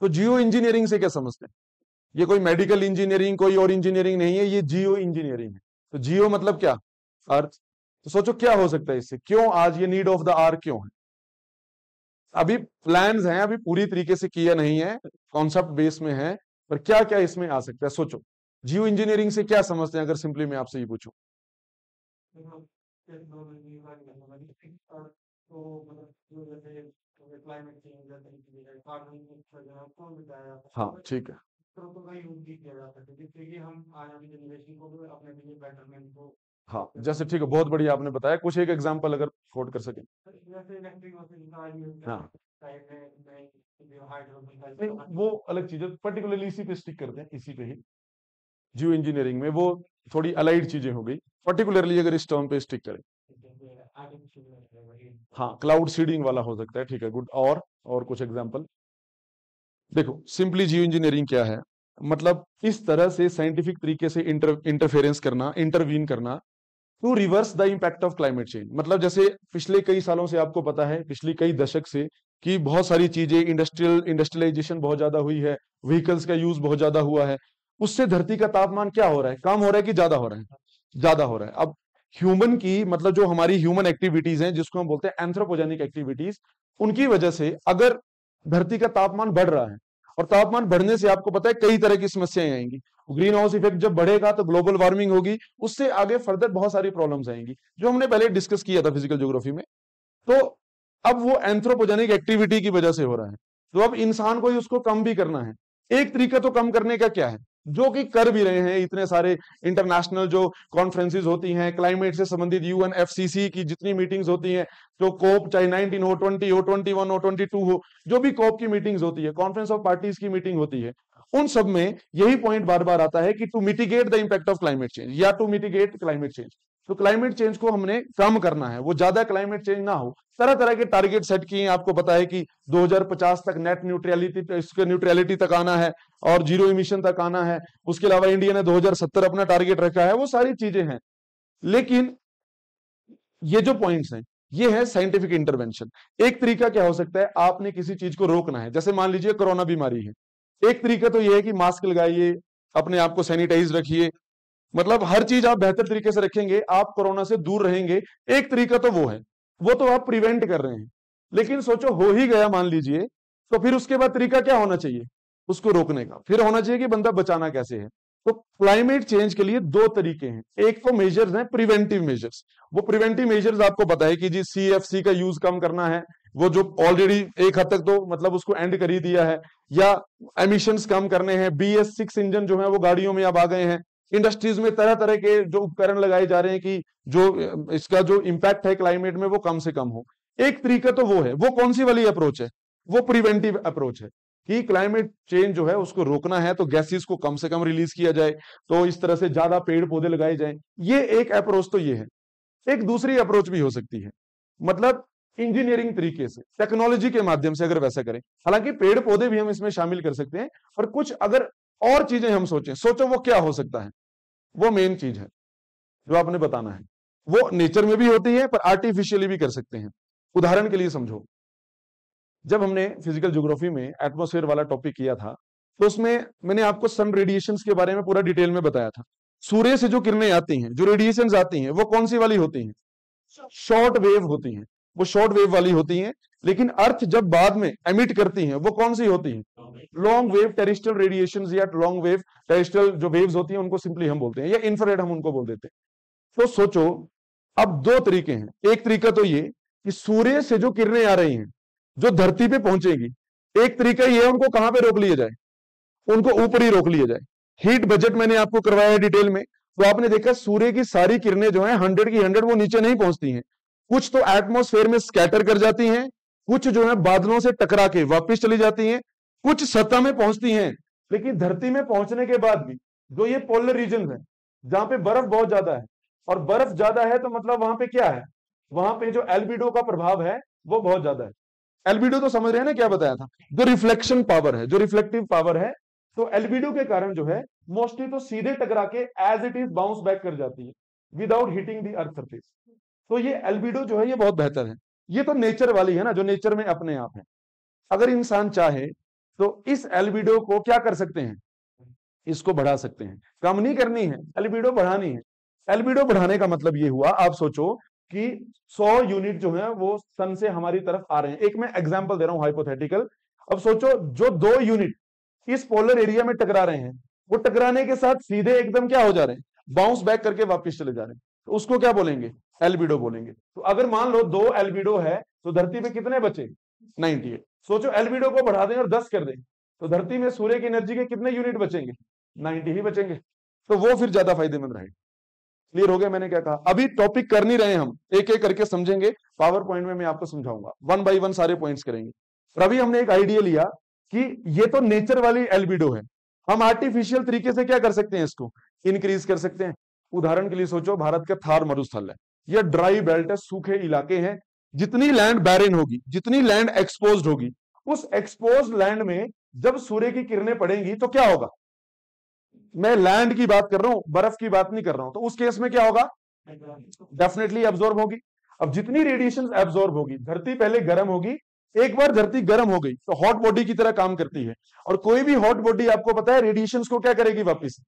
तो जियो इंजीनियरिंग से क्या समझते हैं? ये कोई मेडिकल इंजीनियरिंग कोई और इंजीनियरिंग नहीं है, ये जियो इंजीनियरिंग है। तो जियो मतलब क्या? अर्थ। तो सोचो क्या हो सकता है इससे, क्यों आज ये नीड ऑफ द आर क्यों है? अभी प्लान्स हैं, अभी पूरी तरीके से किया नहीं है, कॉन्सेप्ट बेस में है, पर क्या क्या इसमें आ सकता है सोचो। जियो इंजीनियरिंग से क्या समझते हैं अगर सिंपली मैं आपसे ये पूछूं? टेक्नोलॉजी तो मतलब जो जैसे क्लाइमेट चेंज जैसे फार्मिंग बताया हाँ ठीक है। तो का यूज भी किया जा सकता है जिससे कि हम आने वाली जनरेशन को भी अपने लिए बेटरमेंट को हाँ जैसे ठीक है, बहुत बढ़िया आपने बताया, कुछ एक एग्जांपल अगर कोट कर सके। जैसे इलेक्ट्रिक मशीन का यूज हाँ जो हाइड्रोजन नहीं, का वो अलग चीज है, पर्टिकुलरली इसी पे स्टिक करते हैं, इसी पे ही। जियो इंजीनियरिंग में वो थोड़ी अलाइड चीजें हो गई, पर्टिकुलरली अगर इस टर्म पे स्टिक करें। आर्टिफिशियल हाँ क्लाउड सीडिंग वाला हो सकता है, ठीक है गुड। और कुछ एग्जांपल देखो, सिंपली जियो इंजीनियरिंग क्या है, मतलब इस तरह से साइंटिफिक तरीके से इंटरफेरेंस करना, इंटरवीन करना to reverse the impact of climate change. मतलब जैसे पिछले कई सालों से आपको पता है, पिछली कई दशक से, कि बहुत सारी चीजें इंडस्ट्रियलाइजेशन बहुत ज्यादा हुई है, व्हीकल्स का यूज बहुत ज्यादा हुआ है, उससे धरती का तापमान क्या हो रहा है, कम हो रहा है कि ज्यादा हो रहा है? ज्यादा हो रहा है। अब ह्यूमन की, मतलब जो हमारी ह्यूमन एक्टिविटीज हैं जिसको हम बोलते हैं एंथ्रोपोजेनिक एक्टिविटीज, उनकी वजह से अगर धरती का तापमान बढ़ रहा है, और तापमान बढ़ने से आपको पता है कई तरह की समस्याएं आएंगी। ग्रीन हाउस इफेक्ट जब बढ़ेगा तो ग्लोबल वार्मिंग होगी, उससे आगे फर्दर बहुत सारी प्रॉब्लम्स आएंगी, जो हमने पहले डिस्कस किया था फिजिकल ज्योग्राफी में। तो अब वो एंथ्रोपोजेनिक एक्टिविटी की वजह से हो रहा है, तो अब इंसान को ही उसको कम भी करना है। एक तरीका तो कम करने का क्या है, जो कि कर भी रहे हैं, इतने सारे इंटरनेशनल जो कॉन्फ्रेंसेज होती हैं क्लाइमेट से संबंधित, यूएनएफसीसी की जितनी मीटिंग्स होती हैं, जो कोप चाहे 19 हो, 20 हो, 21 हो, 22 हो, जो भी कोप की मीटिंग्स होती है, कॉन्फ्रेंस ऑफ पार्टीज की मीटिंग होती है, उन सब में यही पॉइंट बार बार आता है कि to mitigate the impact of climate change, या टू मिटिगेट क्लाइमेट चेंज। तो क्लाइमेट चेंज को हमने कम करना है, वो ज्यादा क्लाइमेट चेंज ना हो। तरह तरह के टारगेट सेट किए हैं, आपको पता है कि 2050 तक नेट न्यूट्रलिटी तक आना है, और जीरो इमिशन तक आना है। उसके अलावा इंडिया ने 2070 अपना टारगेट रखा है, वो सारी चीजें हैं। लेकिन ये जो पॉइंट्स हैं, ये है साइंटिफिक इंटरवेंशन। एक तरीका क्या हो सकता है, आपने किसी चीज को रोकना है, जैसे मान लीजिए कोरोना बीमारी है, एक तरीका तो यह है कि मास्क लगाइए, अपने आप को सैनिटाइज रखिए, मतलब हर चीज आप बेहतर तरीके से रखेंगे, आप कोरोना से दूर रहेंगे। एक तरीका तो वो है, वो तो आप प्रिवेंट कर रहे हैं। लेकिन सोचो हो ही गया मान लीजिए, तो फिर उसके बाद तरीका क्या होना चाहिए, उसको रोकने का। फिर होना चाहिए कि बंदा बचाना कैसे है। तो क्लाइमेट चेंज के लिए दो तरीके हैं, एक तो मेजर्स हैं प्रिवेंटिव मेजर्स। वो प्रिवेंटिव मेजर्स आपको पता है कि जी सीएफसी का यूज कम करना है, वो जो ऑलरेडी एक हद तक तो मतलब उसको एंड कर ही दिया है, या एमिशंस कम करने हैं, BS6 इंजन जो है वो गाड़ियों में अब आ गए हैं। इंडस्ट्रीज में तरह तरह के जो उपकरण लगाए जा रहे हैं कि जो इसका जो इंपैक्ट है क्लाइमेट में वो कम से कम हो। एक तरीका तो वो है, वो कौन सी वाली अप्रोच है, वो प्रिवेंटिव अप्रोच है, कि क्लाइमेट चेंज जो है उसको रोकना है तो गैसेस को कम से कम रिलीज किया जाए, तो इस तरह से ज्यादा पेड़ पौधे लगाए जाएं। ये एक अप्रोच तो ये है। एक दूसरी अप्रोच भी हो सकती है, मतलब इंजीनियरिंग तरीके से, टेक्नोलॉजी के माध्यम से अगर वैसा करें, हालांकि पेड़ पौधे भी हम इसमें शामिल कर सकते हैं, और कुछ अगर और चीजें हम सोचें, सोचो वो क्या हो सकता है। वो मेन चीज है जो आपने बताना है, वो नेचर में भी होती है पर आर्टिफिशियली भी कर सकते हैं। उदाहरण के लिए समझो, जब हमने फिजिकल ज्योग्राफी में एटमॉस्फेयर वाला टॉपिक किया था, तो उसमें मैंने आपको सन रेडिएशंस के बारे में पूरा डिटेल में बताया था। सूर्य से जो किरणें आती हैं, जो रेडिएशंस आती हैं, वो कौन सी वाली होती हैं? शॉर्ट वेव होती हैं, वो शॉर्ट वेव वाली होती हैं। लेकिन अर्थ जब बाद में एमिट करती है, वो कौन सी होती है? लॉन्ग वेव टेरेस्ट्रियल रेडिएशन, या लॉन्ग वेव टेरेस्ट्रियल जो वेव्स होती हैं उनको सिंपली हम बोलते हैं, या इंफ्रारेड हम उनको बोल देते हैं। तो सोचो, अब दो तरीके हैं। एक तरीका तो ये कि सूर्य से जो किरणें आ रही हैं जो धरती पे पहुंचेगी, एक तरीका ये है उनको कहां पे रोक लिया जाए, उनको ऊपर ही रोक लिया जाए। हीट बजट मैंने आपको करवाया है डिटेल में, तो आपने देखा सूर्य की सारी किरणें जो है 100 की 100 वो नीचे नहीं पहुंचती हैं, कुछ तो एटमॉस्फेयर में स्कैटर कर जाती हैं, कुछ जो है बादलों से टकरा के वापस चली जाती हैं, कुछ सतह में पहुंचती हैं। लेकिन धरती में पहुंचने के बाद भी जो ये पोलर रीजन है, जहां पे बर्फ बहुत ज्यादा है, और बर्फ ज्यादा है तो मतलब वहां पे क्या है, वहां पे जो एल्बिडो का प्रभाव है वो बहुत ज्यादा है। एल्बिडो तो समझ रहे हैं ना क्या बताया था, जो रिफ्लेक्शन पावर है, जो रिफ्लेक्टिव पावर है, तो एल्बिडो के कारण जो है मोस्टली तो सीधे टकरा के as it is bounce back कर जाती है without hitting the earth surface. तो ये एल्बिडो जो है ये बहुत बेहतर है। ये तो नेचर वाली है ना, जो नेचर में अपने आप है। अगर इंसान चाहे तो इस एल्बिडो को क्या कर सकते हैं, इसको बढ़ा सकते हैं। कम नहीं करनी है, एल्बिडो बढ़ानी है। एल्बिडो बढ़ाने का मतलब ये हुआ, आप सोचो कि 100 यूनिट जो है वो सन से हमारी तरफ आ रहे हैं। एक मैं एग्जांपल दे रहा हूं हाइपोथेटिकल। अब सोचो जो 2 यूनिट इस पोलर एरिया में टकरा रहे हैं, वो टकराने के साथ सीधे एकदम क्या हो जा रहे हैं, बाउंस बैक करके वापस चले जा रहे हैं, तो उसको क्या बोलेंगे, एल्बिडो बोलेंगे। तो अगर मान लो 2 एल्बिडो है तो धरती पे कितने बचे, 98। सोचो एल्बिडो को बढ़ा दें और 10 कर दें, तो धरती में सूर्य की एनर्जी के कितने यूनिट बचेंगे, 90 ही बचेंगे। तो वो फिर ज्यादा फायदेमंद रहेगा। क्लियर हो गया मैंने क्या कहा। अभी टॉपिक कर नहीं रहे, हम एक एक करके समझेंगे। पावर पॉइंट में मैं आपको समझाऊंगा, 1 बाय 1 सारे पॉइंट्स करेंगे। पर अभी हमने एक आइडिया लिया कि ये तो नेचर वाली एल्बिडो है, हम आर्टिफिशियल तरीके से क्या कर सकते हैं, इसको इंक्रीज कर सकते हैं। उदाहरण के लिए सोचो भारत का थार मरुस्थल है, यह ड्राई बेल्ट है, सूखे इलाके हैं। जितनी लैंड बैरन होगी, जितनी लैंड एक्सपोज्ड होगी, उस एक्सपोज्ड लैंड में जब सूर्य की किरणें पड़ेंगी तो क्या होगा, मैं लैंड की बात कर रहा हूं, बर्फ की बात नहीं कर रहा हूं, तो उस केस में क्या होगा, डेफिनेटली एब्जॉर्ब होगी। अब जितनी रेडिएशन एब्जॉर्ब होगी, धरती पहले गर्म होगी, एक बार धरती गर्म हो गई तो हॉट बॉडी की तरह काम करती है। और कोई भी हॉट बॉडी आपको पता है रेडिएशंस को क्या करेगी, वापस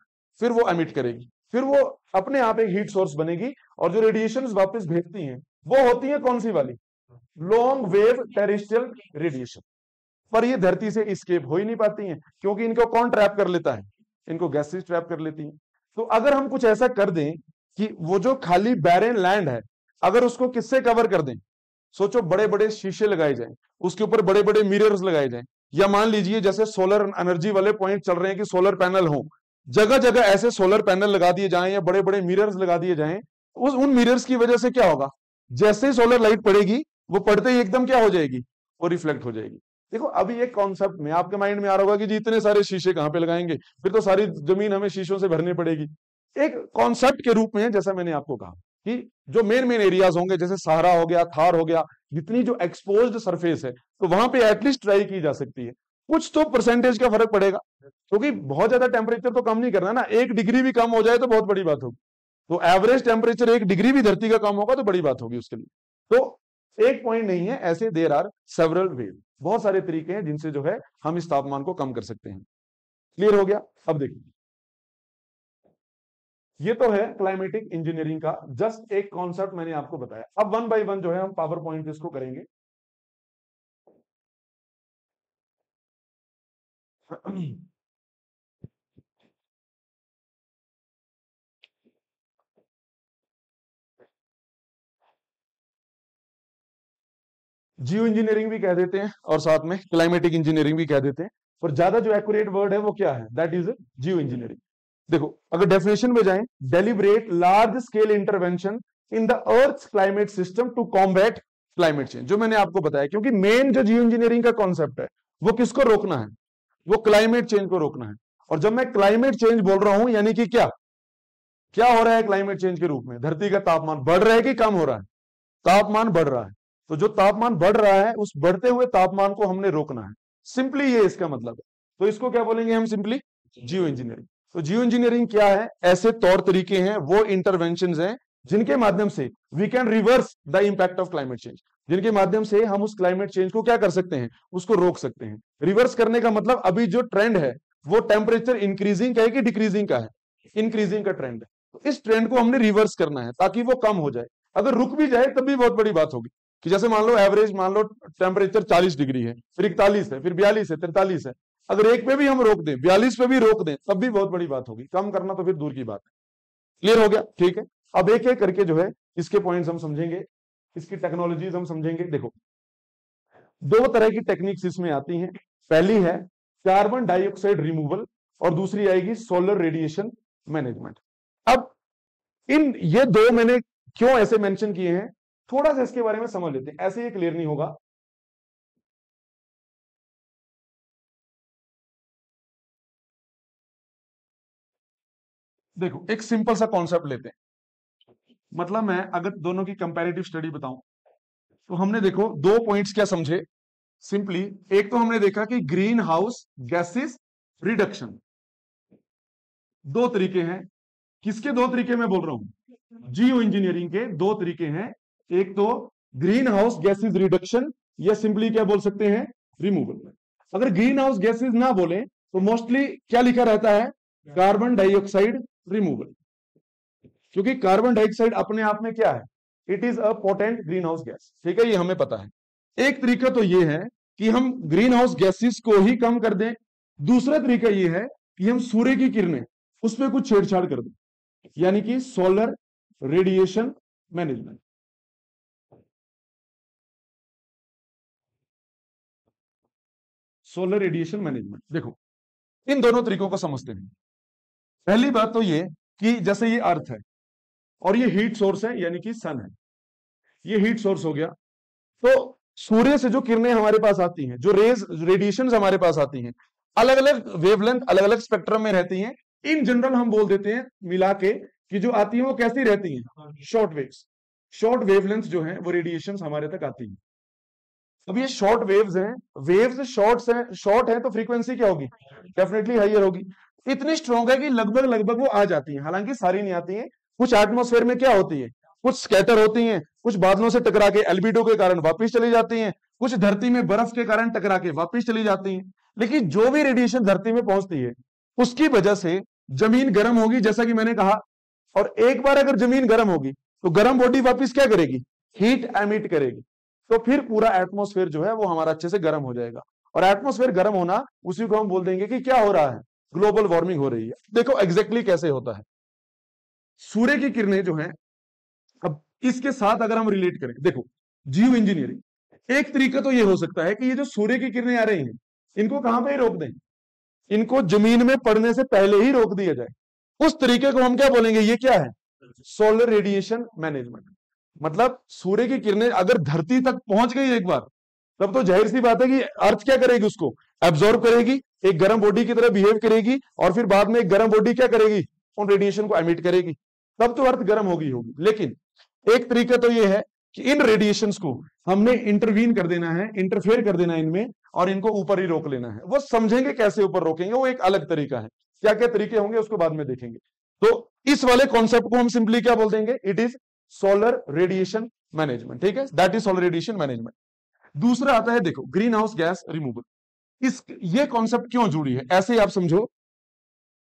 फिर वो एमिट करेगी, फिर वो अपने आप एक हीट सोर्स बनेगी। और जो रेडिएशंस वापस भेजती हैं वो होती है कौन सी वाली, लॉन्ग वेव टेरेस्ट्रियल रेडिएशन। पर ये धरती से एस्केप हो ही नहीं पाती हैं, क्योंकि इनको कौन ट्रैप कर लेता है, इनको गैसेस ट्रैप कर लेती हैं। तो अगर हम कुछ ऐसा कर दें कि वो जो खाली बैरन लैंड है, अगर उसको किससे कवर कर दें, सोचो बड़े बड़े शीशे लगाए जाएं, उसके ऊपर बड़े बड़े मिरर्स लगाए जाएं, या मान लीजिए जैसे सोलर एनर्जी वाले पॉइंट चल रहे हैं कि सोलर पैनल हो, जगह जगह ऐसे सोलर पैनल लगा दिए जाएं या बड़े बड़े मिरर्स लगा दिए जाएं। उन मिरर्स की वजह से क्या होगा, जैसे ही सोलर लाइट पड़ेगी वो पड़ते ही एकदम क्या हो जाएगी, वो रिफ्लेक्ट हो जाएगी। देखो अभी एक कॉन्सेप्ट में आपके माइंड में आ रहा होगा कि जी इतने सारे शीशे कहां पे लगाएंगे, फिर तो सारी जमीन हमें शीशों से भरनी पड़ेगी। एक कॉन्सेप्ट के रूप में, जैसा मैंने आपको कहा कि जो मेन मेन एरियाज होंगे, जैसे सहारा हो गया, थार हो गया, जितनी जो एक्सपोज्ड सरफेस है, तो वहां पे एटलीस्ट ट्राई की जा सकती है। कुछ तो परसेंटेज का फर्क पड़ेगा, क्योंकि बहुत ज्यादा टेम्परेचर तो कम नहीं करना ना, 1 डिग्री भी कम हो जाए तो बहुत बड़ी बात होगी। तो एवरेज टेम्परेचर 1 डिग्री भी धरती का कम होगा तो बड़ी बात होगी उसके लिए। तो एक पॉइंट नहीं है, ऐसे देयर आर सेवरल वे, बहुत सारे तरीके हैं जिनसे जो है हम इस तापमान को कम कर सकते हैं। क्लियर हो गया। अब देखिए, ये तो है क्लाइमेटिक इंजीनियरिंग का जस्ट एक कॉन्सेप्ट मैंने आपको बताया। अब 1 बाय 1 जो है हम पावर पॉइंट इसको करेंगे। जियो इंजीनियरिंग भी कह देते हैं और साथ में क्लाइमेटिक इंजीनियरिंग भी कह देते हैं, पर ज्यादा जो एक्यूरेट वर्ड है वो क्या है, दैट इज जियो इंजीनियरिंग। देखो अगर डेफिनेशन में जाएं, deliberate large scale intervention in the earth climate system to combat climate change, जो मैंने आपको बताया। क्योंकि मेन जो जियो इंजीनियरिंग का कॉन्सेप्ट है वो किसको रोकना है, वो क्लाइमेट चेंज को रोकना है। और जब मैं क्लाइमेट चेंज बोल रहा हूं, यानी कि क्या क्या हो रहा है क्लाइमेट चेंज के रूप में, धरती का तापमान बढ़ रहा है कि कम हो रहा है, तापमान बढ़ रहा है। तो जो तापमान बढ़ रहा है, उस बढ़ते हुए तापमान को हमने रोकना है, सिंपली ये इसका मतलब है। तो इसको क्या बोलेंगे हम, सिंपली जियो इंजीनियरिंग। तो जियो इंजीनियरिंग क्या है, ऐसे तौर तरीके हैं, वो इंटरवेंशंस हैं जिनके माध्यम से we can reverse the impact of climate change, जिनके माध्यम से हम उस क्लाइमेट चेंज को क्या कर सकते हैं, उसको रोक सकते हैं। रिवर्स करने का मतलब अभी जो ट्रेंड है वो टेम्परेचर इंक्रीजिंग का है कि डिक्रीजिंग का है, इंक्रीजिंग का ट्रेंड है। तो इस ट्रेंड को हमने रिवर्स करना है ताकि वो कम हो जाए। अगर रुक भी जाए तब भी बहुत बड़ी बात होगी, कि जैसे मान लो एवरेज, मान लो टेम्परेचर 40 डिग्री है, फिर 41 है, फिर 42 है, 43 है, अगर एक पे भी हम रोक दें, 42 पे भी रोक दें, तब भी बहुत बड़ी बात होगी। कम करना तो फिर दूर की बात है। क्लियर हो गया, ठीक है। अब एक एक करके जो है इसके पॉइंट्स हम समझेंगे, इसकी टेक्नोलॉजीज हम समझेंगे। देखो 2 तरह की टेक्निक्स इसमें आती हैं। पहली है कार्बन डाइऑक्साइड रिमूवल और दूसरी आएगी सोलर रेडिएशन मैनेजमेंट। अब ये 2 मैंने क्यों ऐसे मेंशन किए हैं, थोड़ा सा इसके बारे में समझ लेते हैं, ऐसे ही क्लियर नहीं होगा। देखो एक सिंपल सा कॉन्सेप्ट लेते हैं, मतलब मैं अगर दोनों की कंपैरेटिव स्टडी बताऊं तो हमने देखो 2 पॉइंट्स क्या समझे सिंपली। एक तो हमने देखा कि ग्रीन हाउस गैसेस रिडक्शन, 2 तरीके हैं। किसके 2 तरीके मैं बोल रहा हूं, जियो इंजीनियरिंग के 2 तरीके हैं। एक तो ग्रीन हाउस गैसेस रिडक्शन, या सिंपली क्या बोल सकते हैं, रिमूवल। अगर ग्रीन हाउस गैसेज ना बोले तो मोस्टली क्या लिखा रहता है, कार्बन डाइऑक्साइड रिमूवल, क्योंकि कार्बन डाइऑक्साइड अपने आप में क्या है, it is a potent green house gas. ठीक है, ये हमें पता है। एक तरीका तो ये है कि हम ग्रीन हाउस गैसेस को ही कम कर दें, दूसरा तरीका ये है कि हम सूर्य की किरणें उस पर कुछ छेड़छाड़ कर दें, यानी कि solar radiation management. Solar radiation management, देखो इन दोनों तरीकों को समझते हैं। पहली बात तो ये कि जैसे ये अर्थ है और ये हीट सोर्स है, यानी कि सन है, ये हीट सोर्स हो गया। तो सूर्य से जो किरणें हमारे पास आती हैं, जो रेडिएशंस हमारे पास आती हैं, अलग अलग वेवलेंथ, अलग अलग स्पेक्ट्रम में रहती हैं। इन जनरल हम बोल देते हैं मिला के कि जो आती है वो कैसी रहती हैं, शॉर्ट वेव्स। शॉर्ट वेवलेंथ जो है वो रेडिएशंस हमारे तक आती है। अब ये शॉर्ट वेव्स हैं, वेव्स शॉर्ट है तो फ्रीक्वेंसी क्या होगी, डेफिनेटली हाइयर होगी। इतनी स्ट्रॉन्ग है कि लगभग लगभग वो आ जाती है, हालांकि सारी नहीं आती है। कुछ एटमॉस्फेयर में क्या होती है, कुछ स्कैटर होती हैं, कुछ बादलों से टकरा के एल्बिडो के कारण वापस चली जाती हैं, कुछ धरती में बर्फ के कारण टकरा के वापस चली जाती हैं। लेकिन जो भी रेडिएशन धरती में पहुंचती है उसकी वजह से जमीन गर्म होगी, जैसा कि मैंने कहा। और एक बार अगर जमीन गर्म होगी तो गर्म बॉडी वापस क्या करेगी, हीट एमिट करेगी। तो फिर पूरा एटमॉस्फेयर जो है वो हमारा अच्छे से गर्म हो जाएगा। और एटमॉस्फेयर गर्म होना, उसी को हम बोल देंगे कि क्या हो रहा है, ग्लोबल वार्मिंग हो रही है। देखो एग्जैक्टली कैसे होता है। सूर्य की किरणें जो हैं, अब इसके साथ अगर हम रिलेट करें, देखो जियो इंजीनियरिंग, एक तरीका तो ये हो सकता है कि ये जो सूर्य की किरणें आ रही हैं इनको कहां पे ही रोक दें, इनको जमीन में पड़ने से पहले ही रोक दिया जाए। उस तरीके को हम क्या बोलेंगे, ये क्या है, सोलर रेडिएशन मैनेजमेंट। मतलब सूर्य की किरणें अगर धरती तक पहुंच गई एक बार, तब तो जाहिर सी बात है कि अर्थ क्या करेगी, उसको एब्जॉर्ब करेगी, एक गर्म बॉडी की तरह बिहेव करेगी, और फिर बाद में एक गर्म बॉडी क्या करेगी, उन रेडिएशन को एमिट करेगी। तब तो अर्थ गर्म होगी। लेकिन एक तरीका तो ये है कि इन रेडिएशंस को हमने इंटरवीन कर देना है, इंटरफेयर कर देना है इनमें, और इनको ऊपर ही रोक लेना है। वो समझेंगे कैसे ऊपर रोकेंगे, वो एक अलग तरीका है। क्या क्या तरीके होंगे उसको बाद में देखेंगे। तो इस वाले कॉन्सेप्ट को हम सिंपली क्या बोल देंगे, it is solar radiation management. ठीक है, that is solar radiation management. दूसरा आता है, देखो ग्रीन हाउस गैस रिमूवल। ये कॉन्सेप्ट क्यों जुड़ी है, ऐसे ही आप समझो।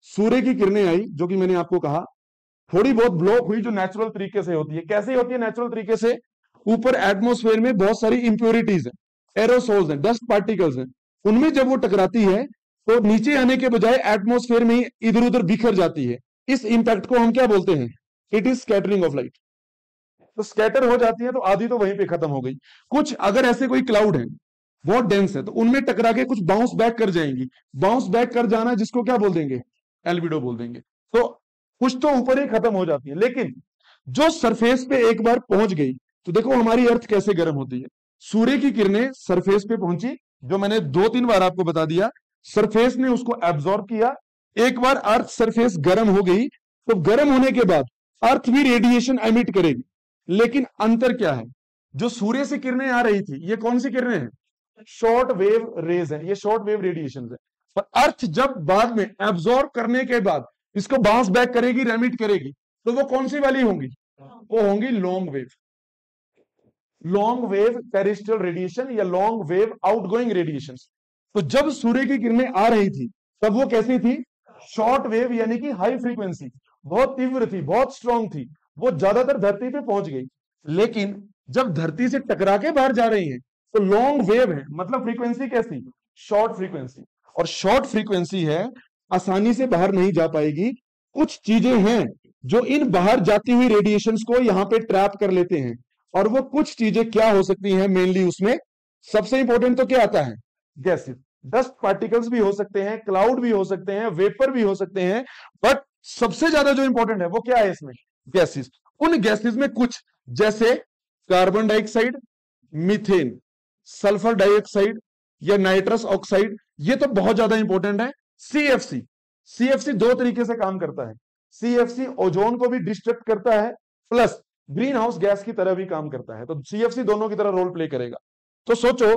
सूर्य की किरणें आई, जो कि मैंने आपको कहा, थोड़ी बहुत ब्लॉक हुई, जो नेचुरल तरीके से होती है। कैसे होती है नेचुरल तरीके से, ऊपर एटमॉस्फेयर में बहुत सारी इंप्योरिटीज है, एरोसोल्स हैं, डस्ट पार्टिकल्स हैं, उनमें जब वो टकराती है तो नीचे आने के बजाय एटमॉस्फेयर में इधर उधर बिखर जाती है। इस इंपैक्ट को हम क्या बोलते हैं, it is scattering of light. तो स्कैटर हो जाती है तो आधी तो वहीं पे खत्म हो गई। कुछ अगर ऐसे कोई क्लाउड है बहुत डेंस है तो उनमें टकरा के कुछ बाउंस बैक कर जाएंगी। बाउंस बैक कर जाना जिसको क्या बोल देंगे, एल्बिडो बोल देंगे। तो कुछ तो ऊपर ही खत्म हो जाती है, लेकिन जो सरफेस पे एक बार पहुंच गई तो देखो हमारी अर्थ कैसे गर्म होती है। सूर्य की किरणें सरफेस पे पहुंची, जो मैंने 2-3 बार आपको बता दिया, सरफेस ने उसको एब्जॉर्ब किया। एक बार अर्थ सरफेस गर्म हो गई तो गर्म होने के बाद अर्थ भी रेडिएशन एमिट करेगी। लेकिन अंतर क्या है, जो सूर्य से किरणें आ रही थी ये कौन सी किरणें हैं, शॉर्ट वेव रेज है, ये शॉर्ट वेव रेडिएशन है। पर अर्थ जब बाद में एब्जॉर्ब करने के बाद इसको बाउंस बैक करेगी, रेमिट करेगी, तो वो कौन सी वाली होंगी, वो होंगी long wave. Long wave terrestrial radiation या लॉन्ग वेव आउटगोइंग रेडिएशन। तो जब सूर्य की किरणें आ रही थी तब वो कैसी थी, शॉर्ट वेव, यानी कि हाई फ्रीक्वेंसी, बहुत तीव्र थी, बहुत स्ट्रांग थी, वो ज्यादातर धरती पे पहुंच गई। लेकिन जब धरती से टकरा के बाहर जा रही है तो लॉन्ग वेव है, मतलब फ्रीक्वेंसी कैसी, शॉर्ट फ्रीक्वेंसी। और शॉर्ट फ्रीक्वेंसी है, आसानी से बाहर नहीं जा पाएगी। कुछ चीजें हैं जो इन बाहर जाती हुई रेडिएशंस को यहां पे ट्रैप कर लेते हैं। और वो कुछ चीजें क्या हो सकती हैं, मेनली उसमें सबसे इंपॉर्टेंट तो क्या आता है, गैसेस। डस्ट पार्टिकल्स भी हो सकते हैं, क्लाउड भी हो सकते हैं, वेपर भी हो सकते हैं, बट सबसे ज्यादा जो इंपॉर्टेंट है वो क्या है इसमें, गैसेस। उन गैसेस में कुछ जैसे carbon dioxide, methane, sulphur dioxide या नाइट्रस ऑक्साइड, ये तो बहुत ज्यादा इंपॉर्टेंट है। सीएफसी, सीएफसी 2 तरीके से काम करता है। सीएफसी ओजोन को भी डिस्ट्रक्ट करता है, प्लस ग्रीन हाउस गैस की तरह भी काम करता है। तो सीएफसी दोनों की तरह रोल प्ले करेगा। तो सोचो,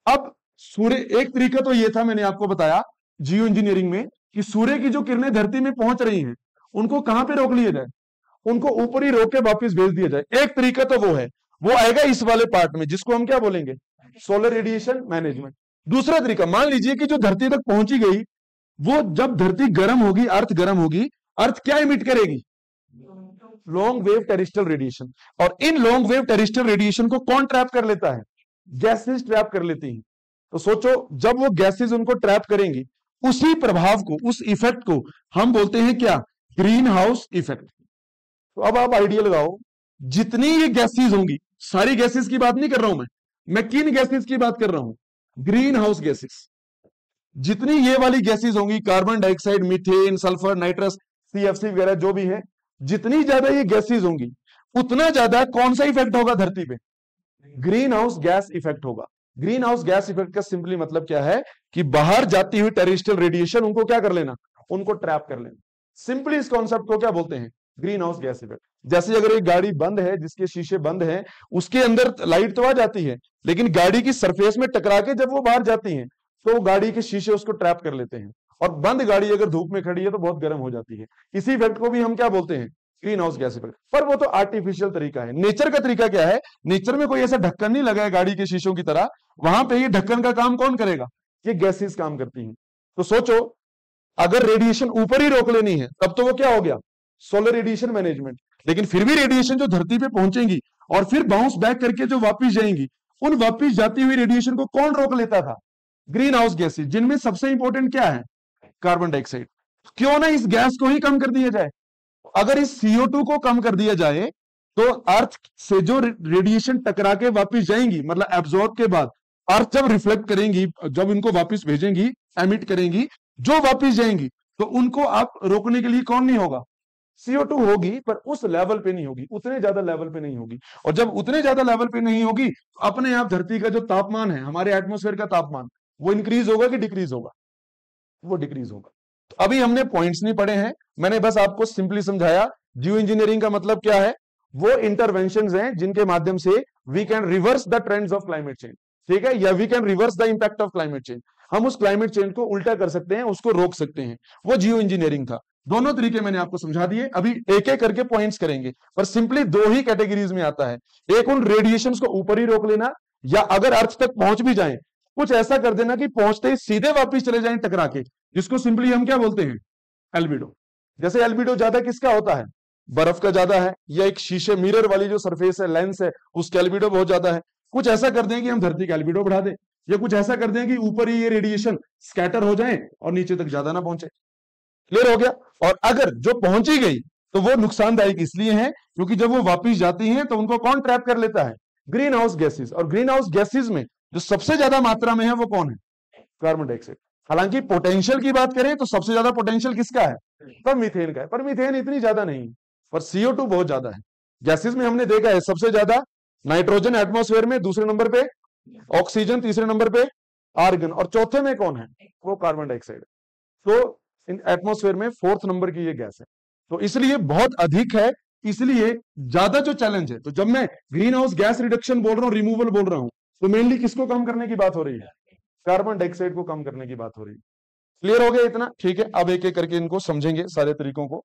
अब सूर्य, एक तरीका तो ये था मैंने आपको बताया जियो इंजीनियरिंग में, कि सूर्य की जो किरणें धरती में पहुंच रही हैं उनको कहां पे रोक लिया जाए, उनको ऊपर ही रोक के वापस भेज दिया जाए। एक तरीका तो वो है, वो आएगा इस वाले पार्ट में, जिसको हम क्या बोलेंगे, सोलर रेडिएशन मैनेजमेंट। दूसरा तरीका, मान लीजिए कि जो धरती तक पहुंची गई, वो जब धरती गर्म होगी, अर्थ गर्म होगी, अर्थ क्या इमिट करेगी? Long wave terrestrial radiation. और इन लॉन्ग वेव टेरेस्ट्रियल रेडिएशन को कौन ट्रैप कर लेता है? गैसेस ट्रैप कर लेती हैं। तो सोचो, जब वो गैसेस उनको ट्रैप करेंगी, उसी प्रभाव को, उस इफेक्ट को हम बोलते हैं क्या? Green house effect. तो अब आप आइडिया लगाओ, जितनी ये गैसेस होंगी, सारी गैसेस की बात नहीं कर रहा हूं मैं किन गैसेस की बात कर रहा हूं? Green house gases. जितनी ये वाली गैसेस होंगी, carbon dioxide, methane, sulphur, nitrous, CFC वगैरह जो भी है, जितनी ज्यादा ये गैसेस होंगी, उतना ज्यादा कौन सा इफेक्ट होगा धरती पे? ग्रीन हाउस गैस इफेक्ट होगा। ग्रीन हाउस गैस इफेक्ट का सिंपली मतलब क्या है कि बाहर जाती हुई टेरेस्ट्रियल रेडिएशन उनको क्या कर लेना? उनको ट्रैप कर लेना। सिंपली इस कॉन्सेप्ट को क्या बोलते हैं? Green house gas effect. जैसे अगर एक गाड़ी बंद है, जिसके शीशे बंद हैं, उसके अंदर लाइट तो आ जाती है, लेकिन गाड़ी की सरफेस में टकरा के जब वो बाहर जाती है, तो गाड़ी के शीशे उसको ट्रैप कर लेते हैं। और बंद गाड़ी अगर धूप में खड़ी है तो बहुत गर्म हो जाती है। इसी इफेक्ट को भी हम क्या बोलते हैं? Green house gas effect. पर वो तो आर्टिफिशियल तरीका है। नेचर का तरीका क्या है? नेचर में कोई ऐसा ढक्कन नहीं लगा है गाड़ी के शीशों की तरह, वहां पे ये ढक्कन का काम कौन करेगा? ये गैसेस काम करती हैं। तो सोचो, अगर रेडिएशन ऊपर ही रोक लेनी है, तब तो वो क्या हो गया? Solar radiation management. लेकिन फिर भी रेडिएशन जो धरती पे पहुंचेंगी और फिर बाउंस बैक करके जो वापिस जाएंगी, उन वापिस जाती हुई रेडिएशन को कौन रोक लेता था? ग्रीन हाउस गैसेस, जिनमें सबसे इंपॉर्टेंट क्या है? Carbon dioxide. क्यों ना इस गैस को ही कम कर दिया जाए? अगर इस CO2 को कम कर दिया जाए, तो अर्थ से जो रेडिएशन टकरा के वापिस जाएंगी, मतलब एब्जॉर्ब के बाद अर्थ जब रिफ्लेक्ट करेंगी, जब इनको वापिस भेजेंगी, एमिट करेंगी, जो वापिस जाएंगी, तो उनको आप रोकने के लिए कौन नहीं होगा? CO2 होगी, पर उस लेवल पे नहीं होगी, उतने ज्यादा लेवल पे नहीं होगी। और जब उतने ज्यादा लेवल पे नहीं होगी, तो अपने आप धरती का जो तापमान है, हमारे एटमॉस्फेयर का तापमान, वो इंक्रीज होगा कि डिक्रीज होगा? वो डिक्रीज होगा। तो अभी हमने पॉइंट्स नहीं पढ़े हैं, मैंने बस आपको सिंपली समझाया जियो इंजीनियरिंग का मतलब क्या है। वो इंटरवेंशंस हैं जिनके माध्यम से we can reverse the trends of climate change, ठीक है, या we can reverse the impact of climate change. हम उस क्लाइमेट चेंज को उल्टा कर सकते हैं, उसको रोक सकते हैं। वो जियो इंजीनियरिंग था। दोनों तरीके मैंने आपको समझा दिए, अभी एक एक करके पॉइंट्स करेंगे, पर सिंपली दो ही कैटेगरीज में आता है। एक उन रेडिएशंस को ऊपर ही रोक लेना, या अगर अर्थ तक पहुंच भी जाए, कुछ ऐसा कर देना कि पहुंचते ही सीधे वापस चले जाएं टकरा के, जिसको सिंपली हम क्या बोलते हैं? एल्बिडो। जैसे एल्बिडो ज्यादा किसका होता है? बर्फ का ज्यादा है, या एक शीशे मिरर वाली जो सरफेस है, लेंस है, उसका एल्बिडो बहुत ज्यादा है। कुछ ऐसा कर दें कि हम धरती का एल्बिडो बढ़ा दें, या कुछ ऐसा कर दें कि ऊपर ही ये रेडिएशन स्कैटर हो जाए और नीचे तक ज्यादा ना पहुंचे। क्लियर हो गया? और अगर जो पहुंची गई, तो वो नुकसानदायक इसलिए है क्योंकि जब वो वापिस जाती हैं, तो उनको कौन ट्रैप कर लेता है? Green house gases. और ग्रीन हाउस गैसेस में जो सबसे ज्यादा मात्रा में है, वो कौन है? Carbon dioxide. हालांकि पोटेंशियल की बात करें तो सबसे ज्यादा पोटेंशियल किसका है? तब मीथेन का है, पर मीथेन इतनी ज्यादा नहीं, पर CO2 बहुत ज्यादा है। गैसेस में हमने देखा है सबसे ज्यादा नाइट्रोजन एटमॉस्फेयर में, दूसरे नंबर पे ऑक्सीजन, तीसरे नंबर पे आर्गन, और चौथे में कौन है? वो कार्बन डाइऑक्साइड। तो इन एटमॉस्फेयर में फोर्थ नंबर की ये गैस है। तो इसलिए बहुत अधिक है, इसलिए ज्यादा जो चैलेंज है। तो जब मैं ग्रीन हाउस गैस रिडक्शन बोल रहा हूं, रिमूवल बोल रहा हूं, तो मेनली किसको कम करने की बात हो रही है? कार्बन डाइऑक्साइड को कम करने की बात हो रही है। क्लियर हो गया इतना? ठीक है, अब एक एक करके इनको समझेंगे सारे तरीकों को।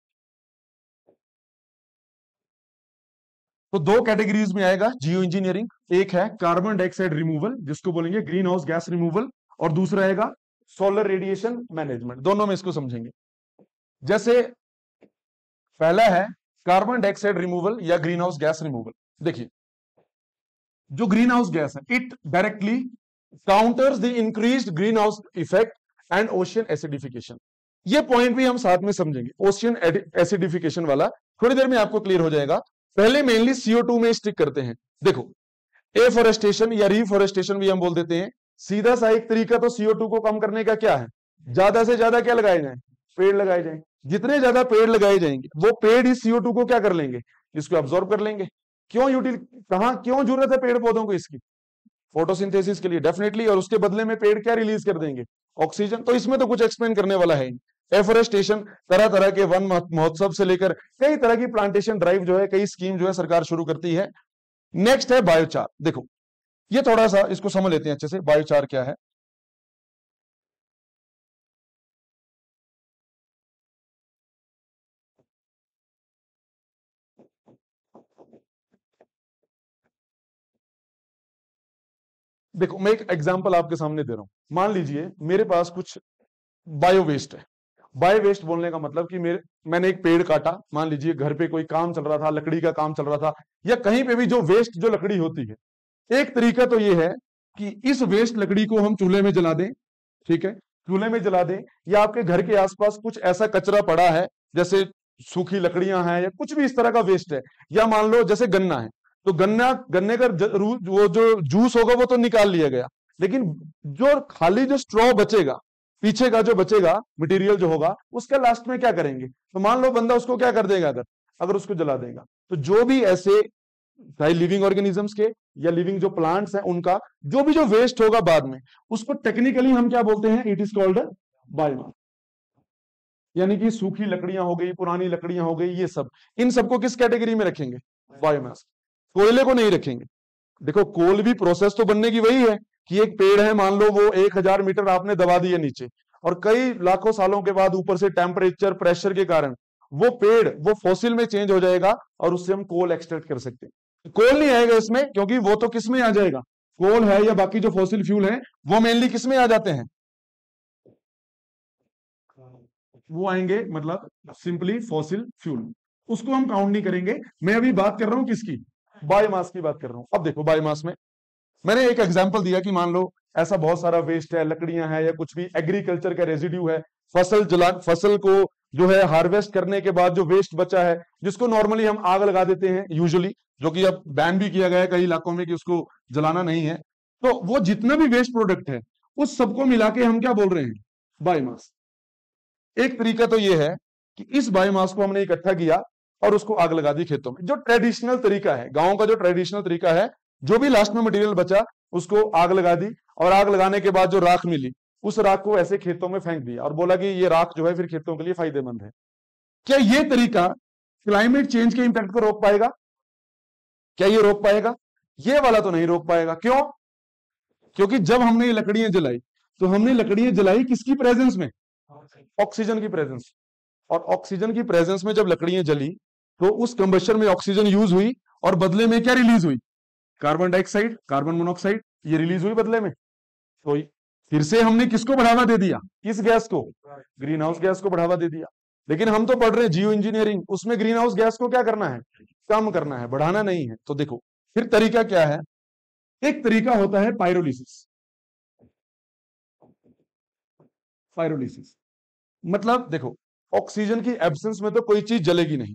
तो दो कैटेगरीज में आएगा जियो इंजीनियरिंग। एक है कार्बन डाइऑक्साइड रिमूवल, जिसको बोलेंगे ग्रीन हाउस गैस रिमूवल, और दूसरा आएगा सोलर रेडिएशन मैनेजमेंट। दोनों में इसको समझेंगे। जैसे पहला है कार्बन डाइऑक्साइड रिमूवल या ग्रीन हाउस गैस रिमूवल। देखिए, जो ग्रीन हाउस गैस है, it directly counters the increased green house effect and ocean acidification. ये पॉइंट भी हम साथ में समझेंगे, ओशियन एसिडिफिकेशन वाला थोड़ी देर में आपको क्लियर हो जाएगा। पहले मेनली CO2 में स्टिक करते हैं। देखो, एफोरेस्टेशन या रिफोरेस्टेशन भी हम बोल देते हैं। सीधा सा एक तरीका तो CO2 को कम करने का क्या है? ज्यादा से ज्यादा क्या लगाए जाए? पेड़ लगाए जाए। जितने ज्यादा पेड़ लगाए जाएंगे, वो पेड़ ही CO2 को क्या कर लेंगे? इसको अब्सॉर्ब कर लेंगे। क्यों कहां क्यों जरूरत है पेड़ पौधों को? इसकी फोटोसिंथेसिस के लिए डेफिनेटली, और उसके बदले में पेड़ क्या रिलीज कर देंगे? ऑक्सीजन। तो इसमें तो कुछ एक्सप्लेन करने वाला है। एफोरेस्टेशन, तरह तरह के वन महोत्सव से लेकर कई तरह की प्लांटेशन ड्राइव जो है, कई स्कीम जो है सरकार शुरू करती है। नेक्स्ट है बायोचार। देखो, ये थोड़ा सा इसको समझ लेते हैं अच्छे से, बायोचार क्या है। देखो मैं एक एग्जांपल आपके सामने दे रहा हूं। मान लीजिए मेरे पास कुछ बायो वेस्ट है। बायो वेस्ट बोलने का मतलब कि मैंने एक पेड़ काटा, मान लीजिए घर पे कोई काम चल रहा था, लकड़ी का काम चल रहा था, या कहीं पे भी जो वेस्ट जो लकड़ी होती है, एक तरीका तो ये है कि इस वेस्ट लकड़ी को हम चूल्हे में जला दें। ठीक है, चूल्हे में जला दें, या आपके घर के आसपास कुछ ऐसा कचरा पड़ा है, जैसे सूखी लकड़ियां हैं या कुछ भी इस तरह का वेस्ट है, या मान लो जैसे गन्ना है, तो गन्ने का वो जो जूस होगा वो तो निकाल लिया गया, लेकिन जो खाली जो स्ट्रॉ बचेगा, पीछे का जो बचेगा मटेरियल जो होगा, उसका लास्ट में क्या करेंगे? तो मान लो बंदा उसको क्या कर देगा, अगर अगर उसको जला देगा, तो जो भी ऐसे चाहे लिविंग ऑर्गेनिजम्स के या लिविंग जो प्लांट्स हैं उनका जो वेस्ट होगा बाद में, उसको टेक्निकली हम क्या बोलते हैं? It is called biomass. यानी कि सूखी लकड़ियां हो गई, पुरानी लकड़ियां हो गई, ये सब, इन सबको किस कैटेगरी में रखेंगे? बायोमास। कोयले को नहीं रखेंगे। देखो कोल भी प्रोसेस तो बनने की वही है कि एक पेड़ है, मान लो वो 1000 मीटर आपने दबा दिया नीचे, और कई लाखों सालों के बाद ऊपर से टेम्परेचर प्रेशर के कारण वो पेड़ वो फॉसिल में चेंज हो जाएगा, और उससे हम कोल एक्सट्रैक्ट कर सकते हैं। कोल नहीं आएगा इसमें, क्योंकि वो तो किस में आ जाएगा? कोल है या बाकी जो फॉसिल फ्यूल है वो मेनली किस में आ जाते हैं? वो आएंगे मतलब सिंपली फॉसिल फ्यूल, उसको हम काउंट नहीं करेंगे। मैं अभी बात कर रहा हूं किसकी? बायोमास की बात कर रहा हूं। अब देखो बायोमास में मैंने एक एग्जांपल दिया कि मान लो ऐसा बहुत सारा वेस्ट है, लकड़ियां हैं या कुछ भी एग्रीकल्चर का रेजिड्यू है, फसल को जो है हार्वेस्ट करने के बाद जो वेस्ट बचा है, जिसको नॉर्मली हम आग लगा देते हैं यूजुअली, जो कि अब बैन भी किया गया है कई इलाकों में कि उसको जलाना नहीं है। तो वो जितना भी वेस्ट प्रोडक्ट है उस सबको मिला के हम क्या बोल रहे हैं? बायोमास। एक तरीका तो ये है कि इस बायोमास को हमने इकट्ठा किया और उसको आग लगा दी खेतों में, जो ट्रेडिशनल तरीका है, गांव का जो ट्रेडिशनल तरीका है, जो भी लास्ट में मटेरियल बचा उसको आग लगा दी, और आग लगाने के बाद जो राख मिली उस राख को ऐसे खेतों में फेंक दिया, और बोला कि ये राख जो है फिर खेतों के लिए फायदेमंद है। क्या ये तरीका क्लाइमेट चेंज के इंपैक्ट को रोक पाएगा? क्या ये रोक पाएगा? ये वाला तो नहीं रोक पाएगा। क्यों? क्योंकि जब हमने ये लकड़ियां जलाई, तो हमने लकड़ियां जलाई किसकी प्रेजेंस में? ऑक्सीजन की प्रेजेंस। और ऑक्सीजन की प्रेजेंस में जब लकड़ियां जली, तो उस कंबशन में ऑक्सीजन यूज हुई, और बदले में क्या रिलीज हुई? कार्बन डाइऑक्साइड, कार्बन मोनोऑक्साइड, ये रिलीज हुई बदले में। तो फिर से हमने किसको बढ़ावा दे दिया? किस गैस को? ग्रीन हाउस गैस को बढ़ावा दे दिया। लेकिन हम तो पढ़ रहे हैं जियो इंजीनियरिंग, उसमें ग्रीन हाउस गैस को क्या करना है? कम करना है, बढ़ाना नहीं है। तो देखो फिर तरीका क्या है? एक तरीका होता है पायरोलिसिस। पायरोलिसिस मतलब देखो, ऑक्सीजन की एब्सेंस में तो कोई चीज जलेगी नहीं,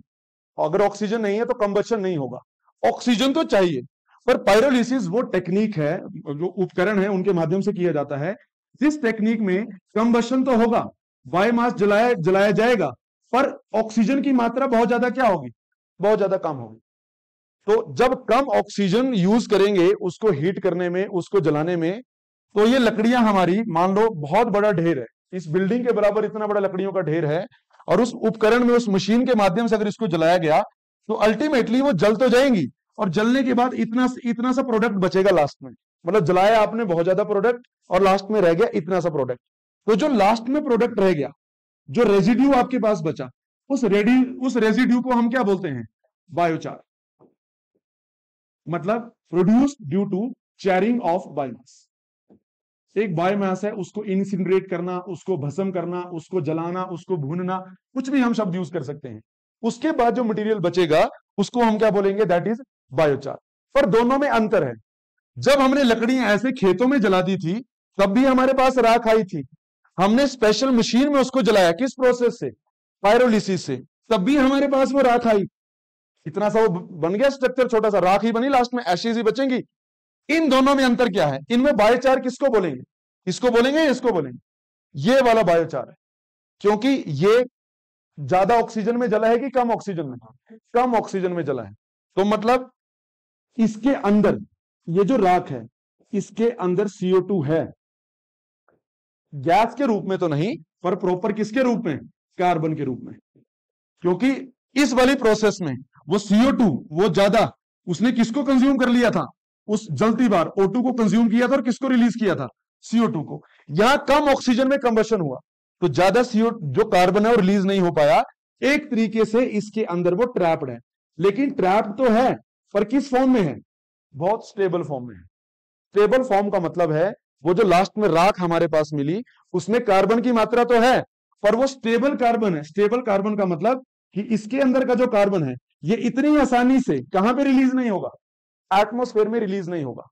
अगर ऑक्सीजन नहीं है तो कंबशन नहीं होगा। ऑक्सीजन तो चाहिए, पर पायरोलिसिस वो टेक्निक है, जो उपकरण है उनके माध्यम से किया जाता है, जिस टेक्निक में कंबशन तो होगा, बायोमास जलाया जाएगा, पर ऑक्सीजन की मात्रा बहुत ज्यादा क्या होगी? बहुत ज्यादा कम होगी। तो जब कम ऑक्सीजन यूज करेंगे उसको हीट करने में, उसको जलाने में, तो ये लकड़ियां हमारी, मान लो बहुत बड़ा ढेर है, इस बिल्डिंग के बराबर इतना बड़ा लकड़ियों का ढेर है, और उस उपकरण में, उस मशीन के माध्यम से अगर इसको जलाया गया, तो अल्टीमेटली वो जल तो जाएंगी, और जलने के बाद इतना सा प्रोडक्ट बचेगा लास्ट में। मतलब जलाया आपने बहुत ज्यादा प्रोडक्ट, और लास्ट में रह गया इतना सा प्रोडक्ट। तो जो लास्ट में प्रोडक्ट रह गया, जो रेजिड्यू आपके पास बचा, उस रेजिड्यू को हम क्या बोलते हैं? बायोचार। मतलब produce due to charring of biomass. एक बायोमास है, उसको इंसिनरेट करना, उसको भस्म करना, उसको जलाना, उसको भूनना, कुछ भी हम शब्द यूज कर सकते हैं। उसके बाद जो मटेरियल बचेगा उसको हम क्या बोलेंगे? That is biochar. पर दोनों में अंतर है। जब हमने लकड़ियां ऐसे खेतों में जला दी थी, तब भी हमारे पास राख आई थी। हमने स्पेशल मशीन में उसको जलाया, किस प्रोसेस से? पायरोलिसिस से, तब भी हमारे पास वो राख आई। इतना सा वो बन गया स्ट्रक्चर, छोटा सा राख ही बनी, लास्ट में एशेज ही बचेंगी। इन दोनों में अंतर क्या है? इनमें बायोचार किसको बोलेंगे? इसको बोलेंगे या इसको बोलेंगे? ये वाला बायोचार है, क्योंकि ये ज्यादा ऑक्सीजन में जला है कि कम ऑक्सीजन में? कम ऑक्सीजन में जला है। तो मतलब इसके अंदर ये जो राख है, इसके अंदर CO2 है, गैस के रूप में तो नहीं, पर प्रॉपर किसके रूप में? कार्बन के रूप में। क्योंकि इस वाली प्रोसेस में वो CO2 वो ज्यादा, उसने किसको कंज्यूम कर लिया था? उस जलती बार O2 को कंज्यूम किया था, और किसको रिलीज किया था? CO2 को। यहां कम ऑक्सीजन में कंबशन हुआ, तो ज्यादा CO जो कार्बन है वो रिलीज नहीं हो पाया। एक तरीके से इसके अंदर वो ट्रैप्ड है, लेकिन ट्रैप्ड तो है, पर किस फॉर्म में है? बहुत स्टेबल फॉर्म में है। स्टेबल फॉर्म का मतलब है वो जो लास्ट में राख हमारे पास मिली उसमें कार्बन की मात्रा तो है पर वो स्टेबल कार्बन है। स्टेबल कार्बन का मतलब कि इसके अंदर का जो कार्बन है ये इतनी आसानी से कहां पे रिलीज नहीं होगा, एटमॉस्फेयर में रिलीज नहीं होगा।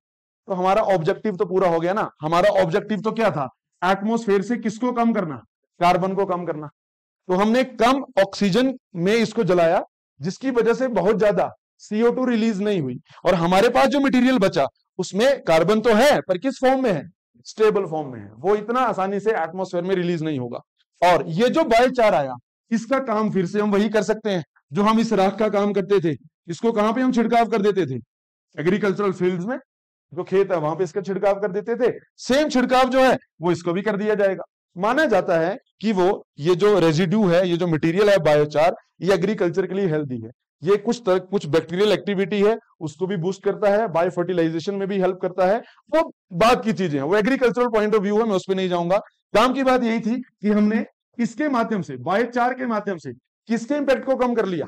तो हमारा ऑब्जेक्टिव तो पूरा हो गया ना। हमारा ऑब्जेक्टिव तो क्या था, एटमॉस्फेयर से किसको कम करना, कार्बन को कम करना। तो हमने कम ऑक्सीजन में इसको जलाया जिसकी वजह से बहुत ज्यादा CO2 रिलीज नहीं हुई और हमारे पास जो मटेरियल बचा उसमें कार्बन तो है पर किस फॉर्म में है, स्टेबल फॉर्म में है। वो इतना आसानी से एटमॉस्फेयर में रिलीज नहीं होगा। और ये जो बायोचार आया इसका काम फिर से हम वही कर सकते हैं जो हम इस राख का काम करते थे। इसको कहां पे हम छिड़काव कर देते थे, एग्रीकल्चरल फील्ड्स में जो खेत है वहां पे इसका छिड़काव कर देते थे। सेम छिड़काव जो है वो इसको भी कर दिया जाएगा। माना जाता है कि वो ये जो रेजिड्यू है, ये जो मटेरियल है बायोचार, ये एग्रीकल्चर के लिए हेल्दी है। ये कुछ बैक्टीरियल एक्टिविटी है उसको भी बूस्ट करता है, बायो फर्टिलाइजेशन में भी हेल्प करता है। वो बात की चीजें हैं, वो एग्रीकल्चरल पॉइंट ऑफ व्यू है, मैं उस पर नहीं जाऊंगा। काम की बात यही थी कि हमने इसके माध्यम से, बायोचार के माध्यम से किसके इंपैक्ट को कम कर लिया,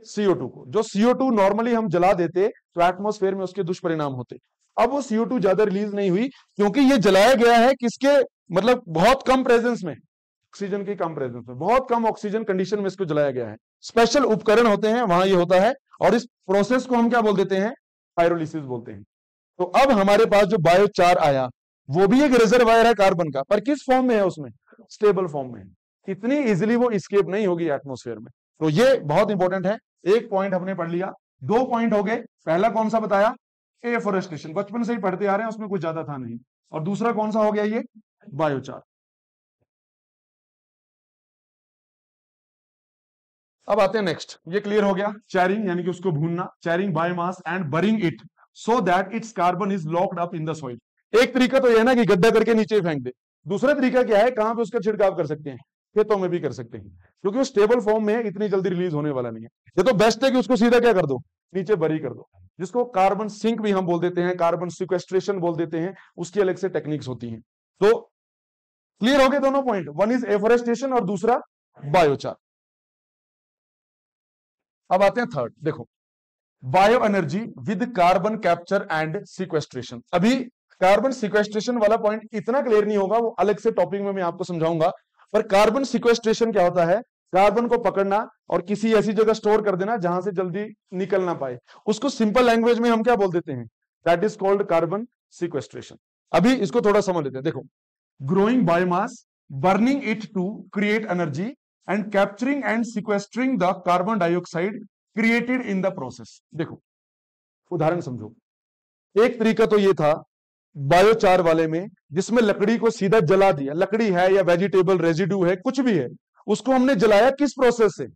CO2 को। जो CO2 नॉर्मली हम जला देते तो एटमॉस्फेयर में उसके दुष्परिणाम होते। अब वो CO2 ज्यादा रिलीज नहीं हुई क्योंकि ये जलाया गया है किसके, मतलब बहुत कम प्रेजेंस में, ऑक्सीजन की कम प्रेजेंस में, बहुत कम ऑक्सीजन कंडीशन में इसको जलाया गया है। स्पेशल उपकरण होते हैं वहां ये होता है और इस प्रोसेस को हम क्या बोल देते हैं, पायरोलिसिस बोलते हैं। तो अब हमारे पास जो बायोचार आया वो भी एक रिजर्वायर है कार्बन का, पर किस फॉर्म में है, उसमें स्टेबल फॉर्म में है। इतनी इजिली वो स्केप नहीं होगी एटमॉस्फेयर में। तो ये बहुत इंपॉर्टेंट है। एक पॉइंट हमने पढ़ लिया, 2 पॉइंट हो गए। पहला कौन सा बताया, एफोरेस्टेशन, बचपन से ही पढ़ते आ रहे हैं, उसमें कुछ ज्यादा था नहीं। और दूसरा कौन सा हो गया, ये बायोचार। अब आते हैं नेक्स्ट, ये क्लियर हो गया, चैरिंग यानी कि उसको भूनना, charring biomass and burying it so that its carbon is locked up in the soil. एक तरीका तो यह है ना कि गड्ढा करके नीचे फेंक दे। दूसरा तरीका क्या है, कहां पे उसका छिड़काव कर सकते हैं, खेतों में भी कर सकते हैं, क्योंकि वो स्टेबल फॉर्म में है, इतनी जल्दी रिलीज होने वाला नहीं है। ये तो बेस्ट है कि उसको सीधा क्या कर दो, नीचे बरी कर दो, जिसको कार्बन सिंक भी हम बोल देते हैं, कार्बन सिक्वेस्ट्रेशन बोल देते हैं। उसकी अलग से टेक्निक्स होती हैं। तो क्लियर हो गए दोनों पॉइंट, वन इज एफोरेस्टेशन और दूसरा बायोचार। अब आते हैं थर्ड, देखो bio energy with carbon capture and sequestration. अभी कार्बन सिक्वेस्ट्रेशन वाला पॉइंट इतना क्लियर नहीं होगा, वो अलग से टॉपिक में मैं आपको समझाऊंगा। पर कार्बन सिक्वेस्ट्रेशन क्या होता है, कार्बन को पकड़ना और किसी ऐसी जगह स्टोर कर देना जहां से जल्दी निकल ना पाए। उसको सिंपल लैंग्वेज में हम क्या बोल देते हैं, that is called carbon sequestration. अभी इसको थोड़ा समझ लेते हैं। देखो, growing biomass, burning it to create energy and capturing and sequestering the carbon dioxide created in the process. देखो उदाहरण समझो, एक तरीका तो ये था बायोचार वाले में जिसमें लकड़ी को सीधा जला दिया, लकड़ी है या वेजिटेबल रेजिड्यू है, कुछ भी है, उसको हमने जलाया किस प्रोसेस से,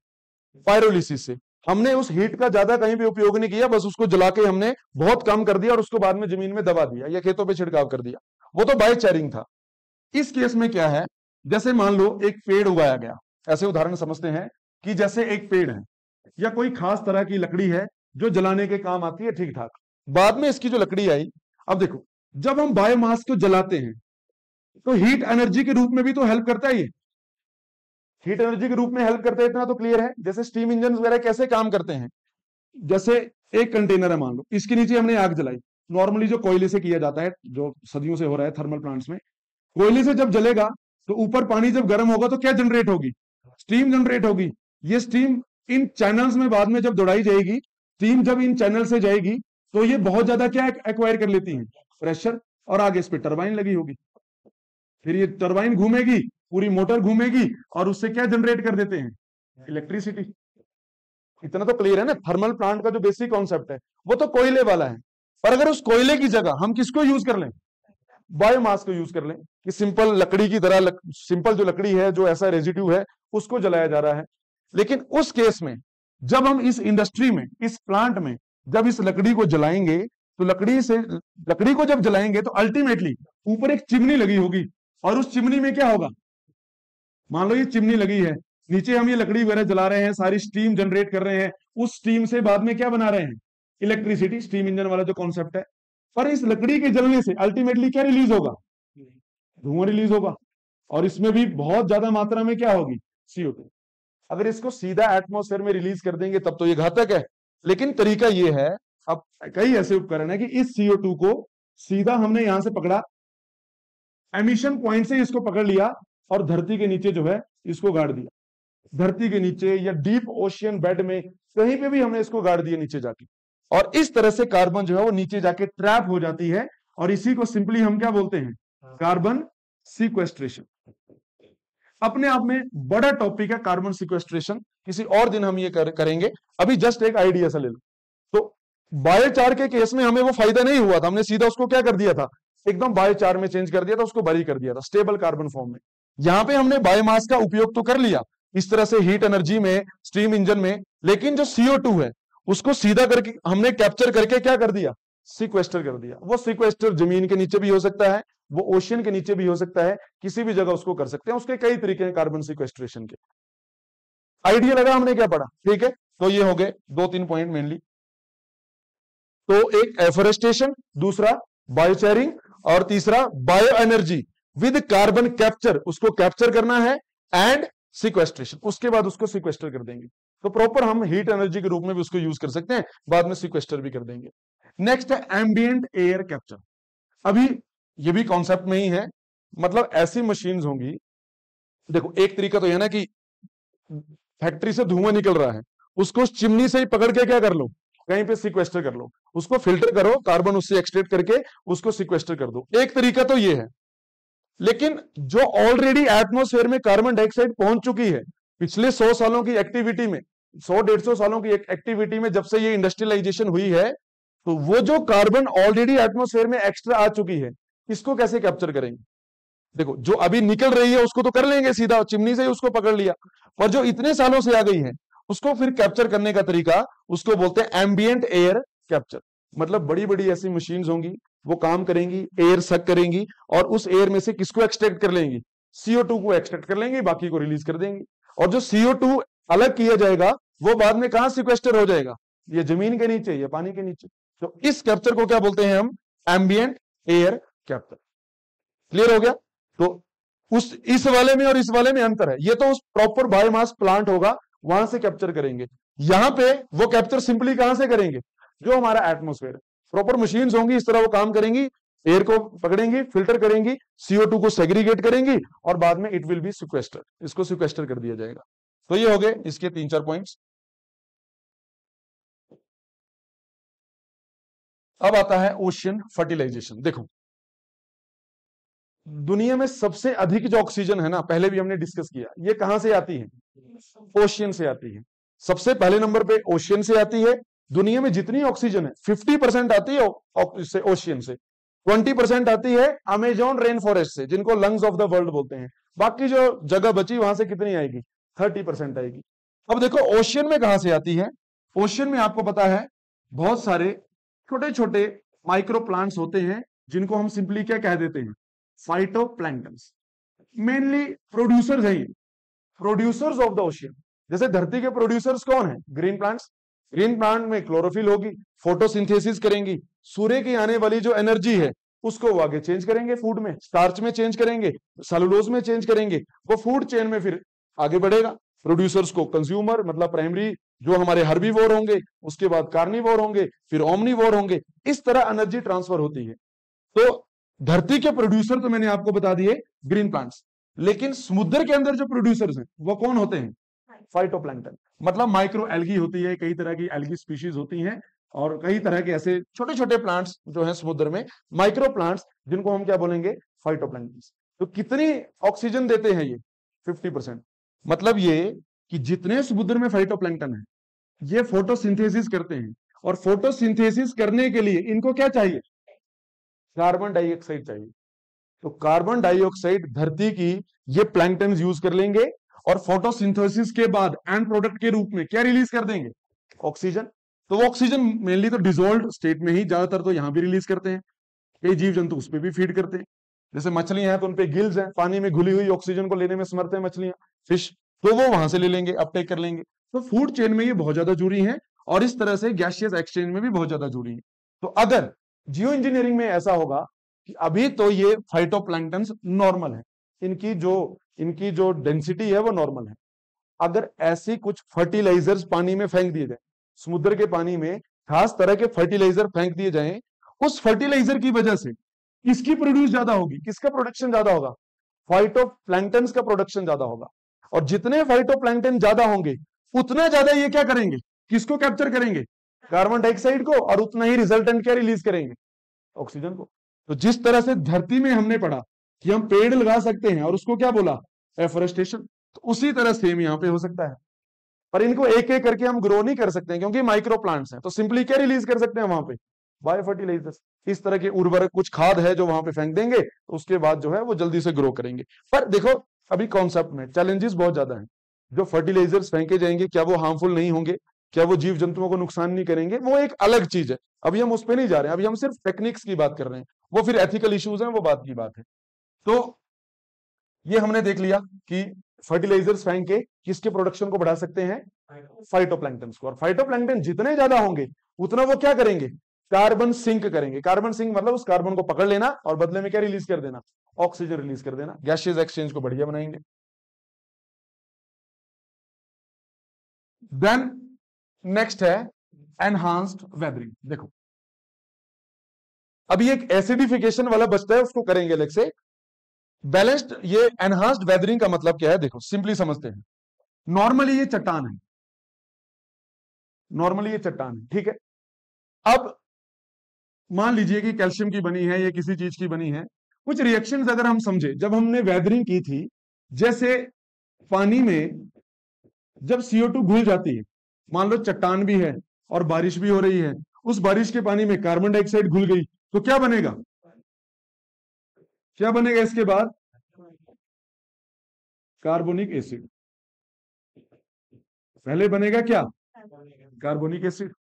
पायरोलिसिस से। हमने उस हीट का ज्यादा कहीं भी उपयोग नहीं किया, बस उसको जला के हमने बहुत कम कर दिया और उसको बाद में जमीन में दबा दिया या खेतों पे छिड़काव कर दिया। वो तो बायोचारिंग था। इस केस में क्या है, जैसे मान लो एक पेड़ उगाया गया, ऐसे उदाहरण समझते हैं कि जैसे एक पेड़ है या कोई खास तरह की लकड़ी है जो जलाने के काम आती है, ठीक ठाक। बाद में इसकी जो लकड़ी आई, अब देखो जब हम बायोमास को जलाते हैं तो हीट एनर्जी के रूप में भी तो हेल्प करता है। ये हीट एनर्जी के रूप में हेल्प करता है, इतना तो क्लियर है। जैसे स्टीम इंजन वगैरह कैसे काम करते हैं, जैसे एक कंटेनर है, मान लो इसके नीचे हमने आग जलाई। नॉर्मली जो कोयले से किया जाता है, जो सदियों से हो रहा है थर्मल प्लांट्स में, कोयले से जब जलेगा तो ऊपर पानी जब गर्म होगा तो क्या जनरेट होगी, स्टीम जनरेट होगी। ये स्टीम इन चैनल्स में बाद में जब दौड़ाई जाएगी, स्टीम जब इन चैनल से जाएगी तो ये बहुत ज्यादा क्या एक्वायर कर लेती है, प्रेशर, और आगे इस पे टरबाइन लगी होगी। फिर ये टरबाइन घूमेगी, पूरी मोटर घूमेगी और उससे क्या जनरेट कर देते हैं, इलेक्ट्रिसिटी। इतना तो क्लियर है ना। थर्मल प्लांट का जो बेसिक कॉन्सेप्ट है वो तो कोयले वाला है। पर अगर उस कोयले की जगह हम किसको यूज कर लें, बायोमास को यूज कर लें, कि सिंपल लकड़ी की तरह, सिंपल जो लकड़ी है, जो ऐसा रेजिड्यू है, उसको जलाया जा रहा है। लेकिन उस केस में जब हम इस इंडस्ट्री में, इस प्लांट में जब इस लकड़ी को जलाएंगे तो लकड़ी को जब जलाएंगे तो अल्टीमेटली ऊपर एक चिमनी लगी होगी और उस चिमनी में क्या होगा, मान लो ये चिमनी लगी है, नीचे हम ये लकड़ी वगैरह जला रहे हैं, सारी स्टीम जनरेट कर रहे हैं, उस स्टीम से बाद में क्या बना रहे हैं, इलेक्ट्रिसिटी, स्टीम इंजन वाला जो कॉन्सेप्ट है। पर इस लकड़ी के जलने से अल्टीमेटली क्या रिलीज होगा, धुआं रिलीज होगा, और इसमें भी बहुत ज्यादा मात्रा में क्या होगी, CO2। अगर इसको सीधा एटमॉस्फेयर में रिलीज कर देंगे तब तो ये घातक है। लेकिन तरीका ये है, अब कई ऐसे उपकरण है कि इस CO2 को सीधा हमने यहां से पकड़ा, एमिशन पॉइंट से इसको पकड़ लिया और धरती के नीचे जो है इसको गाड़ दिया, धरती के नीचे या डीप ओशियन बेड में कहीं पे भी हमने इसको गाड़ दिया नीचे जाके, और इस तरह से कार्बन जो है वो नीचे जाके ट्रैप हो जाती है, और इसी को सिंपली हम क्या बोलते हैं, कार्बन सिक्वेस्ट्रेशन। अपने आप में बड़ा टॉपिक है कार्बन सिक्वेस्ट्रेशन, किसी और दिन हम ये करेंगे, अभी जस्ट एक आइडिया सा ले लो। तो बायोचार के केस में हमें वो फायदा नहीं हुआ था, हमने सीधा उसको क्या कर दिया था, एकदम बायोचार में चेंज कर दिया था, उसको बरी कर दिया था स्टेबल कार्बन फॉर्म में। यहां पे हमने बायोमास का उपयोग तो कर लिया इस तरह से हीट एनर्जी में, स्टीम इंजन में, लेकिन जो CO2 है उसको सीधा करके हमने कैप्चर करके क्या कर दिया, सिक्वेस्टर कर दिया। वो सिक्वेस्टर जमीन के नीचे भी हो सकता है, वो ओशियन के नीचे भी हो सकता है, किसी भी जगह उसको कर सकते हैं, उसके कई तरीके हैं कार्बन सिक्वेस्ट्रेशन के। आइडिया लगा हमने क्या पढ़ा, ठीक है। तो ये हो गए 2-3 पॉइंट मेनली। तो एक एफोरेस्टेशन, दूसरा बायोचैरिंग, और तीसरा bio energy with carbon capture, उसको कैप्चर करना है, एंड सिक्वेस्ट्रेशन, उसके बाद उसको सिक्वेस्टर कर देंगे। तो प्रॉपर हम हीट एनर्जी के रूप में भी उसको यूज कर सकते हैं, बाद में सिक्वेस्टर भी कर देंगे। नेक्स्ट है एम्बिएंट एयर कैप्चर। अभी ये भी कॉन्सेप्ट में ही है, मतलब ऐसी मशीन्स होंगी, देखो एक तरीका तो यह ना कि फैक्ट्री से धुआं निकल रहा है, उसको चिमनी से ही पकड़ के क्या कर लो, कहीं पे सिक्वेस्टर कर लो, उसको फिल्टर करो, कार्बन उससे एक्सट्रैक्ट करके उसको सिक्वेस्टर कर दो। एक तरीका तो ये है, लेकिन जो ऑलरेडी एटमॉस्फेयर में कार्बन डाइऑक्साइड पहुंच चुकी है पिछले 100 सालों की एक्टिविटी में, 100-150 सालों की एक्टिविटी में, जब से ये इंडस्ट्रियलाइजेशन हुई है, तो वो जो कार्बन ऑलरेडी एटमॉस्फेयर में एक्स्ट्रा आ चुकी है, इसको कैसे कैप्चर करेंगे। देखो जो अभी निकल रही है उसको तो कर लेंगे सीधा, चिमनी से ही उसको पकड़ लिया, और जो इतने सालों से आ गई है उसको फिर कैप्चर करने का तरीका, उसको बोलते हैं एम्बिएंट एयर कैप्चर। मतलब बड़ी बड़ी ऐसी मशीन्स होंगी, वो काम करेंगी, एयर सक करेंगी, और उस एयर में से किसको एक्सट्रैक्ट कर लेंगी, CO2 को एक्सट्रैक्ट कर लेंगे, बाकी को रिलीज कर देंगे। और जो CO2 अलग किया जाएगा वो बाद में कहां सिक्वेस्टर हो जाएगा, ये जमीन के नीचे या पानी के नीचे। तो इस कैप्चर को क्या बोलते हैं हम, एम्बिएंट एयर कैप्चर। क्लियर हो गया। तो उस इस वाले में और इस वाले में अंतर है, ये तो उस प्रॉपर बायोमास प्लांट होगा वहां से कैप्चर करेंगे, यहां पे वो कैप्चर सिंपली कहां से करेंगे, जो हमारा एटमॉस्फेयर है। प्रॉपर मशीन्स होंगी, इस तरह वो काम करेंगी, एयर को पकड़ेंगी, फिल्टर करेंगी, CO2 को सेग्रीगेट करेंगी, और बाद में इट विल बी सिक्वेस्टर, इसको सिक्वेस्टर कर दिया जाएगा। तो ये हो गए इसके 3-4 पॉइंट्स। अब आता है ओशियन फर्टिलाइजेशन। देखो दुनिया में सबसे अधिक जो ऑक्सीजन है ना, पहले भी हमने डिस्कस किया, ये कहां से आती है, ओशियन से आती है। सबसे पहले नंबर पे ओशियन से आती है। दुनिया में जितनी ऑक्सीजन है 50% आती है ओशियन से, 20% आती है अमेजोन रेन फॉरेस्ट से, जिनको लंग्स ऑफ द वर्ल्ड बोलते हैं। बाकी जो जगह बची वहां से कितनी आएगी, 30% आएगी। अब देखो ओशियन में कहां से आती है, ओशियन में आपको पता है बहुत सारे छोटे छोटे माइक्रो प्लांट्स होते हैं, जिनको हम सिंपली क्या कह देते हैं, फाइटोप्लैंक्टन्स। मेनली प्रोड्यूसर्स हैं ये, प्रोड्यूसर्स ऑफ द ओशियन। जैसे धरती के प्रोड्यूसर्स कौन है, ग्रीन प्लांट्स। ग्रीन प्लांट में क्लोरोफिल होगी, फोटोसिंथेसिस करेंगी, सूर्य की आने वाली जो एनर्जी है उसको वो आगे चेंज करेंगे, फूड में स्टार्च में चेंज करेंगे, सेलुलोज में चेंज करेंगे, वो फूड चेन में फिर आगे बढ़ेगा। प्रोड्यूसर्स को कंज्यूमर मतलब प्राइमरी जो हमारे हर्बीवोर होंगे, उसके बाद कार्निवोर होंगे, फिर ओमनीवोर होंगे, इस तरह एनर्जी ट्रांसफर होती है। तो धरती के प्रोड्यूसर तो मैंने आपको बता दिए ग्रीन प्लांट्स, लेकिन समुद्र के अंदर जो प्रोड्यूसर्स हैं वो कौन होते हैं, फाइटोप्लैंक्टन। मतलब माइक्रो एल्गी होती है, कई तरह की एल्गी स्पीशीज होती हैं, और कई तरह के ऐसे छोटे छोटे प्लांट्स जो हैं समुद्र में, माइक्रो प्लांट्स, जिनको हम क्या बोलेंगे, फाइटोप्लैंक्टन। तो कितनी ऑक्सीजन देते हैं ये, 50%। मतलब ये कि जितने समुद्र में फाइटोप्लैंक्टन है ये फोटोसिंथेसिस करते हैं, और फोटोसिंथेसिस करने के लिए इनको क्या चाहिए, कार्बन डाइऑक्साइड चाहिए। तो कार्बन डाइऑक्साइड धरती की ये प्लैंक्टन यूज कर लेंगे, और फोटोसिंथेसिस के बाद एंड प्रोडक्ट के रूप में क्या रिलीज कर देंगे, ऑक्सीजन। तो वो ऑक्सीजन मेनली तो डिसॉल्व्ड स्टेट में ही ज्यादातर तो यहां भी रिलीज करते हैं, कई जीव जंतु उस पर भी फीड करते हैं। जैसे मछलियां हैं तो उनपे गिल्स हैं, पानी में घुली हुई ऑक्सीजन को लेने में समर्थ है मछलियां, फिश, तो वो वहां से ले लेंगे, अपटेक कर लेंगे। तो फूड चेन में ये बहुत ज्यादा जुड़ी है, और इस तरह से गैसियस एक्सचेंज में भी बहुत ज्यादा जुड़ी है। तो अगर जियो इंजीनियरिंग में ऐसा होगा कि अभी तो ये फाइटोप्लैंक्टन्स नॉर्मल है, इनकी जो डेंसिटी है वो नॉर्मल है, अगर ऐसी कुछ फर्टिलाइजर्स पानी में फेंक दिए जाए, समुद्र के पानी में खास तरह के फर्टिलाइजर फेंक दिए जाएं, उस फर्टिलाइजर की वजह से किसकी प्रोड्यूस ज्यादा होगी, किसका प्रोडक्शन ज्यादा होगा, फाइटोप्लैंक्टन का प्रोडक्शन ज्यादा होगा। और जितने फाइटोप्लैंक्टन ज्यादा होंगे उतना ज्यादा ये क्या करेंगे, किसको कैप्चर करेंगे, कार्बन डाइऑक्साइड को, और उतना ही रिजल्टेंट क्या रिलीज करेंगे, ऑक्सीजन को। तो जिस तरह से धरती में हमने पढ़ा कि हम पेड़ लगा सकते हैं और उसको क्या बोला, एफोरेस्टेशन, तो उसी तरह सेम यहां पे हो सकता है। पर इनको एक एक करके हम ग्रो नहीं कर सकते हैं क्योंकि माइक्रो प्लांट्स हैं। तो सिंपली क्या रिलीज कर सकते हैं वहां पे, बायो फर्टिलाइजर्स। इस तरह के उर्वरक कुछ खाद है जो वहां पे फेंक देंगे, तो उसके बाद जो है वो जल्दी से ग्रो करेंगे। पर देखो अभी कॉन्सेप्ट में चैलेंजेस बहुत ज्यादा हैं। जो फर्टिलाइजर्स फेंके जाएंगे क्या वो हार्मफुल नहीं होंगे, क्या वो जीव जंतुओं को नुकसान नहीं करेंगे, वो एक अलग चीज है। अभी हम उस पर नहीं जा रहे हैं, अभी हम सिर्फ टेक्निक्स की बात कर रहे हैं। वो फिर एथिकल इश्यूज हैं, वो बात की बात है। तो ये हमने देख लिया कि फर्टिलाइजर्स फेंक के किसके प्रोडक्शन को बढ़ा सकते हैं, फाइटोप्लैंक्टन को। और फाइटोप्लैंक्टन जितने ज्यादा होंगे उतना वो क्या करेंगे, कार्बन सिंक करेंगे। कार्बन सिंक मतलब उस कार्बन को पकड़ लेना और बदले में क्या रिलीज कर देना, ऑक्सीजन रिलीज कर देना। गैसियस एक्सचेंज को बढ़िया बनाएंगे। देन नेक्स्ट है एनहांस्ड वेदरिंग। देखो अभी एक एसिडिफिकेशन वाला बचता है, उसको करेंगे अलग से। बैलेंस्ड, ये एनहांस्ड वेदरिंग का मतलब क्या है, देखो सिंपली समझते हैं। नॉर्मली ये चट्टान है, नॉर्मली ये चट्टान है, ठीक है। अब मान लीजिए कि कैल्शियम की बनी है या किसी चीज की बनी है। कुछ रिएक्शंस अगर हम समझे, जब हमने वेदरिंग की थी, जैसे पानी में जब CO2 घुल जाती है, मान लो चट्टान भी है और बारिश भी हो रही है, उस बारिश के पानी में कार्बन डाइऑक्साइड घुल गई, तो क्या बनेगा, क्या बनेगा इसके बाद, कार्बोनिक एसिड। पहले बनेगा क्या, कार्बोनिक एसिड।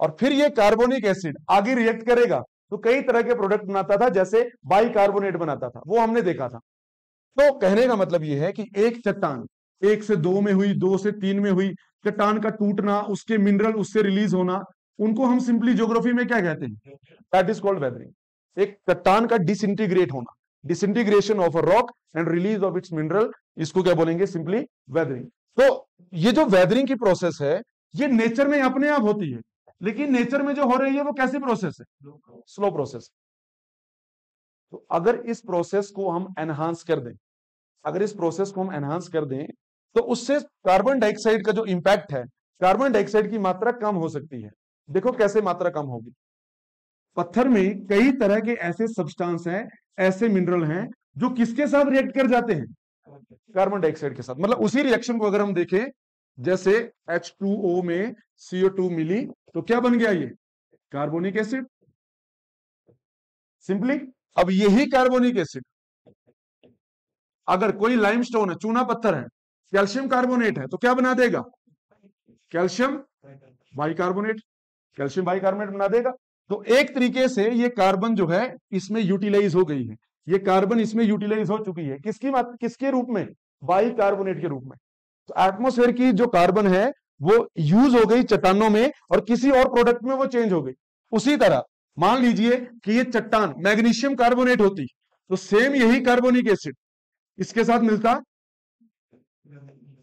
और फिर ये कार्बोनिक एसिड आगे रिएक्ट करेगा तो कई तरह के प्रोडक्ट बनाता था, जैसे बाइकार्बोनेट बनाता था, वो हमने देखा था। तो कहने का मतलब ये है कि एक चट्टान 1 से 2 में हुई, 2 से 3 में हुई, चट्टान का टूटना, उसके मिनरल उससे रिलीज होना, उनको हम सिंपली ज्योग्राफी में क्या कहते हैं, दैट इज कॉल्ड वेदरिंग। एक चट्टान का डिसइंटीग्रेट होना, disintegration of a rock and release of its mineral, इसको क्या बोलेंगे, सिंपली वेदरिंग। तो ये जो वेदरिंग की प्रोसेस है ये नेचर में अपने आप होती है, लेकिन नेचर में जो हो रही है वो कैसी प्रोसेस है, स्लो प्रोसेस। तो अगर इस प्रोसेस को हम एनहांस कर दें, अगर इस प्रोसेस को हम एनहांस कर दें, तो उससे कार्बन डाइऑक्साइड का जो इंपैक्ट है, कार्बन डाइऑक्साइड की मात्रा कम हो सकती है। देखो कैसे मात्रा कम होगी। पत्थर में कई तरह के ऐसे सब्सटेंस हैं, ऐसे मिनरल हैं जो किसके साथ रिएक्ट कर जाते हैं, कार्बन डाइऑक्साइड के साथ। मतलब उसी रिएक्शन को अगर हम देखें, जैसे H2O में CO2 मिली तो क्या बन गया, ये कार्बोनिक एसिड, सिंपली। अब यही कार्बोनिक एसिड अगर कोई लाइमस्टोन है, चूना पत्थर है, कैल्शियम कार्बोनेट है, तो क्या बना देगा, कैल्शियम बाइकार्बोनेट, कैल्शियम बाइकार्बोनेट बना देगा। तो एक तरीके से ये कार्बन जो है इसमें यूटिलाइज हो गई है, ये कार्बन इसमें यूटिलाइज हो चुकी है, किसके रूप में, बाइकार्बोनेट के रूप में। तो एटमॉस्फेयर की जो कार्बन है वो यूज हो गई चट्टानों में और किसी और प्रोडक्ट में वो चेंज हो गई। उसी तरह मान लीजिए कि ये चट्टान मैग्नीशियम कार्बोनेट होती, तो सेम यही कार्बोनिक एसिड इसके साथ मिलता,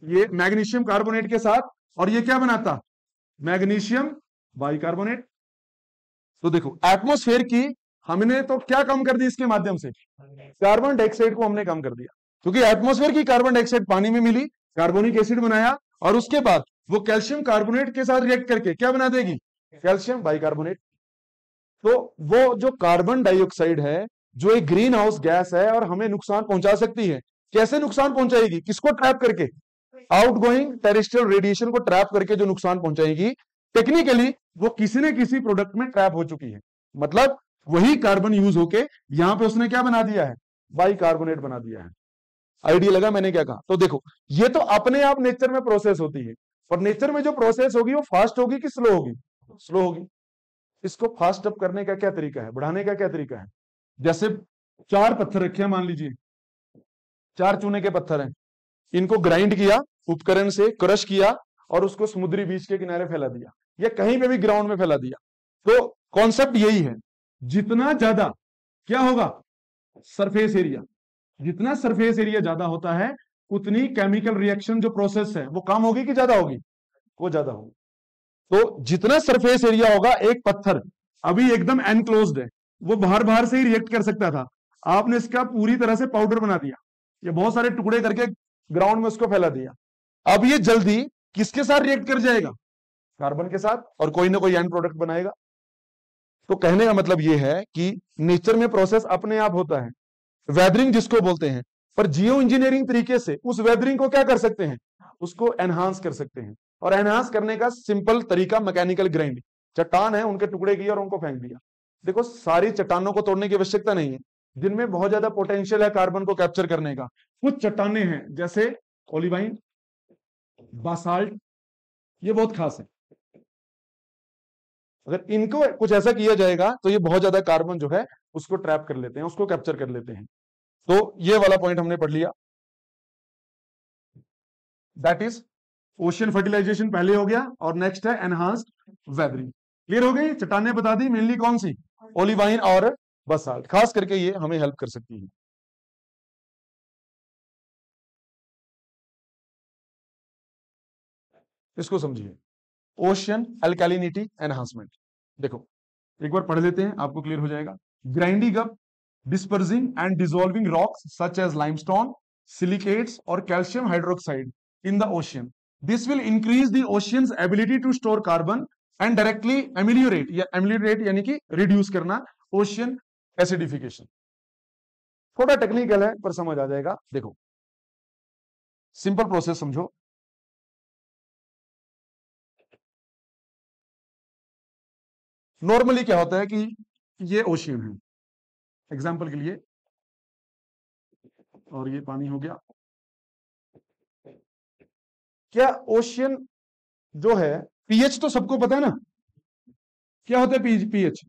ये मैग्नीशियम कार्बोनेट के साथ, और ये क्या बनाता, मैग्नीशियम बाइकार्बोनेट। तो देखो एटमॉस्फेयर की हमने तो क्या कम कर दी इसके माध्यम से, कार्बन डाइऑक्साइड को हमने कम कर दिया, क्योंकि एटमॉस्फेयर की कार्बन डाइऑक्साइड पानी में मिली, कार्बोनिक एसिड बनाया, और उसके बाद वो कैल्शियम कार्बोनेट के साथ रिएक्ट करके क्या बना देगी, कैल्शियम बाइकार्बोनेट। तो वो जो कार्बन डाइऑक्साइड है, जो एक ग्रीन हाउस गैस है और हमें नुकसान पहुंचा सकती है, कैसे नुकसान पहुंचाएगी, किसको ट्रैप करके, आउटगोइंग टेरेस्ट्रियल रेडिएशन को ट्रैप करके जो नुकसान पहुंचाएगी, टेक्निकली वो किसी न किसी प्रोडक्ट में ट्रैप हो चुकी है। मतलब वही कार्बन यूज होके यहां पे उसने क्या बना दिया है, बाइकार्बोनेट बना दिया है। आइडिया लगा मैंने क्या कहा। तो देखो ये तो अपने आप नेचर में प्रोसेस होती है, और नेचर में जो प्रोसेस होगी वो फास्ट होगी कि स्लो होगी, स्लो होगी। इसको फास्ट अप करने का क्या तरीका है, बढ़ाने का क्या तरीका है। जैसे 4 पत्थर रखे हैं, मान लीजिए 4 चूने के पत्थर हैं, इनको ग्राइंड किया उपकरण से, क्रश किया और उसको समुद्री बीच के किनारे फैला दिया या कहीं पे भी ग्राउंड में फैला दिया। तो कॉन्सेप्ट यही है, जितना ज्यादा क्या होगा, सरफेस एरिया, जितना सरफेस एरिया ज्यादा होता है उतनी केमिकल रिएक्शन जो प्रोसेस है वो कम होगी कि ज्यादा होगी, वो ज्यादा होगी। तो जितना सरफेस एरिया होगा एक पत्थर अभी एकदम एनक्लोज्ड है, वो बाहर बाहर से ही रिएक्ट कर सकता था, आपने इसका पूरी तरह से पाउडर बना दिया, ये बहुत सारे टुकड़े करके ग्राउंड में उसको फैला दिया। अब ये जल्दी किसके साथ रिएक्ट कर जाएगा? कार्बन के साथ, और कोई ना कोई एंड प्रोडक्ट बनाएगा। तो कहने का मतलब ये है कि नेचर में प्रोसेस अपने आप होता है, वेदरिंग जिसको बोलते हैं, पर जियो इंजीनियरिंग तरीके से उस वेदरिंग को क्या कर सकते हैं? उसको एनहांस कर सकते हैं। और एनहांस करने का सिंपल तरीका मैकेनिकल ग्राइंडिंग। चट्टान है, उनके टुकड़े किए और उनको फेंक दिया। देखो, सारी चट्टानों को तोड़ने की आवश्यकता नहीं है, जिनमें बहुत ज्यादा पोटेंशियल है कार्बन को कैप्चर करने का, कुछ चट्टाने हैं जैसे ओलिवाइन, बासाल्ट, ये बहुत खास है। अगर इनको कुछ ऐसा किया जाएगा तो ये बहुत ज्यादा कार्बन जो है उसको ट्रैप कर लेते हैं, उसको कैप्चर कर लेते हैं। तो ये वाला पॉइंट हमने पढ़ लिया, दैट इज ओशियन फर्टिलाइजेशन पहले हो गया, और नेक्स्ट है एनहांस्ड वेदरिंग। क्लियर हो गई? चट्टाने बता दी, मेनली कौन सी? ओलिवाइन और बसाल्ट, खास करके ये हमें हेल्प कर सकती है। इसको समझिए, ओशियन अल्कैलिनिटी एनहांसमेंट। देखो एक बार पढ़ लेते हैं, आपको क्लियर हो जाएगा। Grinding up, dispersing and dissolving rocks such as limestone, silicates और calcium hydroxide in the ocean, this will increase the ocean's ability to store carbon and directly ameliorate, या एमिलियोरेट यानी कि रिड्यूस करना ओशियन एसिडिफिकेशन। थोड़ा technical है पर समझ आ जाएगा। देखो सिंपल प्रोसेस समझो। नॉर्मली क्या होता है कि ये ओशियन है एग्जाम्पल के लिए, और ये पानी हो गया। क्या ओशियन जो है, पीएच तो सबको पता है ना, क्या होता है पीएच?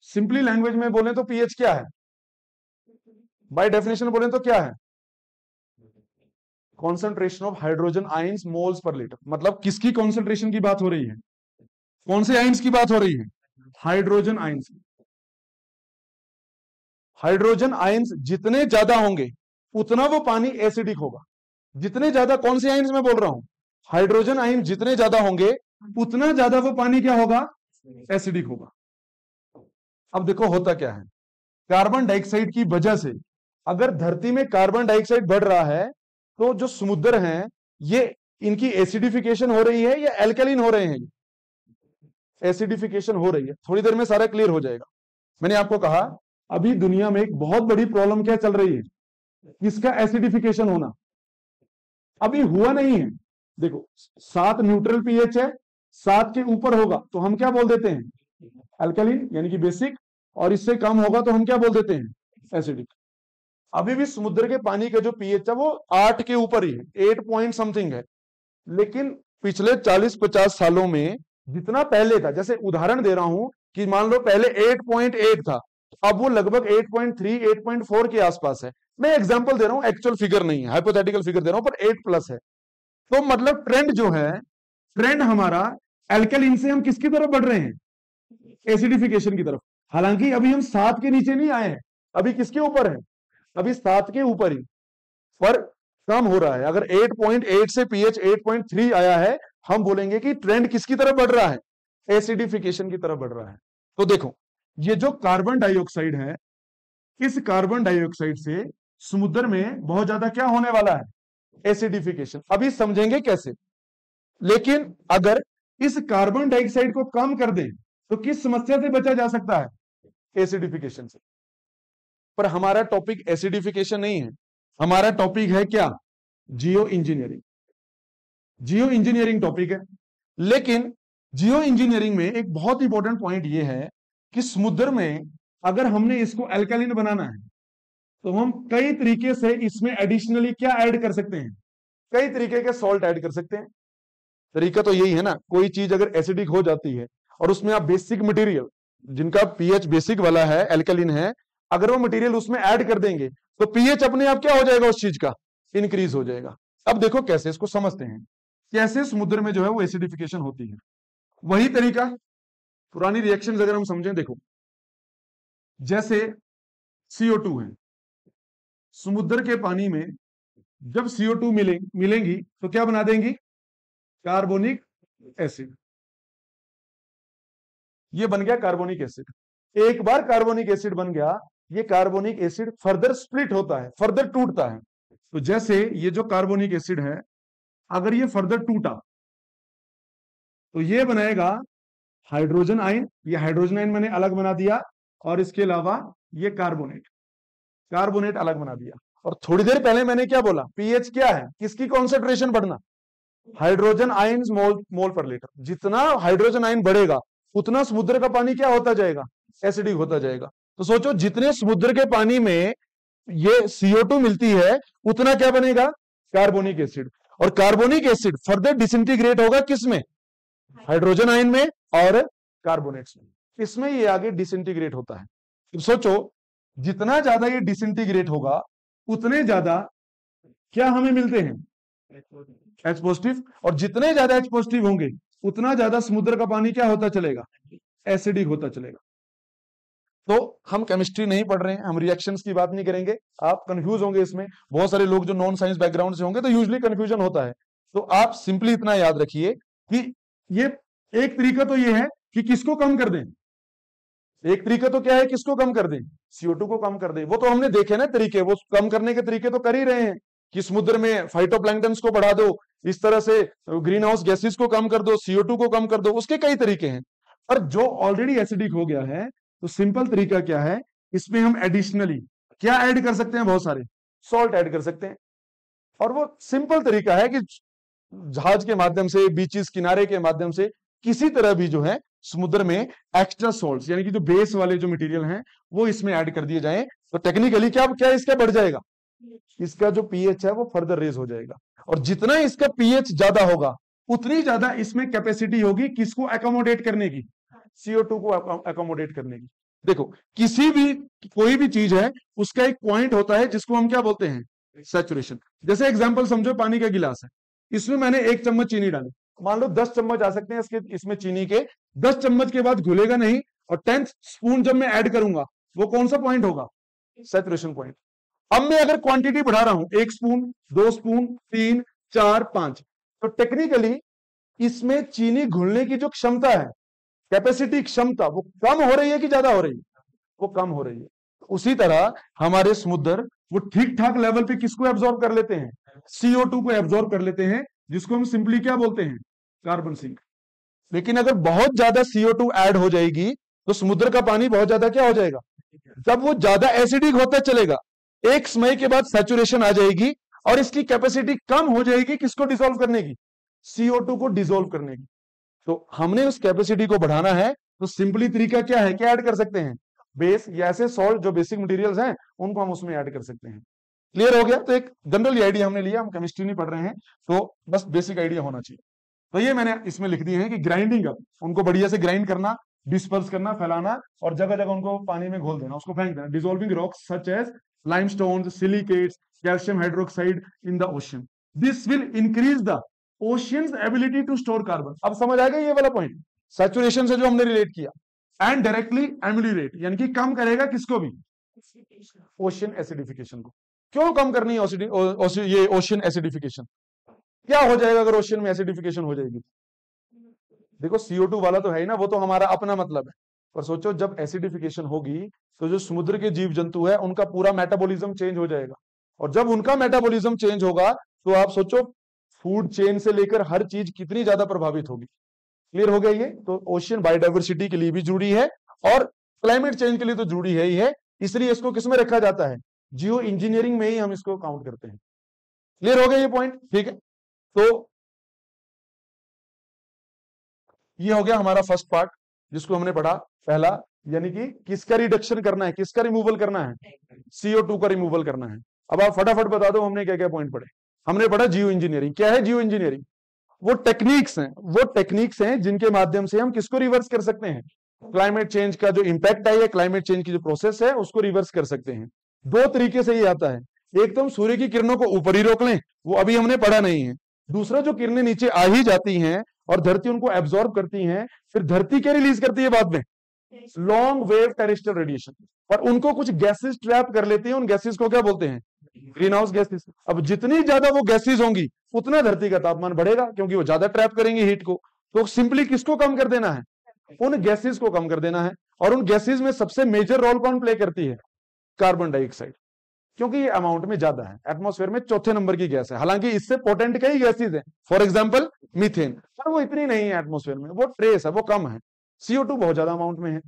सिंपली लैंग्वेज में बोले तो पीएच क्या है? बाय डेफिनेशन बोले तो क्या है? Concentration of hydrogen ions moles per litre. मतलब किसकी कॉन्सेंट्रेशन की बात हो रही है? कौन से आयंस की बात हो रही है? Hydrogen ions. हाइड्रोजन आयंस जितने ज्यादा होंगे उतना वो पानी एसिडिक होगा। जितने ज्यादा, कौन से आयंस में बोल रहा हूं? हाइड्रोजन आयन जितने ज्यादा होंगे उतना ज्यादा वो पानी क्या होगा? एसिडिक होगा। अब देखो होता क्या है, कार्बन डाइऑक्साइड की वजह से अगर धरती में कार्बन डाइऑक्साइड बढ़ रहा है तो जो समुद्र हैं ये, इनकी एसिडिफिकेशन हो रही है या एल्कलिन हो रहे हैं? एसिडिफिकेशन हो रही है। थोड़ी देर में सारा क्लियर हो जाएगा। मैंने आपको कहा अभी दुनिया में एक बहुत बड़ी प्रॉब्लम क्या चल रही है? किसका? एसिडिफिकेशन होना। अभी हुआ नहीं है। देखो 7 न्यूट्रल पीएच है, 7 के ऊपर होगा तो हम क्या बोल देते हैं? अल्कलिन यानी कि बेसिक, और इससे कम होगा तो हम क्या बोल देते हैं? एसिडिक। अभी भी समुद्र के पानी का जो पीएच है वो 8 के ऊपर ही है, 8 पॉइंट समथिंग है। लेकिन पिछले 40-50 सालों में जितना पहले था, जैसे उदाहरण दे रहा हूं कि मान लो पहले 8.8 था, अब वो लगभग 8.3 8.4 के आसपास है। मैं एग्जांपल दे रहा हूं, एक्चुअल फिगर नहीं है, हाइपोथेटिकल फिगर दे रहा हूं, पर 8+ है। तो मतलब ट्रेंड जो है, ट्रेंड हमारा एल्कलिन से हम किसकी तरफ बढ़ रहे हैं? एसिडिफिकेशन की तरफ। हालांकि अभी हम 7 के नीचे नहीं आए हैं, अभी किसके ऊपर है? अभी 7 के ऊपर ही, पर कम हो रहा है। अगर 8.8 से पीएच 8.3 आया है, हम बोलेंगे कि ट्रेंड किसकी तरफ बढ़ रहा है? एसिडिफिकेशन की तरफ बढ़ रहा है। तो देखो ये जो कार्बन डाइऑक्साइड है, इस कार्बन डाइऑक्साइड से समुद्र में बहुत ज्यादा क्या होने वाला है? एसिडिफिकेशन। अभी समझेंगे कैसे। लेकिन अगर इस कार्बन डाइऑक्साइड को कम कर दें तो किस समस्या से बचा जा सकता है? एसिडिफिकेशन से। पर हमारा टॉपिक एसिडिफिकेशन नहीं है, हमारा टॉपिक है क्या? जियो इंजीनियरिंग। जियो इंजीनियरिंग टॉपिक है। लेकिन जियो इंजीनियरिंग में एक बहुत इंपॉर्टेंट पॉइंट यह है कि समुद्र में अगर हमने इसको अल्कलिन बनाना है तो हम कई तरीके से इसमें एडिशनली क्या ऐड कर सकते हैं? कई तरीके के सॉल्ट ऐड कर सकते हैं। तरीका तो यही है ना, कोई चीज अगर एसिडिक हो जाती है और उसमें आप बेसिक मटेरियल जिनका पीएच बेसिक वाला है, अल्कलिन है, अगर वो मटेरियल उसमें ऐड कर देंगे तो पीएच अपने आप क्या हो जाएगा? उस चीज का इंक्रीज हो जाएगा। अब देखो कैसे इसको समझते हैं, कैसे समुद्र में जो है वो एसिडिफिकेशन होती है। वही तरीका, पुरानी रिएक्शन अगर हम समझें, देखो जैसे CO2 है, समुद्र के पानी में जब CO2 मिलेंगी तो क्या बना देंगी? Carbonic acid. ये बन गया कार्बोनिक एसिड। एक बार कार्बोनिक एसिड बन गया, ये कार्बोनिक एसिड फर्दर स्प्लिट होता है, फर्दर टूटता है। तो जैसे ये जो कार्बोनिक एसिड है, अगर ये फर्दर टूटा तो ये बनाएगा हाइड्रोजन आयन। ये हाइड्रोजन आयन मैंने अलग बना दिया, और इसके अलावा ये कार्बोनेट, कार्बोनेट अलग बना दिया। और थोड़ी देर पहले मैंने क्या बोला, पीएच क्या है, किसकी कॉन्सेंट्रेशन बढ़ना, हाइड्रोजन आयन मोल पर लीटर। जितना हाइड्रोजन आयन बढ़ेगा उतना समुद्र का पानी क्या होता जाएगा, एसिडिक होता जाएगा। तो सोचो जितने समुद्र के पानी में ये CO2 मिलती है उतना क्या बनेगा, कार्बोनिक एसिड। और कार्बोनिक एसिड फर्दर डिसइंटीग्रेट होगा किसमें, हाइड्रोजन आयन में और कार्बोनेट्स में, इसमें ये आगे डिसइंटीग्रेट होता है। तो सोचो जितना ज्यादा ये डिसइंटीग्रेट होगा उतने ज्यादा क्या हमें मिलते हैं, H पॉजिटिव। और जितने ज्यादा H पॉजिटिव होंगे उतना ज्यादा समुद्र का पानी क्या होता चलेगा, एसिडिक होता चलेगा। तो हम केमिस्ट्री नहीं पढ़ रहे हैं, हम रिएक्शंस की बात नहीं करेंगे, आप कंफ्यूज होंगे इसमें। बहुत सारे लोग जो नॉन साइंस बैकग्राउंड से होंगे तो यूजुअली कंफ्यूजन होता है। तो आप सिंपली इतना याद रखिए कि ये एक तरीका तो ये है कि किसको कम कर दें, एक तरीका तो क्या है, किसको कम कर दें, CO2 को कम कर दें। वो तो हमने देखे ना तरीके, वो कम करने के तरीके तो कर ही रहे हैं कि समुद्र में फाइटोप्लैंक्टन्स को बढ़ा दो, इस तरह से ग्रीन हाउस गैसेस को कम कर दो, CO2 को कम कर दो, उसके कई तरीके हैं। पर जो ऑलरेडी एसिडिक हो गया है तो सिंपल तरीका क्या है, इसमें हम एडिशनली क्या ऐड कर सकते हैं, बहुत सारे सॉल्ट ऐड कर सकते हैं। और वो सिंपल तरीका है कि जहाज के माध्यम से, बीचेस किनारे के माध्यम से किसी तरह भी जो है समुद्र में एक्स्ट्रा सॉल्ट्स यानी कि जो बेस वाले जो मटेरियल हैं वो इसमें ऐड कर दिए जाएं। तो टेक्निकली क्या क्या इसका बढ़ जाएगा, इसका जो पीएच है वो फर्दर रेज हो जाएगा। और जितना इसका पीएच ज्यादा होगा उतनी ज्यादा इसमें कैपेसिटी होगी किसको अकोमोडेट करने की, CO2 को अकोमोडेट करने की। देखो किसी भी कोई भी चीज है उसका एक पॉइंट होता है जिसको हम क्या बोलते हैं, सैचुरेशन। जैसे एग्जांपल समझो पानी का गिलास है, इसमें मैंने 1 चम्मच चीनी डाली, मान लो 10 चम्मच आ सकते हैं इसमें चीनी के, 10 चम्मच के बाद घुलेगा नहीं, और 10th स्पून जब मैं ऐड करूंगा वो कौन सा पॉइंट होगा, सैचुरेशन पॉइंट। अब मैं अगर क्वांटिटी बढ़ा रहा हूं, 1 स्पून, 2 स्पून, 3, 4, 5, तो टेक्निकली इसमें चीनी घुलने की जो क्षमता है, कैपेसिटी, क्षमता, वो कम हो रही है कि ज्यादा हो रही है, वो कम हो रही है। उसी तरह हमारे समुद्र वो ठीक ठाक लेवल पे किसको एब्जॉर्ब कर लेते हैं, CO2 को एब्जॉर्ब कर लेते हैं, जिसको हम सिंपली क्या बोलते हैं, कार्बन सिंक। लेकिन अगर बहुत ज्यादा CO2 ऐड हो जाएगी तो समुद्र का पानी बहुत ज्यादा क्या हो जाएगा, जब वो ज्यादा एसिडिक होता चलेगा एक समय के बाद सैचुरेशन आ जाएगी और इसकी कैपेसिटी कम हो जाएगी किसको डिसॉल्व करने की, CO2 को डिसॉल्व करने की। तो हमने उस कैपेसिटी को बढ़ाना है, तो सिंपली तरीका क्या है, क्या ऐड कर सकते हैं, बेस या ऐसे सॉल्ट जो बेसिक मटेरियल्स हैं उनको हम उसमें ऐड कर सकते हैं। क्लियर हो गया। तो एक जनरल आइडिया हमने लिया, हम केमिस्ट्री नहीं पढ़ रहे हैं तो बस बेसिक आइडिया होना चाहिए। तो ये मैंने इसमें लिख दिए हैं कि ग्राइंडिंग अप, उनको बढ़िया से ग्राइंड करना, डिस्पर्स करना, फैलाना, और जगह जगह उनको पानी में घोल देना, उसको फेंक देना। Dissolving rocks such as limestone, silicates, calcium hydroxide in the ocean, this will increase the ocean's ability to store carbon. अब समझ आ गया ये वाला पॉइंट, सैचुरेशन से जो हमने रिलेट किया। एंड डायरेक्टली एमिलिएट यानी कि कम करेगा किसको भी, ओशियन एसिडिफिकेशन को। क्यों कम करनी है ये ओशियन एसिडिफिकेशन, क्या हो जाएगा अगर ओशियन में एसिडिफिकेशन हो जाएगी। देखो CO2 वाला तो है ही ना, वो तो हमारा अपना मतलब है, पर सोचो जब एसिडिफिकेशन होगी तो जो समुद्र के जीव जंतु है उनका पूरा मेटाबॉलिज्म चेंज हो जाएगा, और जब उनका मेटाबॉलिज्म चेंज होगा तो आप सोचो फूड चेन से लेकर हर चीज कितनी ज्यादा प्रभावित होगी। क्लियर हो गया ये। तो ओशियन बायोडाइवर्सिटी के लिए भी जरूरी है और क्लाइमेट चेंज के लिए तो जरूरी है ही है, इसलिए इसको किसमें रखा जाता है, जियो इंजीनियरिंग में ही हम इसको काउंट करते हैं। क्लियर हो गया ये पॉइंट, ठीक है। तो ये हो गया हमारा फर्स्ट पार्ट जिसको हमने पढ़ा, पहला यानी कि किसका रिडक्शन करना है, किसका रिमूवल करना है, CO2 का रिमूवल करना है। अब आप फटाफट बता दो हमने क्या क्या पॉइंट पढ़े। हमने पढ़ा जियो इंजीनियरिंग। क्या है जियो इंजीनियरिंग, वो टेक्निक्स हैं जिनके माध्यम से हम किसको रिवर्स कर सकते हैं, क्लाइमेट चेंज का जो इंपैक्ट है या क्लाइमेट चेंज की जो प्रोसेस है उसको रिवर्स कर सकते हैं। 2 तरीके से ये आता है, एक तो हम सूर्य की किरणों को ऊपर ही रोक लें, वो अभी हमने पढ़ा नहीं है। दूसरा जो किरणें नीचे आ ही जाती हैं और धरती उनको एब्जॉर्ब करती हैं, फिर धरती क्या रिलीज करती है बाद में, लॉन्ग वेव टेरेस्ट्रियल रेडिएशन, और उनको कुछ गैसेस ट्रैप कर लेती हैं। उन गैसेस को क्या बोलते हैं, ग्रीन हाउस गैसेस। अब जितनी ज्यादा वो गैसेस होंगी उतना धरती का तापमान बढ़ेगा, क्योंकि वो ज्यादा ट्रैप करेंगे हीट को। तो सिंपली किसको कम कर देना है, उन गैसेस को कम कर देना है। और उन गैसेस में सबसे मेजर रोल कौन प्ले करती है? कार्बन डाइऑक्साइड, क्योंकि ये अमाउंट में ज्यादा है, एटमॉस्फेयर में चौथे नंबर की गैस है। हालांकि इससे पोटेंट कई गैसेज हैं, फॉर एग्जांपल मीथेन, पर वो इतनी नहीं है एटमॉस्फेयर में, वो ट्रेस है, वो कम है। CO2 बहुत ज्यादा अमाउंट में है।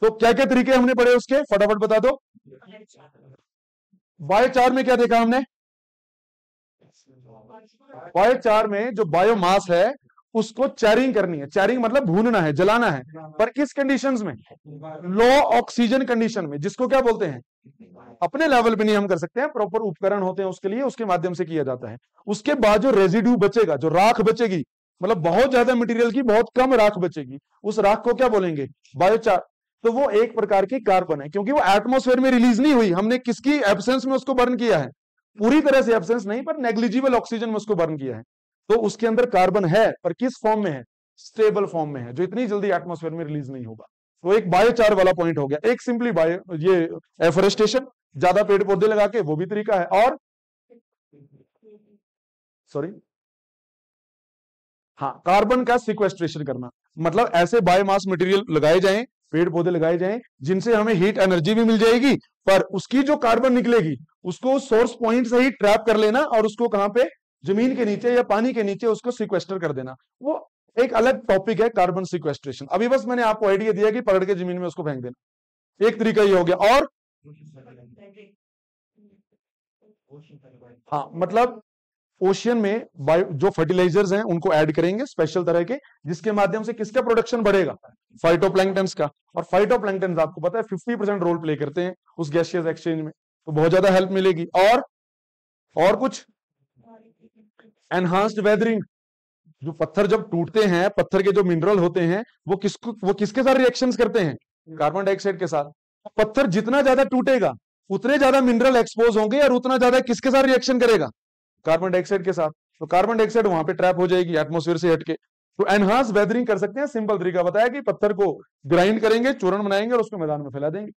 तो क्या क्या तरीके हमने पढ़े उसके, फटाफट बता दो। बायोचार में क्या देखा हमने? बायोचार में जो बायोमास है उसको चैरिंग करनी है। चैरिंग मतलब भूनना है, जलाना है, पर किस कंडीशंस में? लो ऑक्सीजन कंडीशन में, जिसको क्या बोलते हैं? अपने लेवल पे नहीं हम कर सकते हैं, प्रॉपर उपकरण होते हैं उसके लिए, उसके माध्यम से किया जाता है। उसके बाद जो रेजिड्यू बचेगा, जो राख बचेगी, मतलब बहुत ज्यादा मटेरियल की बहुत कम राख बचेगी, उस राख को क्या बोलेंगे? बायोचार। तो वो एक प्रकार की कार्बन है, क्योंकि वो एटमॉस्फेयर में रिलीज नहीं हुई, हमने किसकी एब्सेंस में उसको बर्न किया है? पूरी तरह से एब्सेंस नहीं, पर नेग्लिजिबल ऑक्सीजन में उसको बर्न किया है। तो उसके अंदर कार्बन है, पर किस फॉर्म में है? स्टेबल फॉर्म में है, जो इतनी जल्दी एटमॉस्फेयर में रिलीज नहीं होगा। तो एक बायोचार वाला पॉइंट हो गया। एक सिंपली बायो ये एफोरेस्टेशन, ज्यादा पेड़ पौधे लगा के, वो भी तरीका है। और सॉरी, हाँ, कार्बन का सिक्वेस्ट्रेशन करना, मतलब ऐसे बायोमास मटेरियल लगाए जाएं, पेड़ पौधे लगाए जाएं, जिनसे हमें हीट एनर्जी भी मिल जाएगी, पर उसकी जो कार्बन निकलेगी उसको सोर्स पॉइंट से ही ट्रैप कर लेना, और उसको कहां पे? जमीन के नीचे या पानी के नीचे उसको सिक्वेस्टर कर देना। वो एक अलग टॉपिक है, कार्बन सिक्वेस्ट्रेशन। अभी बस मैंने आपको आइडिया दिया कि पकड़ के जमीन में उसको फेंक देना, एक तरीका ये हो गया। और हाँ, मतलब ओशियन में बायो जो फर्टिलाइजर्स हैं उनको ऐड करेंगे स्पेशल तरह के, जिसके माध्यम से किसका प्रोडक्शन बढ़ेगा? फाइटोप्लैंक्टन्स का। और फाइटोप्लैंक्टन्स आपको पता है 50% रोल प्ले करते हैं उस गैसियस एक्सचेंज में, तो बहुत ज्यादा हेल्प मिलेगी। और कुछ एनहांस्ड वेदरिंग, जो पत्थर जब टूटते हैं, पत्थर के जो मिनरल होते हैं वो किसके साथ रिएक्शंस करते हैं? कार्बन डाइऑक्साइड के साथ। पत्थर जितना ज्यादा टूटेगा उतने ज्यादा मिनरल एक्सपोज होंगे, और उतना ज्यादा किसके साथ रिएक्शन करेगा? कार्बन डाइऑक्साइड के साथ। तो कार्बन डाइऑक्साइड वहां पे ट्रैप हो जाएगी एटमॉस्फेयर से हटके। तो एनहांस वेदरिंग कर सकते हैं। सिंपल तरीका बताया कि पत्थर को ग्राइंड करेंगे, चूर्ण बनाएंगे और उसको मैदान में फैला देंगे।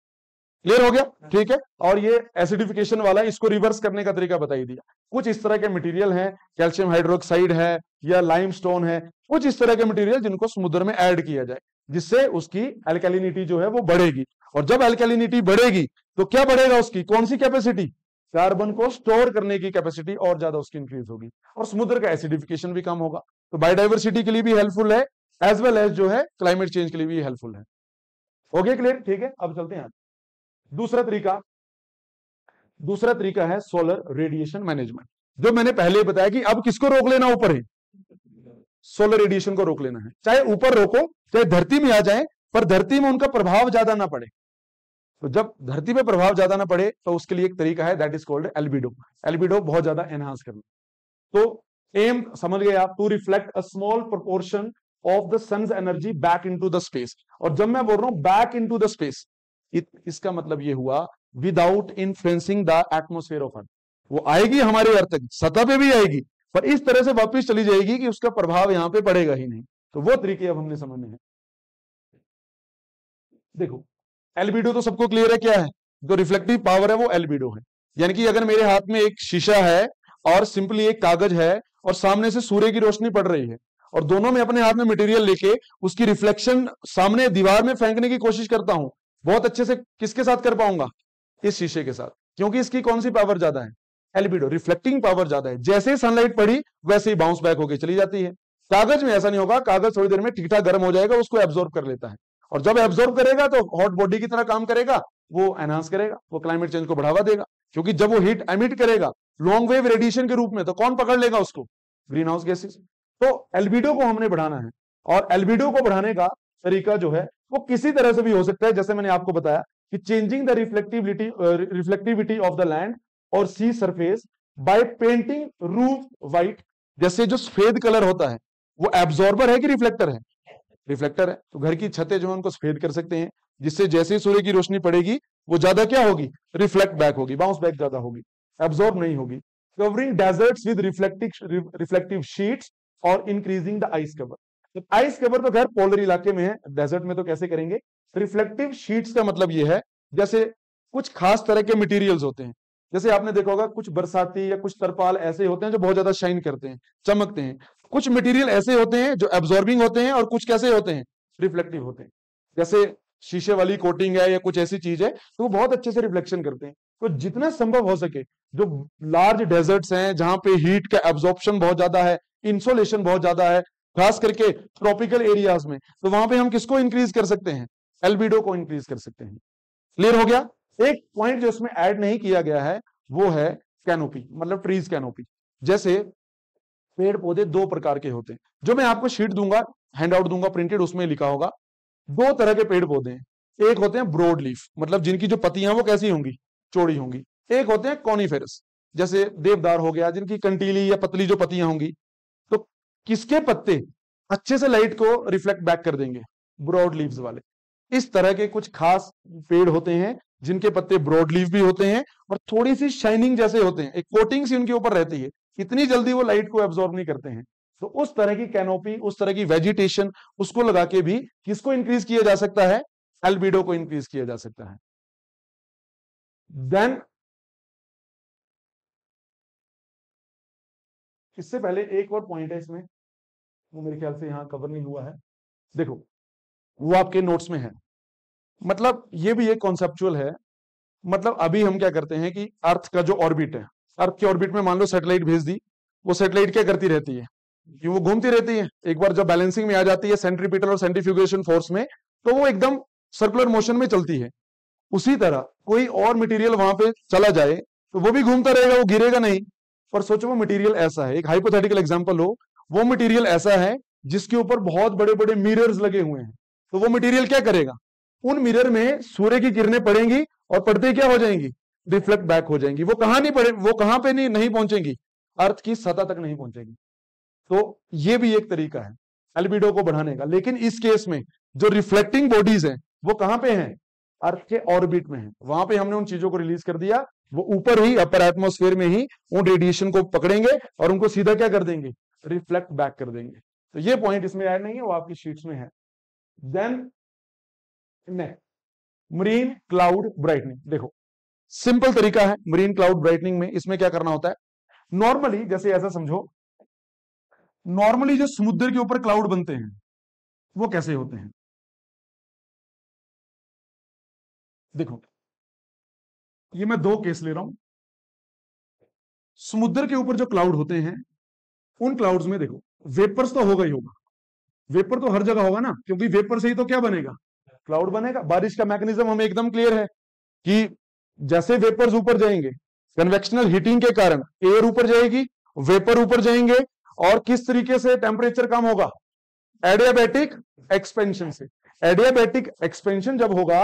क्लियर हो गया? ठीक है। और ये एसिडिफिकेशन वाला, इसको रिवर्स करने का तरीका बताई दिया। कुछ इस तरह के मटेरियल हैं, कैल्शियम हाइड्रोक्साइड है या लाइमस्टोन है, कुछ इस तरह के मटेरियल जिनको समुद्र में ऐड किया जाए, जिससे उसकी अल्कैलिनिटी जो है वो बढ़ेगी। और जब अल्कैलिनिटी बढ़ेगी तो क्या बढ़ेगा? उसकी कौन सी कैपेसिटी? कार्बन को स्टोर करने की कैपेसिटी और ज्यादा उसकी इंक्रीज होगी, और समुद्र का एसिडिफिकेशन भी कम होगा। तो बायोडाइवर्सिटी के लिए भी हेल्पफुल है, एज वेल एज जो है क्लाइमेट चेंज के लिए भी हेल्पफुल है। हो गया क्लियर? ठीक है, अब चलते हैं आगे। दूसरा तरीका है सोलर रेडिएशन मैनेजमेंट, जो मैंने पहले बताया कि अब किसको रोक लेना? ऊपर है, सोलर रेडिएशन को रोक लेना है। चाहे ऊपर रोको, चाहे धरती में आ जाए, पर धरती में उनका प्रभाव ज्यादा ना पड़े। तो जब धरती पे प्रभाव ज्यादा ना पड़े तो उसके लिए एक तरीका है, that is called albedo. Albedo बहुत ज्यादा एनहांस करना। तो एम समझ गए आप? To reflect a small proportion of the sun's energy back into the space. और जब मैं बोल रहा हूं बैक इनटू द स्पेस, इसका मतलब ये हुआ without influencing the atmosphere of earth. वो आएगी हमारे अर्थ तक, सतह पे भी आएगी, पर इस तरह से वापस चली जाएगी कि उसका प्रभाव यहां पे पड़ेगा ही नहीं। तो वो तरीके अब हमने समझने हैं। देखो, एल्बिडो तो सबको क्लियर है क्या है? जो रिफ्लेक्टिव पावर है वो एल्बिडो है। यानी कि अगर मेरे हाथ में एक शीशा है और सिंपली एक कागज है, और सामने से सूर्य की रोशनी पड़ रही है, और दोनों में अपने हाथ में मटेरियल लेके उसकी रिफ्लेक्शन सामने दीवार में फेंकने की कोशिश करता हूं, बहुत अच्छे से किसके साथ कर पाऊंगा? इस शीशे के साथ, क्योंकि इसकी कौन सी पावर ज्यादा है? एल्बिडो, रिफ्लेक्टिंग पावर ज्यादा है। जैसे ही सनलाइट पड़ी वैसे ही बाउंस बैक होकर चली जाती है। कागज में ऐसा नहीं होगा, कागज थोड़ी देर में ठीक ठाक गर्म हो जाएगा, उसको एब्जॉर्ब कर लेता है, और जब एब्जॉर्ब करेगा तो हॉट बॉडी की तरह काम करेगा, वो एनहांस करेगा, वो क्लाइमेट चेंज को बढ़ावा देगा। क्योंकि जब वो हीट एमिट करेगा लॉन्ग वेव रेडिएशन के रूप में, तो कौन पकड़ लेगा उसको? Green house gases. तो एल्बिडो को हमने बढ़ाना है, और एल्बिडो को बढ़ाने का तरीका जो है वो किसी तरह से भी हो सकता है। जैसे मैंने आपको बताया कि changing the reflectivity of the land और sea surface by painting roof white. जैसे जो सफेद कलर होता है वो एब्जॉर्बर है कि रिफ्लेक्टर है? रिफ्लेक्टर है। तो घर की छतें जो है उनको सफेद कर सकते हैं, जिससे जैसे ही सूर्य की रोशनी पड़ेगी वो ज्यादा क्या होगी? रिफ्लेक्ट बैक होगी, बाउंस बैक ज्यादा होगी, एब्जॉर्ब नहीं होगी। Covering deserts with reflective sheets और इंक्रीजिंग द आइस कवर। तो आइस कवर तो घर पोलर इलाके में है, डेजर्ट में तो कैसे करेंगे? रिफ्लेक्टिव शीट्स का मतलब ये है, जैसे कुछ खास तरह के मटेरियल्स होते हैं, जैसे आपने देखा होगा कुछ बरसाती या कुछ तरपाल ऐसे होते हैं जो बहुत ज्यादा शाइन करते हैं, चमकते हैं। कुछ मटेरियल ऐसे होते हैं जो एब्जॉर्बिंग होते हैं, और कुछ कैसे होते हैं? रिफ्लेक्टिव होते हैं। जैसे शीशे वाली कोटिंग है या कुछ ऐसी चीज है तो वो बहुत अच्छे से रिफ्लेक्शन करते हैं। तो जितना संभव हो सके, जो लार्ज डेजर्ट्स हैं जहां पे हीट का एब्जॉर्प्शन बहुत ज्यादा है, इंसोलेशन बहुत ज्यादा है, खास करके ट्रॉपिकल एरियाज में, तो वहां पे हम किसको इंक्रीज कर सकते हैं? एल्बिडो को इंक्रीज कर सकते हैं। क्लियर हो गया? एक पॉइंट जो इसमें ऐड नहीं किया गया है वो है कैनोपी, मतलब ट्रीज कैनोपी। जैसे पेड़ पौधे दो प्रकार के होते हैं, जो मैं आपको शीट दूंगा, हैंड आउट दूंगा प्रिंटेड, उसमें लिखा होगा। दो तरह के पेड़ पौधे हैं, एक होते हैं ब्रॉड लीफ, मतलब जिनकी जो पत्तियां वो कैसी होंगी? चौड़ी होंगी। एक होते हैं कॉनिफेरस, जैसे देवदार हो गया, जिनकी कंटीली या पतली जो पत्तियां होंगी। तो किसके पत्ते अच्छे से लाइट को रिफ्लेक्ट बैक कर देंगे? ब्रॉड लीव्स वाले। इस तरह के कुछ खास पेड़ होते हैं जिनके पत्ते ब्रॉड लीफ भी होते हैं और थोड़ी सी शाइनिंग जैसे होते हैं, एक कोटिंग सी उनके ऊपर रहती है, इतनी जल्दी वो लाइट को एब्जॉर्ब नहीं करते हैं। तो उस तरह की कैनोपी, उस तरह की वेजिटेशन, उसको लगा के भी किसको इंक्रीज किया जा सकता है? एल्बिडो को इंक्रीज किया जा सकता है। देन इससे पहले एक और पॉइंट है इसमें, वो मेरे ख्याल से यहां कवर नहीं हुआ है। देखो, वो आपके नोट्स में है। मतलब ये भी एक कॉन्सेप्चुअल है। मतलब अभी हम क्या करते हैं कि अर्थ का जो ऑर्बिट है, अर्थ के ऑर्बिट में मान लो सैटेलाइट भेज दी, वो सैटेलाइट क्या करती रहती है? कि वो घूमती रहती है। एक बार जब बैलेंसिंग में आ जाती है सेंट्रीपिटल और सेंट्रीफ्यूगेशन फोर्स में, तो वो एकदम सर्कुलर मोशन में चलती है। उसी तरह कोई और मटेरियल वहां पे चला जाए तो वो भी घूमता रहेगा, वो गिरेगा नहीं। पर सोचो वो मटेरियल ऐसा है, एक हाइपोथेटिकल एग्जांपल हो, वो मटेरियल ऐसा है जिसके ऊपर बहुत बड़े बड़े मिरर्स लगे हुए हैं, तो वो मटेरियल क्या करेगा? उन मिरर में सूर्य की किरणें पड़ेंगी और पड़ते क्या हो जाएंगी? रिफ्लेक्ट बैक हो जाएंगी। वो कहां नहीं पड़े, वो कहां पे नहीं पहुंचेंगी? अर्थ की सतह तक नहीं पहुंचेगी। तो ये भी एक तरीका है एल्बिडो को बढ़ाने का। लेकिन इस केस में जो रिफ्लेक्टिंग बॉडीज हैं वो कहां पे हैं? अर्थ के ऑर्बिट में है। वहां पे हमने उन चीजों को रिलीज कर दिया, वो ऊपर ही अपर एटमॉस्फेयर में ही उन रेडिएशन को पकड़ेंगे और उनको सीधा क्या कर देंगे? रिफ्लेक्ट बैक कर देंगे। तो ये पॉइंट इसमें ऐड नहीं है, वो आपकी शीट्स में है। Then marine cloud brightening. देखो, सिंपल तरीका है मरीन क्लाउड ब्राइटनिंग में। इसमें क्या करना होता है? नॉर्मली जैसे ऐसा समझो, नॉर्मली जो समुद्र के ऊपर क्लाउड बनते हैं वो कैसे होते हैं? देखो, ये मैं दो केस ले रहा हूं। समुद्र के ऊपर जो क्लाउड होते हैं, उन क्लाउड्स में देखो वेपर्स तो होगा ही होगा। वेपर तो हर जगह होगा ना, क्योंकि वेपर से ही तो क्या बनेगा? क्लाउड बनेगा। बारिश का मैकेनिज्म हमें एकदम क्लियर है कि जैसे वेपर्स ऊपर जाएंगे, कन्वेक्शनल हीटिंग के कारण एयर ऊपर जाएगी, वेपर ऊपर जाएंगे, और किस तरीके से टेम्परेचर कम होगा? एडियाबैटिक एक्सपेंशन से। एडियाबैटिक एक्सपेंशन जब होगा,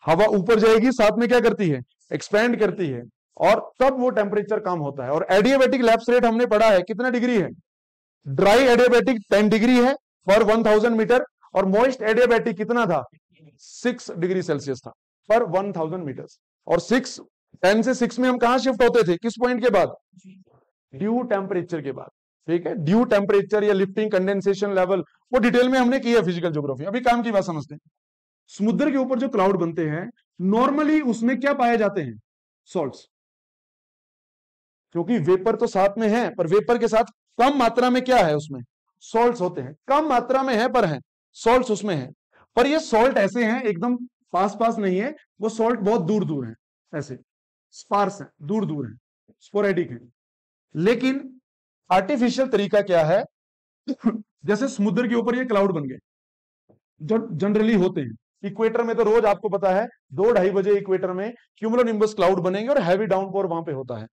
हवा ऊपर जाएगी, साथ में क्या करती है? एक्सपैंड करती है, और तब वो टेम्परेचर कम होता है। और एडियाबैटिक लैप्स रेट हमने पढ़ा है कितना डिग्री है? ड्राई एडियाबैटिक 10 डिग्री है पर 1000 मीटर, और मॉइस्ट एडियाबैटिक कितना था? 6 डिग्री सेल्सियस था पर 1000 मीटर। और 10 से 6 में हम कहां शिफ्ट होते थे? किस पॉइंट के बाद? ड्यू टेम्परेचर के बाद। ठीक है, ड्यू टेम्परेचर या लिफ्टिंग कंडेंसेशन लेवल, वो डिटेल में हमने किया फिजिकल ज्योग्राफी। अभी काम की बात समझते हैं। समुद्र के ऊपर जो क्लाउड बनते हैं, नॉर्मली उसमें क्या पाए जाते हैं? सॉल्ट्स। क्योंकि वेपर तो साथ में है, पर वेपर के साथ कम मात्रा में क्या है? उसमें सॉल्ट्स होते हैं। कम मात्रा में है पर है, सॉल्ट्स उसमें है। पर ये सॉल्ट ऐसे हैं, एकदम पास पास नहीं है, वो सॉल्ट बहुत दूर दूर है, ऐसे स्पार्स है, दूर दूर है, स्पोरेडिक है। लेकिन आर्टिफिशियल तरीका क्या है? जैसे समुद्र के ऊपर ये क्लाउड बन गए, जो जनरली होते हैं इक्वेटर में, तो रोज आपको पता है 2-2:30 बजे इक्वेटर में क्यूमुलोनिम्बस क्लाउड बनेंगे और हैवी डाउनपोर वहां पे होता है।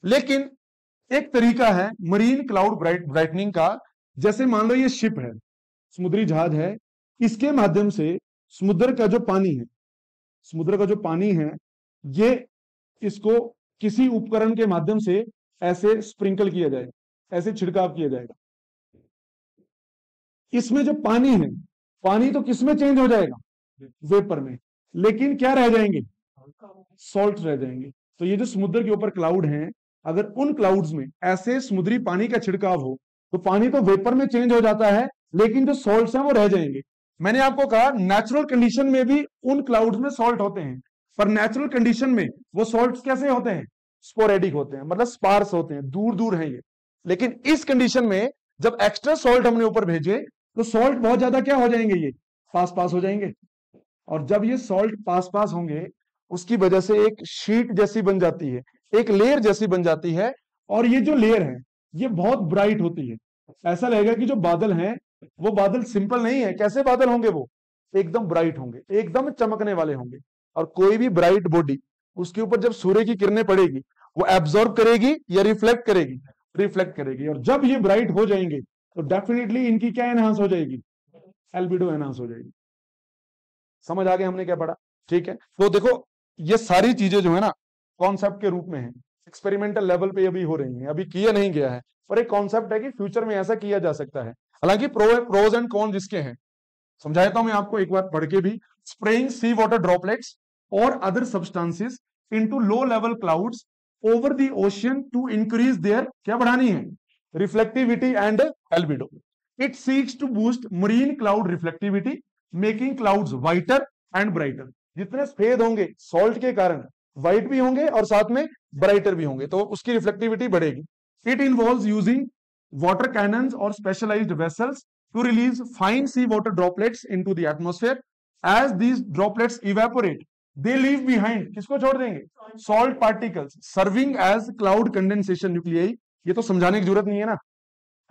लेकिन एक तरीका है मरीन क्लाउड ब्राइटनिंग का। जैसे मान लो ये शिप है, समुद्री जहाज है, इसके माध्यम से समुद्र का जो पानी है, समुद्र का जो पानी है, ये इसको किसी उपकरण के माध्यम से ऐसे स्प्रिंकल किया जाएगा, ऐसे छिड़काव किया जाएगा। इसमें जो पानी है, पानी तो किसमें चेंज हो जाएगा? वेपर में। लेकिन क्या रह जाएंगे? सॉल्ट रह जाएंगे। तो ये जो समुद्र के ऊपर क्लाउड हैं, अगर उन क्लाउड्स में ऐसे समुद्री पानी का छिड़काव हो, तो पानी तो वेपर में चेंज हो जाता है, लेकिन जो सॉल्ट्स हैं वो रह जाएंगे। मैंने आपको कहा नेचुरल कंडीशन में भी उन क्लाउड्स में सॉल्ट होते हैं, पर नेचुरल कंडीशन में वो सॉल्ट्स कैसे होते हैं? स्पोरेडिक होते हैं, मतलब स्पार्स होते हैं, दूर दूर हैं ये। लेकिन इस कंडीशन में जब एक्स्ट्रा सॉल्ट हमने ऊपर भेजे, तो सॉल्ट बहुत ज्यादा क्या हो जाएंगे? ये पास पास हो जाएंगे, और जब ये सॉल्ट पास पास होंगे उसकी वजह से एक शीट जैसी बन जाती है, एक लेयर जैसी बन जाती है, और ये जो लेयर है ये बहुत ब्राइट होती है। ऐसा लगेगा कि जो बादल हैं वो बादल सिंपल नहीं है। कैसे बादल होंगे? वो एकदम ब्राइट होंगे, एकदम चमकने वाले होंगे। और कोई भी ब्राइट बॉडी, उसके ऊपर जब सूर्य की किरणें पड़ेगी वो एब्जॉर्ब करेगी या रिफ्लेक्ट करेगी? रिफ्लेक्ट करेगी। और जब ये ब्राइट हो जाएंगे तो डेफिनेटली इनकी क्या एनहांस हो जाएगी? एल्बिडो एनहांस हो जाएगी। समझ आ गया हमने क्या पढ़ा? ठीक है, तो देखो ये सारी चीजें जो है ना कॉन्सेप्ट के रूप में है, एक्सपेरिमेंटल लेवल पे अभी हो रही है, अभी किया नहीं गया है, पर एक कॉन्सेप्ट है कि फ्यूचर में ऐसा किया जा सकता है। हालांकि प्रोज एंड कॉन जिसके हैं समझाता हूं मैं आपको एक बार पढ़ के भी। स्प्रेइंग सी वाटर ड्रॉपलेट्स और other substances into low level clouds over the ocean to increase their, क्या बढ़ानी है? Reflectivity and albedo. It seeks to boost marine cloud reflectivity, making clouds whiter and brighter. जितने सफेद होंगे salt के कारण white भी होंगे और साथ में ब्राइटर भी होंगे, तो उसकी रिफ्लेक्टिविटी बढ़ेगी। It involves using water cannons और specialised vessels to release fine seawater droplets into the atmosphere. As these droplets evaporate, they leave behind, किसको छोड़ देंगे? Salt particles serving as cloud condensation nuclei। ये तो समझाने की जरूरत नहीं है ना,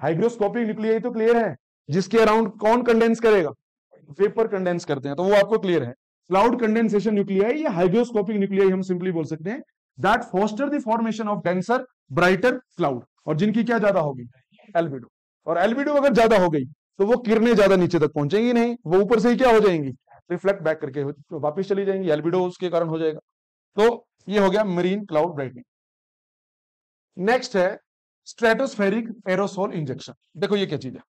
हाइग्रोस्कोपिक न्यूक्लियाई तो क्लियर है, जिसके अराउंड कौन कंडेंस करेगा? वेपर कंडेंस करते हैं, तो वो आपको क्लियर है। क्लाउड कंडेंसेशन न्यूक्लियाई या हाइग्रोस्कोपिक न्यूक्लियाई हम सिंपली बोल सकते हैं, that foster the formation of denser brighter cloud, और जिनकी क्या ज्यादा होगी? एल्बिडो। और एल्बिडो अगर ज्यादा हो गई तो वो किरणें ज्यादा नीचे तक पहुंचेंगी नहीं, वो ऊपर से ही क्या हो जाएंगी? रिफ्लेक्ट बैक करके तो वापस चली जाएंगी, एल्बिडो उसके कारण हो जाएगा। तो ये हो गया मरीन क्लाउड ब्राइटनिंग। नेक्स्ट है स्ट्रेटोस्फेरिक एरोसोल इंजेक्शन। देखो ये क्या चीज है?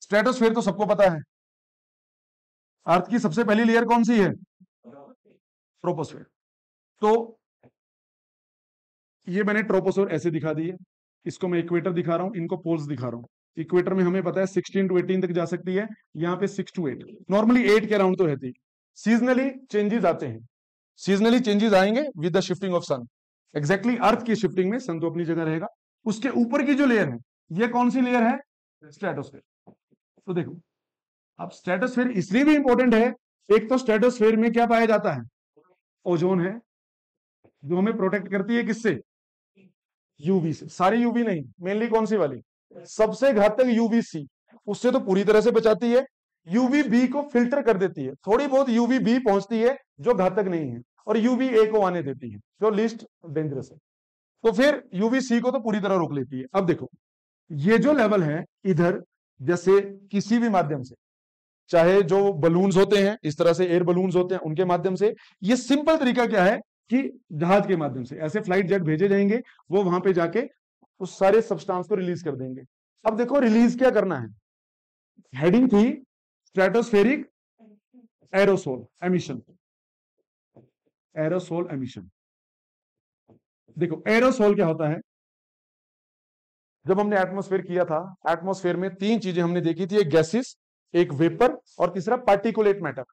स्ट्रेटोस्फेयर तो सबको पता है, अर्थ की सबसे पहली लेयर कौन सी है? ट्रोपोस्फेयर। तो ये मैंने ट्रोपोस्फेयर ऐसे दिखा दी है, इसको मैं इक्वेटर दिखा रहा हूं, इनको पोल्स दिखा रहा हूं। इक्वेटर में हमें पता है 16 to 18 तक जा सकती है, यहाँ पे 6 to 8, नॉर्मली 8 के अराउंड तो रहती है। सीजनली चेंजेस आते हैं, सीजनली चेंजेस आएंगे with the shifting of sun. Exactly earth की शिफ्टिंग में सन तो अपनी जगह रहेगा। उसके ऊपर की जो लेयर है ये कौन सी लेयर है? स्ट्रेटोस्फेयर। तो देखो अब स्ट्रेटोस्फेयर इसलिए भी इंपॉर्टेंट है, एक तो स्ट्रेटोस्फेयर में क्या पाया जाता है? ओजोन है, जो हमें प्रोटेक्ट करती है किससे? यूवी से। सारी यूवी नहीं, मेनली कौन सी वाली? सबसे घातक यूवी सी, उससे तो पूरी तरह से बचाती है। यूवी बी को फिल्टर कर देती है, थोड़ी बहुत यूवी बी पहुंचती है जो घातक नहीं है, और यूवी ए को आने देती है जो लीस्ट डेंजरस है। तो फिर यूवी सी को तो पूरी तरह रोक लेती है। अब देखो ये जो लेवल है इधर, जैसे किसी भी माध्यम से, चाहे जो बलून्स होते हैं इस तरह से, एयर बलून्स होते हैं उनके माध्यम से, ये सिंपल तरीका क्या है कि जहाज के माध्यम से ऐसे फ्लाइट जेट भेजे जाएंगे, वो वहां पे जाके उस सारे सब्सटेंस को रिलीज कर देंगे। अब देखो रिलीज क्या करना है, हेडिंग थी stratospheric aerosol emission. Aerosol emission, देखो एरोसोल क्या होता है? जब हमने एटमॉस्फेयर किया था, एटमॉस्फेयर में तीन चीजें हमने देखी थी, एक गैसेस, एक वेपर, और तीसरा पार्टिकुलेट मैटर।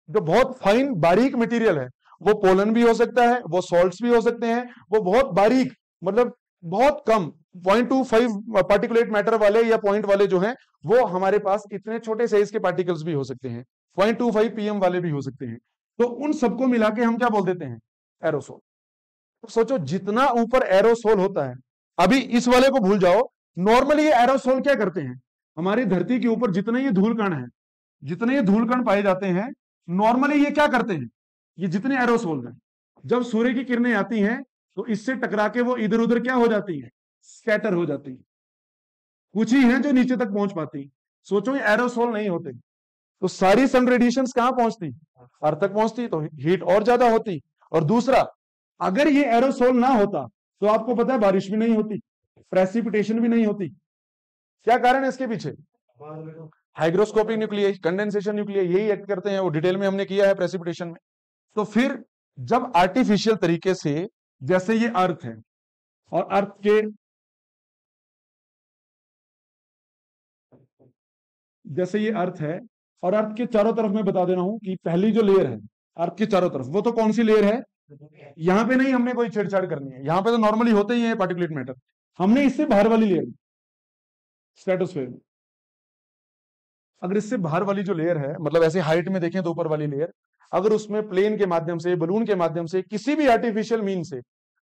जो बहुत फाइन बारीक मटेरियल है, वो पोलन भी हो सकता है, वो सॉल्ट्स भी हो सकते हैं, वो बहुत बारीक मतलब बहुत कम 0.25 पार्टिकुलेट मैटर वाले या पॉइंट वाले जो हैं, वो हमारे पास इतने छोटे साइज के पार्टिकल्स भी हो सकते हैं, 0.25 pm वाले भी हो सकते हैं। तो उन सबको मिला के हम क्या बोल देते हैं? एरोसोल। तो सोचो जितना ऊपर एरोसोल होता है, अभी इस वाले को भूल जाओ, नॉर्मली ये एरोसोल क्या करते हैं? हमारी धरती के ऊपर जितने ये धूल कण है, जितने ये धूल कण पाए जाते हैं, नॉर्मली ये क्या करते हैं? ये जितने एरोसोल हैं, जब सूर्य की किरणें आती हैं तो इससे टकरा के वो इधर उधर क्या हो जाती है? स्कैटर हो जाती है। कुछ ही हैं जो नीचे तक पहुंच पाती। सोचो ये एरोसोल नहीं होते तो सारी सन रेडिएशंस कहां पहुंचती? अर्थ तक पहुंचती, तो हीट और ज्यादा होती। और दूसरा, अगर ये एरोसोल ना होता तो आपको पता है बारिश भी नहीं होती, प्रेसिपिटेशन भी नहीं होती। क्या कारण है इसके पीछे? हाइग्रोस्कोपिक न्यूक्लियाई, कंडेंसेशन न्यूक्लियाई, यही एक्ट करते हैं। वो डिटेल में हमने किया है प्रेसिपिटेशन में। तो फिर जब आर्टिफिशियल तरीके से, जैसे ये अर्थ है और अर्थ के, जैसे ये अर्थ है और अर्थ के चारों तरफ मैं बता दे रहा हूं कि पहली जो लेयर है अर्थ के चारों तरफ, वो तो कौन सी लेयर है? यहां पे नहीं हमने कोई छेड़छाड़ करनी है, यहां पे तो नॉर्मली होते ही है पार्टिकुलेट मैटर। हमने इससे बाहर वाली लेयर स्ट्रेटोस्फेयर में, अगर इससे बाहर वाली जो लेयर है, मतलब ऐसे हाइट में देखें तो ऊपर वाली लेयर, अगर उसमें प्लेन के माध्यम से, बलून के माध्यम से, किसी भी आर्टिफिशियल मीन से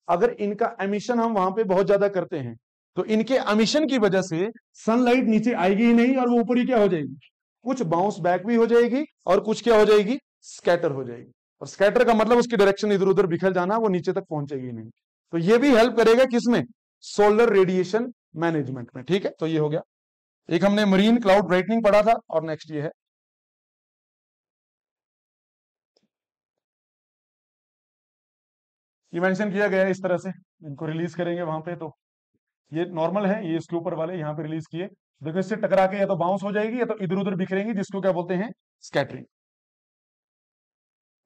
अगर इनका एमिशन हम वहां पे बहुत ज्यादा करते हैं, तो इनके एमिशन की वजह से सनलाइट नीचे आएगी ही नहीं, और वो ऊपर ही क्या हो जाएगी, कुछ बाउंस बैक भी हो जाएगी और कुछ क्या हो जाएगी, स्कैटर हो जाएगी। और स्कैटर का मतलब उसकी डायरेक्शन इधर उधर बिखर जाना, वो नीचे तक पहुंचेगी नहीं। तो ये भी हेल्प करेगा किसमें, सोलर रेडिएशन मैनेजमेंट में। ठीक है, तो ये हो गया। एक हमने मरीन क्लाउड ब्राइटनिंग पढ़ा था, और नेक्स्ट ये है, ये मेंशन किया गया है इस तरह से, इनको रिलीज करेंगे वहां पे, तो ये नॉर्मल है, ये इसके ऊपर वाले यहाँ पे रिलीज किए, देखो इससे टकरा के या तो बाउंस हो जाएगी या तो इधर उधर बिखरेंगी, जिसको क्या बोलते हैं, स्कैटरिंग।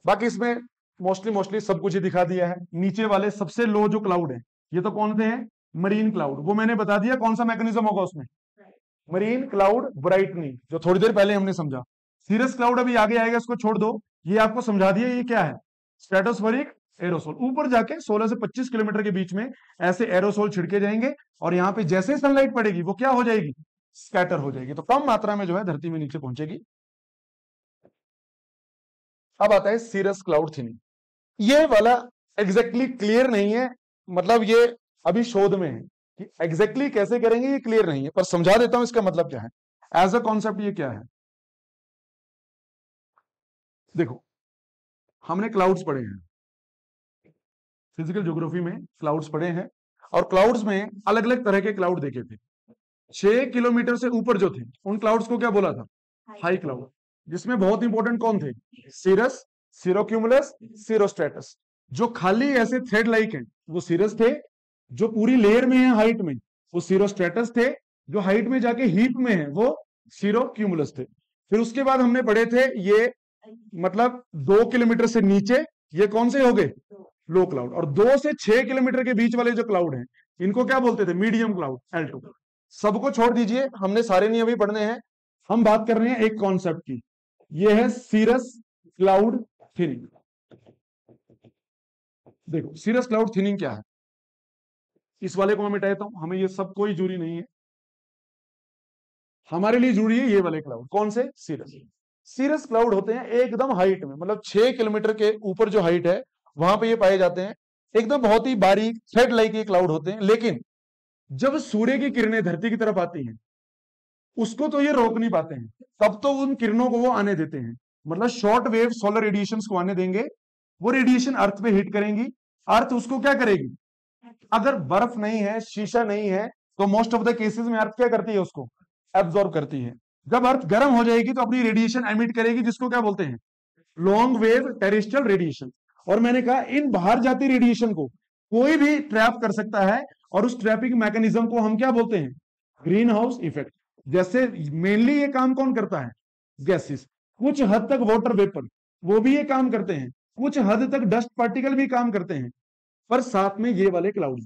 बाकी इसमें मोस्टली मोस्टली सब कुछ ही दिखा दिया है। नीचे वाले सबसे लो जो क्लाउड है, ये तो कौन से हैं, मरीन क्लाउड, वो मैंने बता दिया कौन सा मैकेनिज्म होगा उसमें, मरीन क्लाउड ब्राइटनिंग, जो थोड़ी देर पहले हमने समझा। सीरस क्लाउड अभी आगे आएगा, इसको छोड़ दो, ये आपको समझा दिया ये क्या है, स्ट्रेटोस्फेरिक एरोसोल। ऊपर जाके 16 से 25 किलोमीटर के बीच में ऐसे एरोसोल छिड़के जाएंगे, और यहाँ पे जैसे सनलाइट पड़ेगी वो क्या हो जाएगी, स्कैटर हो जाएगी, तो कम मात्रा में जो है धरती में नीचे पहुंचेगी। अब आता है सीरस क्लाउड थिनिंग। ये वाला एग्जैक्टली क्लियर नहीं है, मतलब ये अभी शोध में है कि एग्जैक्टली कैसे करेंगे, ये क्लियर नहीं है, पर समझा देता हूं इसका मतलब क्या है। एज अ कॉन्सेप्ट ये क्या है, देखो हमने क्लाउड्स पढ़े हैं, फिजिकल ज्योग्राफी में क्लाउड्स पढ़े हैं, और क्लाउड्स में अलग अलग तरह के क्लाउड देखे थे। 6 किलोमीटर से ऊपर जो थे उन क्लाउड्स को क्या बोला था, हाई क्लाउड, जिसमें बहुत इंपॉर्टेंट कौन थे, सीरस, सीरोक्यूमुलस, सीरोस्ट्रेटस। जो खाली ऐसे थ्रेड लाइक हैं वो सीरस थे, जो पूरी लेयर में है हाइट में वो सीरोस्ट्रेटस थे, जो हाइट में जाके हीप में है वो सीरोक्यूमुलस थे। फिर उसके बाद हमने पढ़े थे ये, मतलब 2 किलोमीटर से नीचे ये कौन से हो गए, लो क्लाउड। और 2 से 6 किलोमीटर के बीच वाले जो क्लाउड हैं इनको क्या बोलते थे, मीडियम क्लाउड, L2। सबको छोड़ दीजिए, हमने सारे नहीं अभी पढ़ने हैं, हम बात कर रहे हैं एक कॉन्सेप्ट की, ये है सीरस क्लाउड थिनिंग। देखो सीरस क्लाउड थिनिंग क्या है, इस वाले को मैं मिटा देता हूं, हमें ये सब कोई जरूरी नहीं है, हमारे लिए जरूरी है ये वाले क्लाउड, कौन से, सीरस। सीरस क्लाउड होते हैं एकदम हाइट में, मतलब 6 किलोमीटर के ऊपर जो हाइट है वहां पे ये पाए जाते हैं, एकदम बहुत ही बारीक थ्रेड लाइक ये क्लाउड होते हैं। लेकिन जब सूर्य की किरणें धरती की तरफ आती हैं उसको तो ये रोक नहीं पाते हैं, तब तो उन किरणों को वो आने देते हैं, मतलब शॉर्ट वेव सोलर रेडिएशन को आने देंगे, वो रेडिएशन अर्थ पे हिट करेंगी, अर्थ उसको क्या करेगी, अगर बर्फ नहीं है, शीशा नहीं है, तो मोस्ट ऑफ द केसेस में अर्थ क्या करती है, उसको एब्जॉर्ब करती है। जब अर्थ गर्म हो जाएगी तो अपनी रेडिएशन एमिट करेगी, जिसको क्या बोलते हैं, लॉन्ग वेव टेरेस्ट्रियल रेडिएशन। और मैंने कहा इन बाहर जाती रेडिएशन को कोई भी ट्रैप कर सकता है, और उस ट्रैपिंग मैकेनिज्म को हम क्या बोलते हैं, ग्रीन हाउस इफेक्ट। जैसे मेनली ये काम कौन करता है, गैसेस, कुछ हद तक वाटर वेपर वो भी ये काम करते हैं, कुछ हद तक डस्ट पार्टिकल भी काम करते हैं, पर साथ में ये वाले क्लाउड,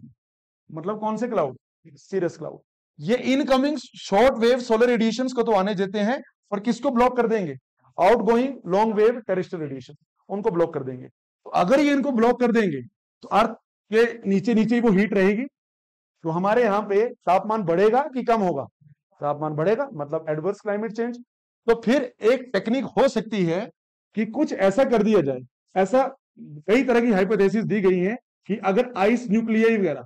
मतलब कौन से क्लाउड, सीरस क्लाउड, ये incoming short wave solar radiation को तो आने देते हैं, और किसको ब्लॉक कर देंगे, outgoing long wave terrestrial radiation, उनको ब्लॉक कर देंगे। तो अगर ये इनको ब्लॉक कर देंगे तो अर्थ के नीचे नीचे ही वो हीट रहेगी, तो हमारे यहाँ पे तापमान बढ़ेगा कि कम होगा, तापमान बढ़ेगा, मतलब एडवर्स क्लाइमेट चेंज। तो फिर एक टेक्निक हो सकती है कि कुछ ऐसा कर दिया जाए, ऐसा कई तरह की हाइपोथेसिस दी गई है कि अगर आइस न्यूक्लियाई वगैरह,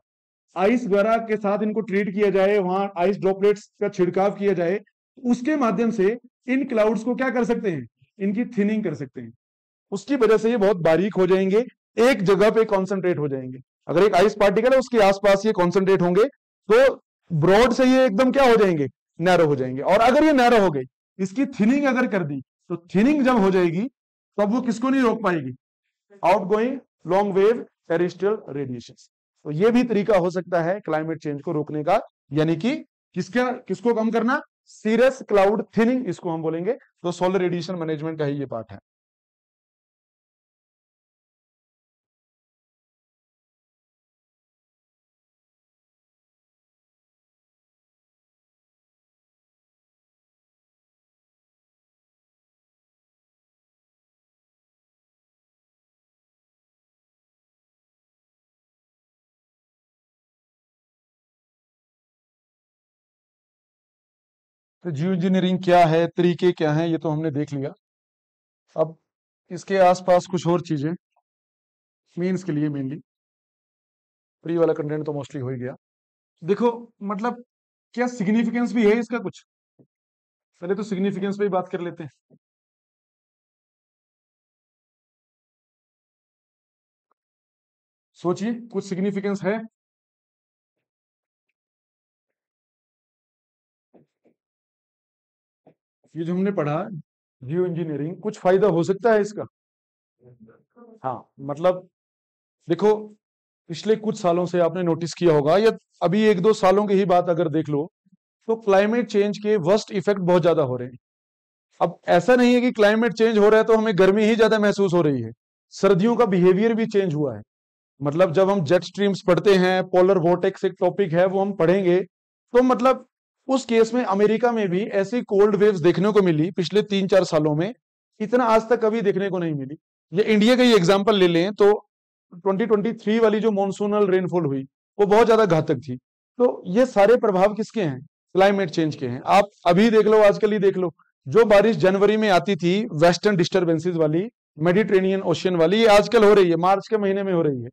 आइस वगैरह के साथ इनको ट्रीट किया जाए, वहां आइस ड्रॉपलेट्स का छिड़काव किया जाए, उसके माध्यम से इन क्लाउड्स को क्या कर सकते हैं, इनकी थिनिंग कर सकते हैं, उसकी वजह से ये बहुत बारीक हो जाएंगे, एक जगह पे कॉन्सेंट्रेट हो जाएंगे। अगर एक आइस पार्टिकल है उसके आसपास ये कॉन्सेंट्रेट होंगे, तो ब्रॉड से ये एकदम क्या हो जाएंगे, नैरो हो जाएंगे। और अगर ये नैरो हो गई, इसकी थिनिंग अगर कर दी, तो थिनिंग जब हो जाएगी तब वो किसको नहीं रोक पाएगी, outgoing long wave terrestrial radiation. तो ये भी तरीका हो सकता है क्लाइमेट चेंज को रोकने का, यानी कि किसका, किसको कम करना, सीरस क्लाउड थिनिंग इसको हम बोलेंगे। तो सोलर रेडिएशन मैनेजमेंट का ही ये पार्ट है। तो जियो इंजीनियरिंग क्या है, तरीके क्या हैं, ये तो हमने देख लिया। अब इसके आसपास कुछ और चीजें मीन्स के लिए मेनली, प्री वाला कंटेंट तो मोस्टली हो ही गया। देखो मतलब क्या सिग्निफिकेंस भी है इसका कुछ, पहले तो सिग्निफिकेंस पे ही बात कर लेते हैं। सोचिए कुछ सिग्निफिकेंस है? ये जो हमने पढ़ा जियो इंजीनियरिंग, कुछ फायदा हो सकता है इसका? हाँ मतलब देखो, पिछले कुछ सालों से आपने नोटिस किया होगा, या अभी एक दो सालों की ही बात अगर देख लो, तो क्लाइमेट चेंज के वर्स्ट इफेक्ट बहुत ज्यादा हो रहे हैं। अब ऐसा नहीं है कि क्लाइमेट चेंज हो रहा है तो हमें गर्मी ही ज्यादा महसूस हो रही है, सर्दियों का बिहेवियर भी चेंज हुआ है। मतलब जब हम जेट स्ट्रीम्स पढ़ते हैं, पोलर वोर्टेक्स एक टॉपिक है वो हम पढ़ेंगे, तो मतलब उस केस में अमेरिका में भी ऐसी कोल्ड वेव्स देखने को मिली पिछले 3-4 सालों में, इतना आज तक कभी देखने को नहीं मिली। ये इंडिया का ही एग्जांपल ले लें तो 2023 वाली जो मॉनसूनल रेनफॉल हुई वो बहुत ज्यादा घातक थी। तो ये सारे प्रभाव किसके हैं? क्लाइमेट चेंज के हैं। आप अभी देख लो, आजकल ही देख लो, जो बारिश जनवरी में आती थी वेस्टर्न डिस्टर्बेंसेस वाली, मेडिटेरेनियन ओशियन वाली, ये आजकल हो रही है, मार्च के महीने में हो रही है।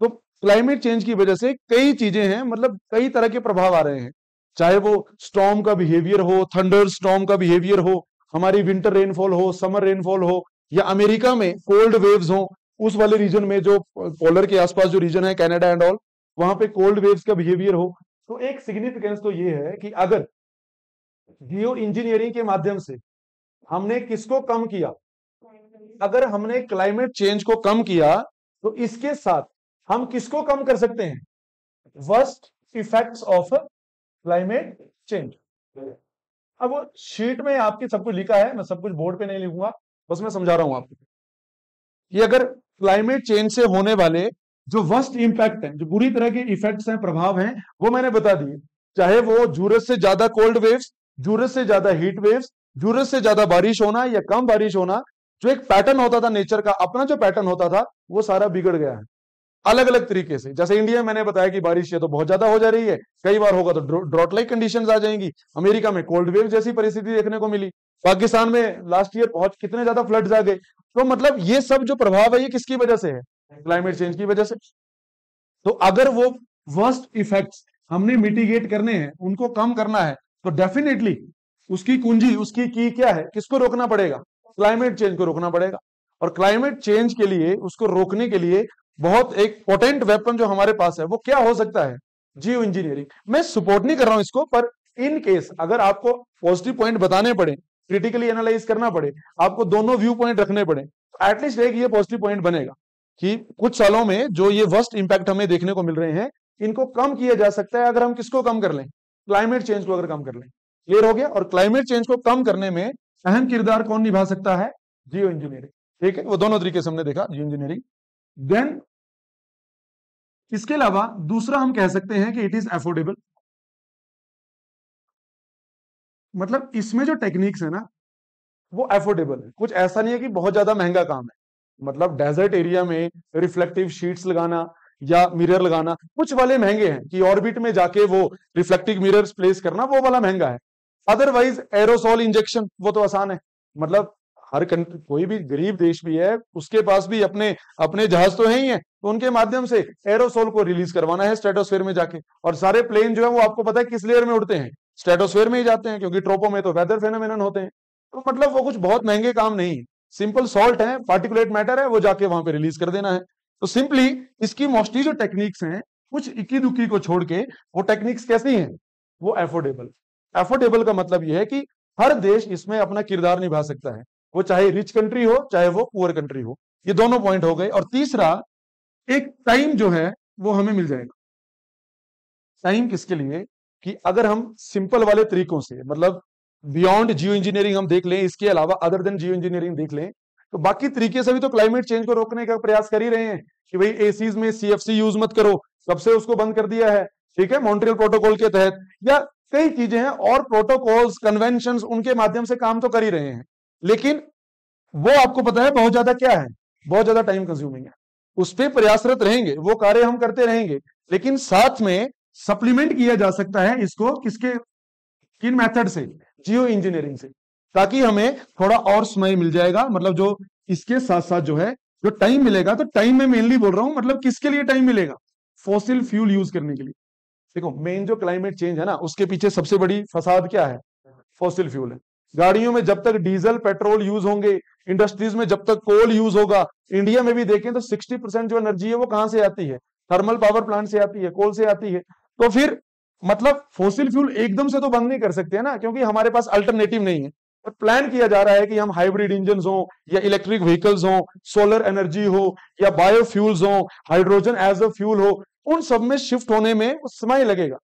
तो क्लाइमेट चेंज की वजह से कई चीजें हैं, मतलब कई तरह के प्रभाव आ रहे हैं, चाहे वो स्टॉर्म का बिहेवियर हो, थंडर स्टॉर्म का बिहेवियर हो, हमारी विंटर रेनफॉल हो, समर रेनफॉल हो, या अमेरिका में कोल्ड वेव्स हो, उस वाले रीजन में जो पोलर के आसपास जो रीजन है कनाडा एंड ऑल, वहां पे कोल्ड वेव्स का बिहेवियर हो। तो एक सिग्निफिकेंस तो ये है कि अगर जियो इंजीनियरिंग के माध्यम से हमने किसको कम किया, अगर हमने क्लाइमेट चेंज को कम किया, तो इसके साथ हम किसको कम कर सकते हैं? Worst effects of climate change. अब वो शीट में आपकी सब कुछ लिखा है, मैं सब कुछ बोर्ड पे नहीं लिखूंगा, बस मैं समझा रहा हूं आपको। ये अगर क्लाइमेट चेंज से होने वाले जो वर्स्ट इंपैक्ट हैं, जो बुरी तरह के इफेक्ट्स हैं, प्रभाव हैं, वो मैंने बता दिए। चाहे वो जरूरत से ज्यादा कोल्ड वेव्स, जरूरत से ज्यादा हीट वेव्स, जरूरत से ज्यादा बारिश होना या कम बारिश होना, जो एक पैटर्न होता था नेचर का, अपना जो पैटर्न होता था, वो सारा बिगड़ गया है अलग अलग तरीके से। जैसे इंडिया में मैंने बताया कि बारिश ये तो बहुत ज्यादा हो जा रही है, कई बार होगा तो ड्रॉट लाइक कंडीशंस आ जाएंगी। अमेरिका में कोल्ड वेव जैसी परिस्थिति देखने को मिली। पाकिस्तान में लास्ट ईयर बहुत कितने ज्यादा फ्लड्स आ गए। तो मतलब ये सब जो प्रभाव है ये किसकी वजह से है? क्लाइमेट चेंज की वजह से। तो अगर वो वर्स्ट इफेक्ट्स हमने मिटिगेट करने हैं, उनको कम करना है, तो डेफिनेटली उसकी कुंजी, उसकी की क्या है? किसको रोकना पड़ेगा? क्लाइमेट चेंज को रोकना पड़ेगा। और क्लाइमेट चेंज के लिए, उसको रोकने के लिए बहुत एक पोटेंट वेपन जो हमारे पास है, वो क्या हो सकता है? जियो इंजीनियरिंग। मैं सपोर्ट नहीं कर रहा हूं इसको, पर इन केस अगर आपको पॉजिटिव पॉइंट बताने पड़े, क्रिटिकली एनालाइज करना पड़े, आपको दोनों व्यू पॉइंट रखने पड़े, तो एटलीस्ट एक ये पॉजिटिव पॉइंट बनेगा कि कुछ सालों में जो ये वर्स्ट इंपैक्ट हमें देखने को मिल रहे हैं, इनको कम किया जा सकता है अगर हम किसको कम कर लें? क्लाइमेट चेंज को अगर कम कर लें। क्लियर हो गया? और क्लाइमेट चेंज को कम करने में अहम किरदार कौन निभा सकता है? जियो इंजीनियरिंग। ठीक है, वो दोनों तरीके से हमने देखा, जियो इंजीनियरिंग। देन इसके अलावा दूसरा हम कह सकते हैं कि इट इज अफोर्डेबल। मतलब इसमें जो टेक्निक्स है ना, वो अफोर्डेबल है। कुछ ऐसा नहीं है कि बहुत ज्यादा महंगा काम है। मतलब डेजर्ट एरिया में रिफ्लेक्टिव शीट्स लगाना या मिरर लगाना, कुछ वाले महंगे हैं कि ऑर्बिट में जाके वो रिफ्लेक्टिव मिरर्स प्लेस करना, वो वाला महंगा है। अदरवाइज एरोसॉल इंजेक्शन वो तो आसान है। मतलब हर कंट्री, कोई भी गरीब देश भी है, उसके पास भी अपने अपने जहाज तो है ही है, तो उनके माध्यम से एरोसॉल को रिलीज करवाना है स्ट्रेटोस्फेयर में जाके। और सारे प्लेन जो है वो आपको पता है किस लेयर में उड़ते हैं? स्ट्रेटोस्फेयर में ही जाते हैं, क्योंकि ट्रोपो में तो वेदर फेनोमेनन होते हैं। तो मतलब वो कुछ बहुत महंगे काम नहीं है, सिंपल सॉल्ट है, पार्टिकुलेट मैटर है, वो जाके वहां पे रिलीज कर देना है। तो सिंपली इसकी मोस्टली जो टेक्निक्स हैं, कुछ इक्की दुक्की को छोड़ के, वो टेक्निक्स कैसी हैं? वो अफोर्डेबल। अफोर्डेबल का मतलब यह है कि हर देश इसमें अपना किरदार निभा सकता है, वो चाहे रिच कंट्री हो चाहे वो पुअर कंट्री हो। ये दोनों पॉइंट हो गए। और तीसरा, एक टाइम जो है वो हमें मिल जाएगा। टाइम किसके लिए? कि अगर हम सिंपल वाले तरीकों से, मतलब बियॉन्ड जियो इंजीनियरिंग हम देख लें, इसके अलावा अदर देन जियो इंजीनियरिंग देख लें, तो बाकी तरीके से भी तो क्लाइमेट चेंज को रोकने का प्रयास कर ही रहे हैं कि भाई एसीज में सीएफसी यूज मत करो, कब से उसको बंद कर दिया है, ठीक है, मॉन्ट्रियल प्रोटोकॉल के तहत, या कई चीजें हैं और प्रोटोकॉल्स, कन्वेंशंस, उनके माध्यम से काम तो कर ही रहे हैं। लेकिन वो आपको पता है बहुत ज्यादा क्या है? बहुत ज्यादा टाइम कंज्यूमिंग है। उस पर प्रयासरत रहेंगे, वो कार्य हम करते रहेंगे, लेकिन साथ में सप्लीमेंट किया जा सकता है इसको किसके, किन मेथड से? जियो इंजीनियरिंग से, ताकि हमें थोड़ा और समय मिल जाएगा, मतलब जो इसके साथ साथ जो है जो टाइम मिलेगा, तो टाइम में मेनली बोल रहा हूं, मतलब किसके लिए टाइम मिलेगा, फॉसिल फ्यूल यूज करने के लिए। देखो मेन जो क्लाइमेट चेंज है ना, उसके पीछे सबसे बड़ी फसाद क्या है, फॉसिल फ्यूल है। गाड़ियों में जब तक डीजल पेट्रोल यूज होंगे, इंडस्ट्रीज में जब तक कोल यूज होगा, इंडिया में भी देखें तो 60% जो एनर्जी है वो कहां से आती है, थर्मल पावर प्लांट से आती है, कोल से आती है। तो फिर मतलब फॉसिल फ्यूल एकदम से तो बंद नहीं कर सकते हैं ना, क्योंकि हमारे पास अल्टरनेटिव नहीं है। और प्लान किया जा रहा है कि हम हाइब्रिड इंजन हो, या इलेक्ट्रिक व्हीकल्स हो, सोलर एनर्जी हो, या बायोफ्यूल्स हो, हाइड्रोजन एज अ फ्यूल हो, उन सब में शिफ्ट होने में समय लगेगा।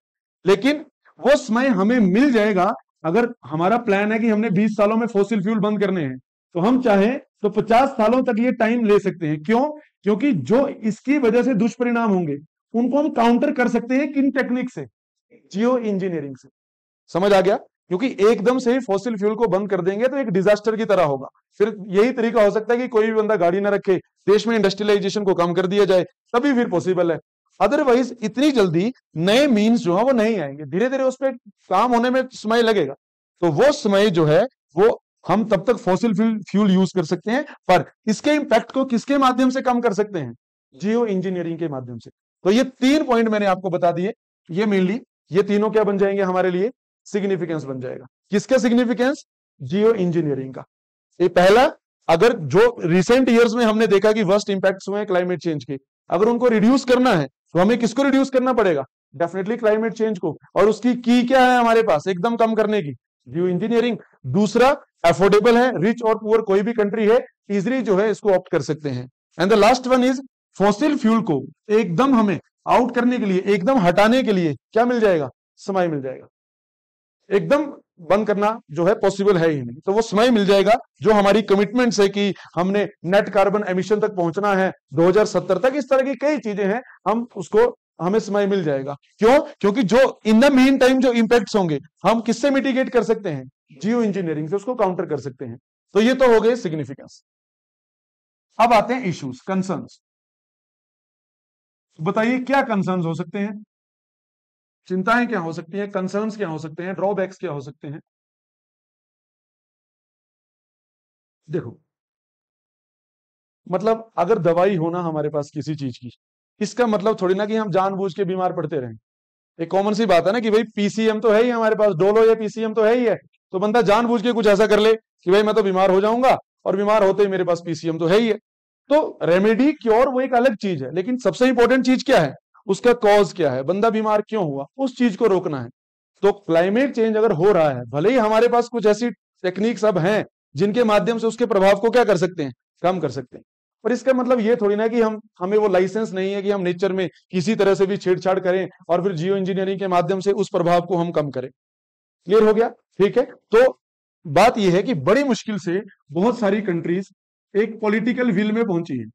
लेकिन वो समय हमें मिल जाएगा। अगर हमारा प्लान है कि हमने 20 सालों में फॉसिल फ्यूल बंद करने हैं, तो हम चाहें तो 50 सालों तक ये टाइम ले सकते हैं। क्यों? क्योंकि जो इसकी वजह से दुष्परिणाम होंगे उनको हम काउंटर कर सकते हैं किन टेक्निक से, जियो इंजीनियरिंग से। समझ आ गया? क्योंकि एकदम से ही फॉसिल फ्यूल को बंद कर देंगे तो एक डिजास्टर की तरह होगा। फिर यही तरीका हो सकता है कि कोई भी बंदा गाड़ी ना रखे, देश में इंडस्ट्रियलाइजेशन को कम कर दिया जाए, तभी फिर पॉसिबल है। अदरवाइज इतनी जल्दी नए मीन्स जो है वो नहीं आएंगे, धीरे धीरे उस पर काम होने में समय लगेगा। तो वो समय जो है वो हम तब तक फॉसिल फ्यूल यूज कर सकते हैं, पर इसके इंपैक्ट को किसके माध्यम से कम कर सकते हैं, जियो इंजीनियरिंग के माध्यम से। तो ये 3 पॉइंट मैंने आपको बता दिए। ये मेनली ये तीनों क्या बन जाएंगे हमारे लिए, सिग्निफिकेंस बन जाएगा। किसका सिग्निफिकेंस, जियो इंजीनियरिंग का। ये पहला, अगर जो रिसेंट ईयर्स में हमने देखा कि वर्स्ट इंपैक्ट्स हुए हैं क्लाइमेट चेंज के, अगर उनको रिड्यूस करना है तो हमें किसको रिड्यूस करना पड़ेगा, डेफिनेटली क्लाइमेट चेंज को। और उसकी की क्या है हमारे पास एकदम कम करने की, जियो इंजीनियरिंग। दूसरा, अफोर्डेबल है, रिच और पुअर कोई भी कंट्री है इजिली जो है इसको ऑप्ट कर सकते हैं। And the last one is, fossil fuel को एकदम हमें आउट करने के लिए, एकदम हटाने के लिए क्या मिल जाएगा, समय मिल जाएगा। एकदम बंद करना जो है पॉसिबल है ही नहीं, तो वो समय मिल जाएगा। जो हमारी कमिटमेंट्स है कि हमने नेट कार्बन एमिशन तक पहुंचना है 2070 तक, इस तरह की कई चीजें हैं, हम उसको हमें समय मिल जाएगा। क्यों? क्योंकि जो इन द मेन टाइम जो इंपैक्ट्स होंगे हम किससे मिटिगेट कर सकते हैं, जियो इंजीनियरिंग से उसको काउंटर कर सकते हैं। तो ये तो हो गए सिग्निफिकेंस। अब आते हैं इश्यूज, कंसर्न्स। बताइए क्या कंसर्न्स हो सकते हैं, चिंताएं क्या हो सकती हैं, कंसर्न्स क्या हो सकते हैं, ड्रॉबैक्स क्या हो सकते हैं। देखो, मतलब अगर दवाई होना हमारे पास किसी चीज की, इसका मतलब थोड़ी ना कि हम जानबूझ के बीमार पड़ते रहें। एक कॉमन सी बात है ना कि भाई पीसीएम तो है ही हमारे पास, डोलो या पीसीएम तो है ही है, तो बंदा जानबूझ के कुछ ऐसा कर ले कि भाई मैं तो बीमार हो जाऊंगा, और बीमार होते ही मेरे पास पीसीएम तो है ही है। तो रेमेडी क्योर वो एक अलग चीज है, लेकिन सबसे इंपॉर्टेंट चीज क्या है, उसका कॉज क्या है, बंदा बीमार क्यों हुआ, उस चीज को रोकना है। तो क्लाइमेट चेंज अगर हो रहा है, भले ही हमारे पास कुछ ऐसी टेक्निक्स अब हैं जिनके माध्यम से उसके प्रभाव को क्या कर सकते हैं, कम कर सकते हैं। पर इसका मतलब ये थोड़ी ना कि हमें वो लाइसेंस नहीं है कि हम नेचर में किसी तरह से भी छेड़छाड़ करें और फिर जियो इंजीनियरिंग के माध्यम से उस प्रभाव को हम कम करें। क्लियर हो गया? ठीक है। तो बात यह है कि बड़ी मुश्किल से बहुत सारी कंट्रीज एक पॉलिटिकल विल में पहुंची है।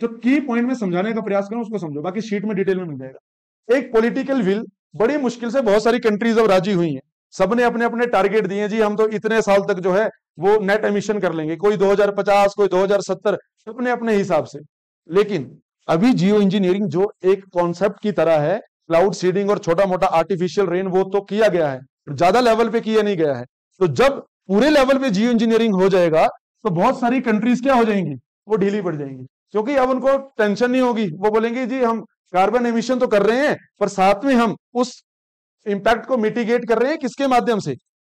जो की पॉइंट में समझाने का प्रयास करूं उसको समझो, बाकी शीट में डिटेल में मिल जाएगा। एक पॉलिटिकल विल, बड़ी मुश्किल से बहुत सारी कंट्रीज अब राजी हुई हैं, सबने अपने अपने टारगेट दिए, जी हम तो इतने साल तक जो है वो नेट एमिशन कर लेंगे, कोई 2050, कोई 2070, अपने अपने हिसाब से। लेकिन अभी जियो इंजीनियरिंग जो एक कॉन्सेप्ट की तरह है, क्लाउड सीडिंग और छोटा मोटा आर्टिफिशियल रेन वो तो किया गया है, ज्यादा लेवल पे किया नहीं गया है। तो जब पूरे लेवल पे जियो इंजीनियरिंग हो जाएगा तो बहुत सारी कंट्रीज क्या हो जाएंगी, वो ढीली पड़ जाएंगी, क्योंकि अब उनको टेंशन नहीं होगी। वो बोलेंगे जी हम कार्बन एमिशन तो कर रहे हैं, पर साथ में हम उस इंपैक्ट को मिटिगेट कर रहे हैं किसके माध्यम से,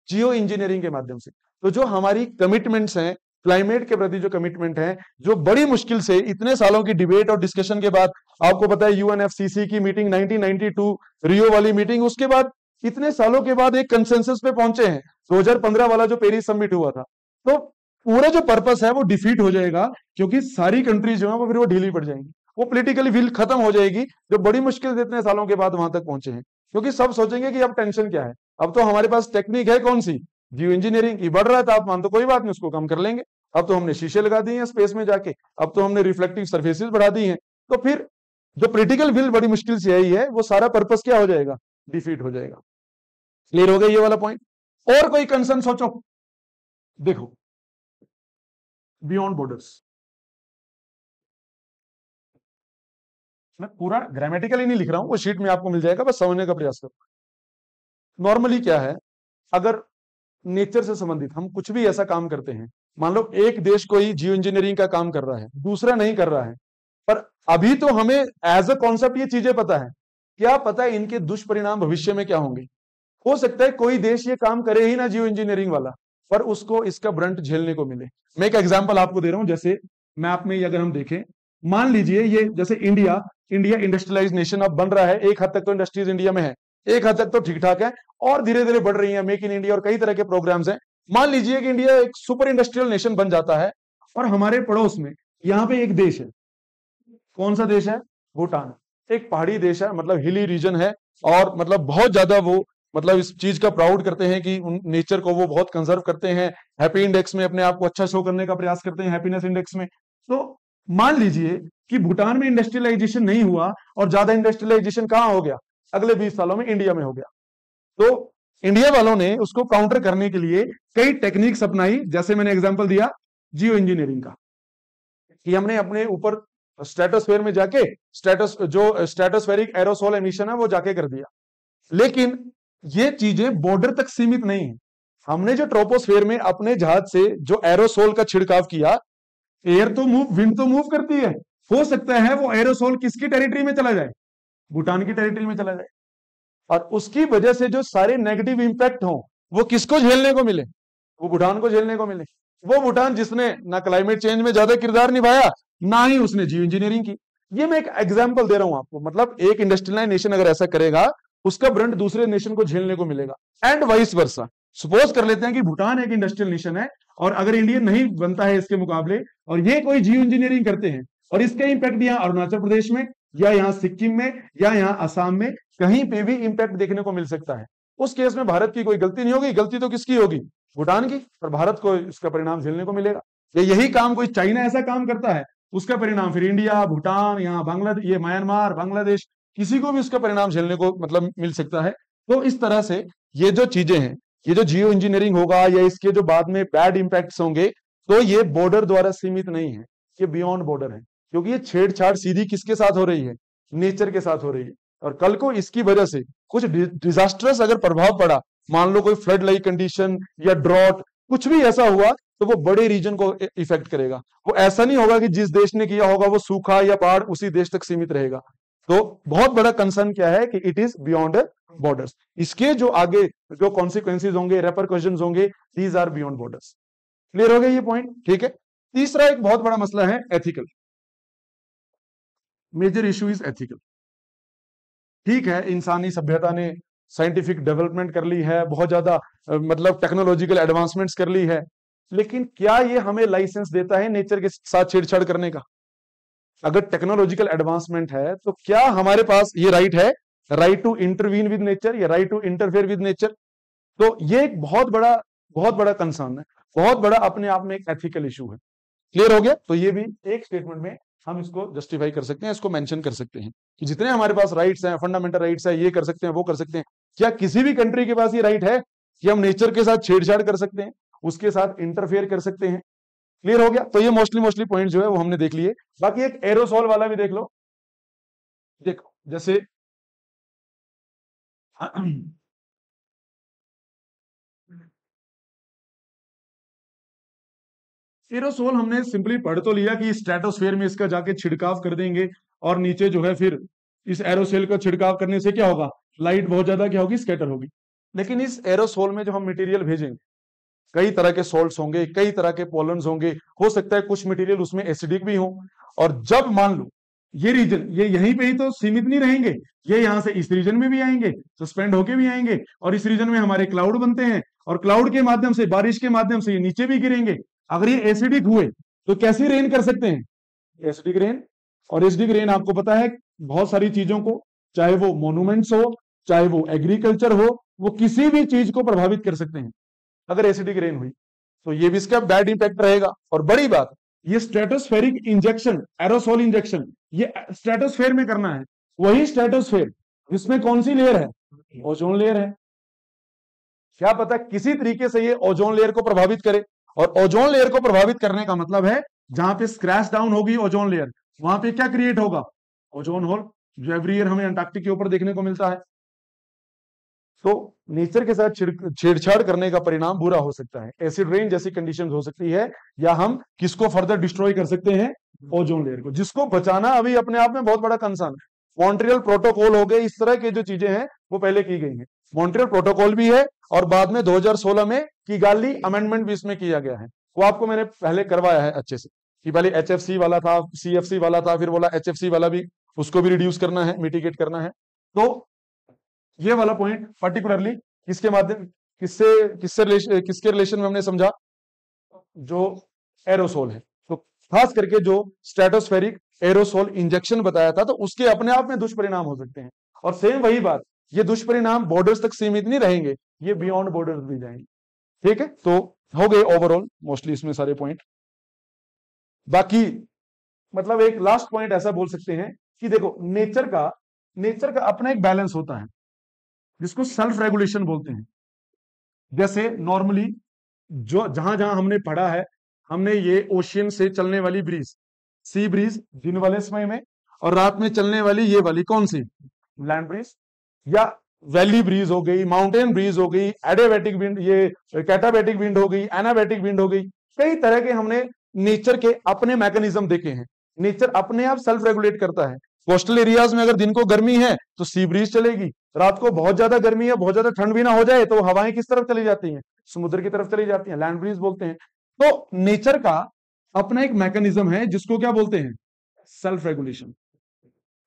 जियो इंजीनियरिंग के माध्यम से। तो जो हमारी कमिटमेंट्स हैं, क्लाइमेट के प्रति जो कमिटमेंट है, जो बड़ी मुश्किल से इतने सालों की डिबेट और डिस्कशन के बाद, आपको पता है यूएनएफसीसी की मीटिंग 1992, रियो वाली मीटिंग, उसके बाद इतने सालों के बाद एक कंसेंसस पे पहुंचे हैं, 2015 वाला जो पेरिस समिट हुआ था। तो पूरा जो पर्पस है वो डिफीट हो जाएगा, क्योंकि सारी कंट्रीज जो है वो फिर वो ढीली पड़ जाएंगी, वो पॉलिटिकली विल खत्म हो जाएगी, जो बड़ी मुश्किल से इतने सालों के बाद वहां तक पहुंचे हैं। क्योंकि सब सोचेंगे कि अब टेंशन क्या है, अब तो हमारे पास टेक्निक है कौन सी, जियो इंजीनियरिंग की, बढ़ रहा है तापमान तो कोई बात नहीं, उसको कम कर लेंगे। अब तो हमने शीशे लगा दिए हैं स्पेस में जाके, अब तो हमने रिफ्लेक्टिव सर्फेसिस बढ़ा दी हैं। तो फिर जो पॉलिटिकल विल बड़ी मुश्किल से आई है, वो सारा पर्पस क्या हो जाएगा, डिफीट हो जाएगा। क्लियर हो गया ये वाला पॉइंट? और कोई कंसर्न सोचो। देखो, बियॉन्ड बॉर्डर्स, मैं पूरा ग्रामेटिकली नहीं लिख रहा हूं, वो शीट में आपको मिल जाएगा, बस समझने का प्रयास करो। नॉर्मली क्या है, अगर नेचर से संबंधित हम कुछ भी ऐसा काम करते हैं, मान लो एक देश कोई जियो इंजीनियरिंग का काम कर रहा है, दूसरा नहीं कर रहा है, पर अभी तो हमें एज अ कॉन्सेप्ट ये चीजें पता है, क्या पता है इनके दुष्परिणाम भविष्य में क्या होंगे। हो सकता है कोई देश ये काम करे ही ना जियो इंजीनियरिंग वाला, पर उसको इसका ब्रंट झेलने को मिले। मैं एक एग्जांपल आपको दे रहा हूं, जैसे मैप में अगर हम देखें, मान लीजिए ये जैसे इंडिया इंडिया इंडस्ट्रियलाइज नेशन अब बन रहा है, एक हद तक तो इंडस्ट्रीज इंडिया में है, एक हद तक तो ठीक ठाक है, और धीरे धीरे बढ़ रही है, मेक इन इंडिया और कई तरह के प्रोग्राम्स हैं। मान लीजिए कि इंडिया एक सुपर इंडस्ट्रियल नेशन बन जाता है, और हमारे पड़ोस में यहाँ पे एक देश है, कौन सा देश है? भूटान। एक पहाड़ी देश है, मतलब हिली रीजन है, और मतलब बहुत ज्यादा वो मतलब इस चीज का प्राउड करते हैं कि उन नेचर को वो बहुत कंजर्व करते हैं, हैप्पी इंडेक्स में अपने आप को अच्छा शो करने का प्रयास करते हैं, हैप्पीनेस इंडेक्स में। तो मान लीजिए कि भूटान में इंडस्ट्रियलाइजेशन नहीं हुआ और ज्यादा इंडस्ट्रियलाइजेशन कहां हो गया? अगले 20 सालों में इंडिया में हो गया। तो इंडिया वालों ने उसको काउंटर करने के लिए कई टेक्निक्स अपनाई, जैसे मैंने एग्जांपल दिया जियो इंजीनियरिंग का, कि हमने अपने ऊपर स्ट्रेटोस्फेयर में जाके स्ट्रेटोस्फेरिक एरोसोल एमिशन है वो जाके कर दिया। लेकिन ये चीजें बॉर्डर तक सीमित नहीं है। हमने जो ट्रोपोस्फेयर में अपने जहाज से जो एरोसोल का छिड़काव किया, एयर तो मूव, विंड तो मूव करती है, हो सकता है वो एरोसोल किसकी टेरिटरी में चला जाए? भूटान की टेरिटरी में चला जाए, और उसकी वजह से जो सारे नेगेटिव इंपैक्ट हो वो किसको झेलने को मिले? वो भूटान को झेलने को मिले। वो भूटान जिसने ना क्लाइमेट चेंज में ज्यादा किरदार निभाया, ना ही उसने जियो इंजीनियरिंग की। ये मैं एक एग्जांपल दे रहा हूं आपको, मतलब एक इंडस्ट्रियलाइज नेशन अगर ऐसा करेगा, उसका ब्रंट दूसरे नेशन को झेलने को मिलेगा, एंड वाइस वर्सा। सपोज कर लेते हैं कि भूटान एक इंडस्ट्रियल नेशन है, और अगर इंडिया नहीं बनता है इसके मुकाबले, और ये कोई जियो इंजीनियरिंग करते हैं, और इसका इंपैक्ट यहाँ अरुणाचल प्रदेश में, या यहाँ सिक्किम में, या यहाँ असम में, कहीं पे भी इंपैक्ट देखने को मिल सकता है। उस केस में भारत की कोई गलती नहीं होगी, गलती तो किसकी होगी? भूटान की, और भारत को इसका परिणाम झेलने को मिलेगा। यही काम कोई चाइना ऐसा काम करता है, उसका परिणाम फिर इंडिया, भूटान, यहाँ बांग्लादेश, ये म्यांमार, बांग्लादेश, किसी को भी उसका परिणाम झेलने को मतलब मिल सकता है। तो इस तरह से ये जो चीजें हैं, ये जो जियो इंजीनियरिंग होगा या इसके जो बाद में बैड इंपैक्ट्स होंगे, तो ये बॉर्डर द्वारा सीमित नहीं है, ये बियॉन्ड बॉर्डर है, क्योंकि ये छेड़छाड़ सीधी किसके साथ हो रही है? नेचर के साथ हो रही है। और कल को इसकी वजह से कुछ डिजास्टर्स अगर प्रभाव पड़ा, मान लो कोई फ्लड लाइक कंडीशन या ड्रॉट, कुछ भी ऐसा हुआ, तो वो बड़े रीजन को इफेक्ट करेगा। वो ऐसा नहीं होगा कि जिस देश ने किया होगा वो सूखा या बाढ़ उसी देश तक सीमित रहेगा। तो बहुत बड़ा कंसर्न क्या है कि इट इज बियॉन्ड बॉर्डर्स। इसके जो आगे जो कॉन्सिक्वेंसेज होंगे, रेपरकशंस होंगे, these are beyond borders. Clear हो गया ये पॉइंट? ठीक है। तीसरा एक बहुत बड़ा मसला है ethical. Major issue is ethical. ठीक है, इंसानी सभ्यता ने साइंटिफिक डेवलपमेंट कर ली है, बहुत ज्यादा मतलब टेक्नोलॉजिकल एडवांसमेंट्स कर ली है, लेकिन क्या ये हमें लाइसेंस देता है नेचर के साथ छेड़छाड़ करने का? अगर टेक्नोलॉजिकल एडवांसमेंट है तो क्या हमारे पास ये राइट है, right to intervene with nature या right to interfere with nature? तो ये एक बहुत बड़ा कंसर्न है, बहुत बड़ा अपने आप में एक एथिकल इशू है। क्लियर हो गया? तो ये भी एक स्टेटमेंट में हम इसको जस्टिफाई कर सकते हैं, इसको मेंशन कर सकते हैं कि जितने हमारे पास राइट्स हैं, फंडामेंटल राइट्स है, ये कर सकते हैं, वो कर सकते हैं। क्या किसी भी कंट्री के पास ये राइट है कि हम नेचर के साथ छेड़छाड़ कर सकते हैं, उसके साथ इंटरफेयर कर सकते हैं? क्लियर हो गया? तो ये मोस्टली पॉइंट जो है वो हमने देख लिए। बाकी एक एरोसोल वाला भी देख लो। देखो जैसे एरोसोल हमने सिंपली पढ़ तो लिया कि स्ट्रेटोस्फेयर में इसका जाके छिड़काव कर देंगे, और नीचे जो है फिर इस एरोसोल का छिड़काव करने से क्या होगा? लाइट बहुत ज्यादा क्या होगी? स्कैटर होगी। लेकिन इस एरोसोल में जो हम मटेरियल भेजेंगे, कई तरह के सॉल्ट्स होंगे, कई तरह के पोलन्स होंगे, हो सकता है कुछ मटेरियल उसमें एसिडिक भी हो। और जब मान लो ये रीजन, ये यहीं पे ही तो सीमित नहीं रहेंगे, ये यहां से इस रीजन में भी आएंगे, सस्पेंड होके भी आएंगे, और इस रीजन में हमारे क्लाउड बनते हैं, और क्लाउड के माध्यम से, बारिश के माध्यम से ये नीचे भी गिरेंगे। अगर ये एसिडिक हुए तो कैसी रेन कर सकते हैं? Acidic rain. और एसिडिक रेन आपको पता है बहुत सारी चीजों को, चाहे वो मोन्यूमेंट्स हो, चाहे वो एग्रीकल्चर हो, वो किसी भी चीज को प्रभावित कर सकते हैं अगर एसिडिक रेन हुई। तो ये भी इसका बैड इंपैक्ट रहेगा। और बड़ी बात, ये स्ट्रेटोस्फेरिक इंजेक्शन, एरोसोल इंजेक्शन, ये स्ट्रेटोस्फेयर में करना है, वही स्ट्रेटोस्फेयर जिसमें कौन सी लेयर है? ओजोन लेयर है। क्या पता किसी तरीके से ये ओजोन लेयर को प्रभावित करे, और ओजोन लेयर को प्रभावित करने का मतलब है जहां पे स्क्रैच डाउन होगी ओजोन लेयर, वहां पे क्या क्रिएट होगा? ओजोन होल, जो एवरी ईयर हमें अंटार्कटिक के ऊपर देखने को मिलता है। तो नेचर के साथ छेड़छाड़ करने का परिणाम बुरा हो सकता है। एसिड रेन जैसी कंडीशन हो सकती है, या हम किसको फर्दर डिस्ट्रॉय कर सकते हैं, ओजोन लेयर को, जिसको बचाना अभी अपने आप में बहुत बड़ा कंसर्न है। मॉन्ट्रियल प्रोटोकॉल हो गए, इस तरह की जो चीजें हैं वो पहले की गई हैं। मॉन्ट्रियल प्रोटोकॉल भी है और बाद में 2016 में किगाली अमेंडमेंट भी इसमें किया गया है। वो आपको मैंने पहले करवाया है अच्छे से, कि पहले HFC वाला था, CFC वाला था, फिर बोला HFC वाला भी, उसको भी रिड्यूस करना है, मिटिगेट करना है। तो ये वाला पॉइंट पर्टिकुलरली किसके माध्यम, किसके रिलेशन में हमने समझा, जो एरोसोल है। तो खास करके जो स्ट्रेटोस्फेरिक एरोसोल इंजेक्शन बताया था, तो उसके अपने आप में दुष्परिणाम हो सकते हैं। और सेम वही बात, ये दुष्परिणाम बॉर्डर्स तक सीमित नहीं रहेंगे, ये बियॉन्ड बॉर्डर्स भी जाएंगे। ठीक है, तो हो गए ओवरऑल मोस्टली इसमें सारे पॉइंट। बाकी मतलब एक लास्ट पॉइंट ऐसा बोल सकते हैं कि देखो, नेचर का अपना एक बैलेंस होता है, जिसको सेल्फ रेगुलेशन बोलते हैं। जैसे नॉर्मली जो जहां जहां हमने पढ़ा है, हमने ये ओशियन से चलने वाली ब्रीज, सी ब्रीज दिन वाले समय में, और रात में चलने वाली ये वाली कौन सी, लैंड ब्रीज, या वैली ब्रीज हो गई, माउंटेन ब्रीज हो गई, एडियाबैटिक विंड, ये कैटाबैटिक विंड हो गई, एनाबैटिक विंड हो गई, कई तरह के हमने नेचर के अपने मैकेनिज्म देखे हैं। नेचर अपने आप सेल्फ रेगुलेट करता है। कोस्टल एरियाज में अगर दिन को गर्मी है तो सी ब्रीज चलेगी, रात को बहुत ज्यादा गर्मी है, बहुत ज्यादा ठंड भी ना हो जाए तो हवाएं किस तरफ चली जाती हैं, समुद्र की तरफ चली जाती हैं, लैंड ब्रीज बोलते हैं। तो नेचर का अपना एक मैकेनिज्म है जिसको क्या बोलते हैं, सेल्फ रेगुलेशन।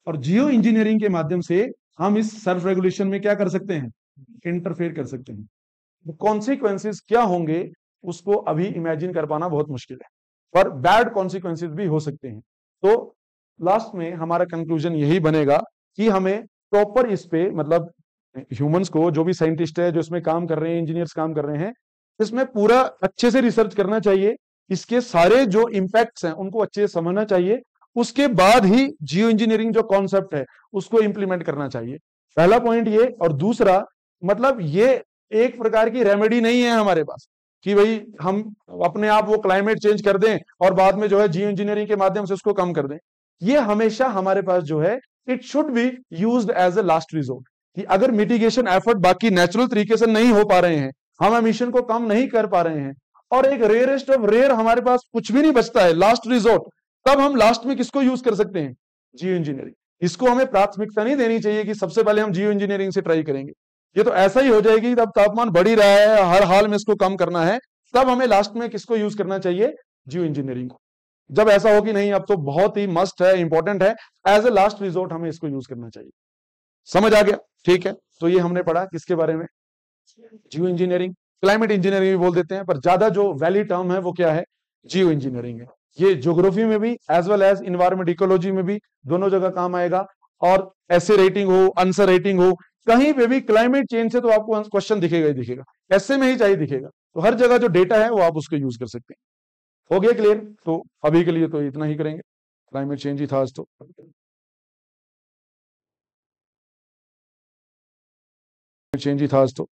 और जियो इंजीनियरिंग के माध्यम से हम इस सेल्फ रेगुलेशन में क्या कर सकते हैं, इंटरफेयर कर सकते हैं। कॉन्सिक्वेंसेस क्या होंगे उसको अभी इमेजिन कर पाना बहुत मुश्किल है, पर बैड कॉन्सिक्वेंसेस भी हो सकते हैं। तो लास्ट में हमारा कंक्लूजन यही बनेगा कि हमें प्रॉपर इस पे, मतलब ह्यूमंस को, जो भी साइंटिस्ट है, जो इसमें काम कर रहे हैं, इंजीनियर्स काम कर रहे हैं, इसमें पूरा अच्छे से रिसर्च करना चाहिए। इसके सारे जो इम्पैक्ट्स हैं उनको अच्छे से समझना चाहिए। उसके बाद ही जियो इंजीनियरिंग जो कॉन्सेप्ट है उसको इंप्लीमेंट करना चाहिए। पहला पॉइंट ये। और दूसरा, मतलब ये एक प्रकार की रेमेडी नहीं है हमारे पास कि भाई हम अपने आप वो क्लाइमेट चेंज कर दें और बाद में जो है जियो इंजीनियरिंग के माध्यम से उसको कम कर दें। ये हमेशा हमारे पास जो है, it should be used as a last resort, कि अगर मिटिगेशन एफर्ट बाकी नेचुरल तरीके से नहीं हो पा रहे हैं, हम एमिशन को कम नहीं कर पा रहे हैं, और एक रेयरेस्ट ऑफ रेयर हमारे पास कुछ भी नहीं बचता है, लास्ट रिजोर्ट, तब हम लास्ट में किसको यूज कर सकते हैं, जियो इंजीनियरिंग। इसको हमें प्राथमिकता नहीं देनी चाहिए कि सबसे पहले हम जियो इंजीनियरिंग से ट्राई करेंगे। ये तो ऐसा ही हो जाएगी, तब तापमान बढ़ ही रहा है, हर हाल में इसको कम करना है, तब हमें लास्ट में किसको यूज करना चाहिए, जियो इंजीनियरिंग को। जब ऐसा हो कि नहीं अब तो बहुत ही मस्ट है, इंपॉर्टेंट है, एज ए लास्ट रिजोर्ट हमें इसको यूज करना चाहिए। समझ आ गया? ठीक है, तो ये हमने पढ़ा किसके बारे में, जियो इंजीनियरिंग। क्लाइमेट इंजीनियरिंग भी बोल देते हैं, पर ज्यादा जो वैलिड टर्म है वो क्या है, जियो इंजीनियरिंग है। ये ज्योग्राफी में भी as well as environment ecology में भी दोनों जगह काम आएगा। और ऐसे रेटिंग हो, आंसर रेटिंग हो, कहीं पे भी क्लाइमेट चेंज से तो आपको क्वेश्चन दिखेगा ही दिखेगा, ऐसे में ही चाहिए दिखेगा। तो हर जगह जो डेटा है वो आप उसको यूज कर सकते हैं। हो गया क्लियर? तो अभी के लिए तो इतना ही करेंगे, क्लाइमेट चेंज ही था आज तो। चेंज ही था आज तो।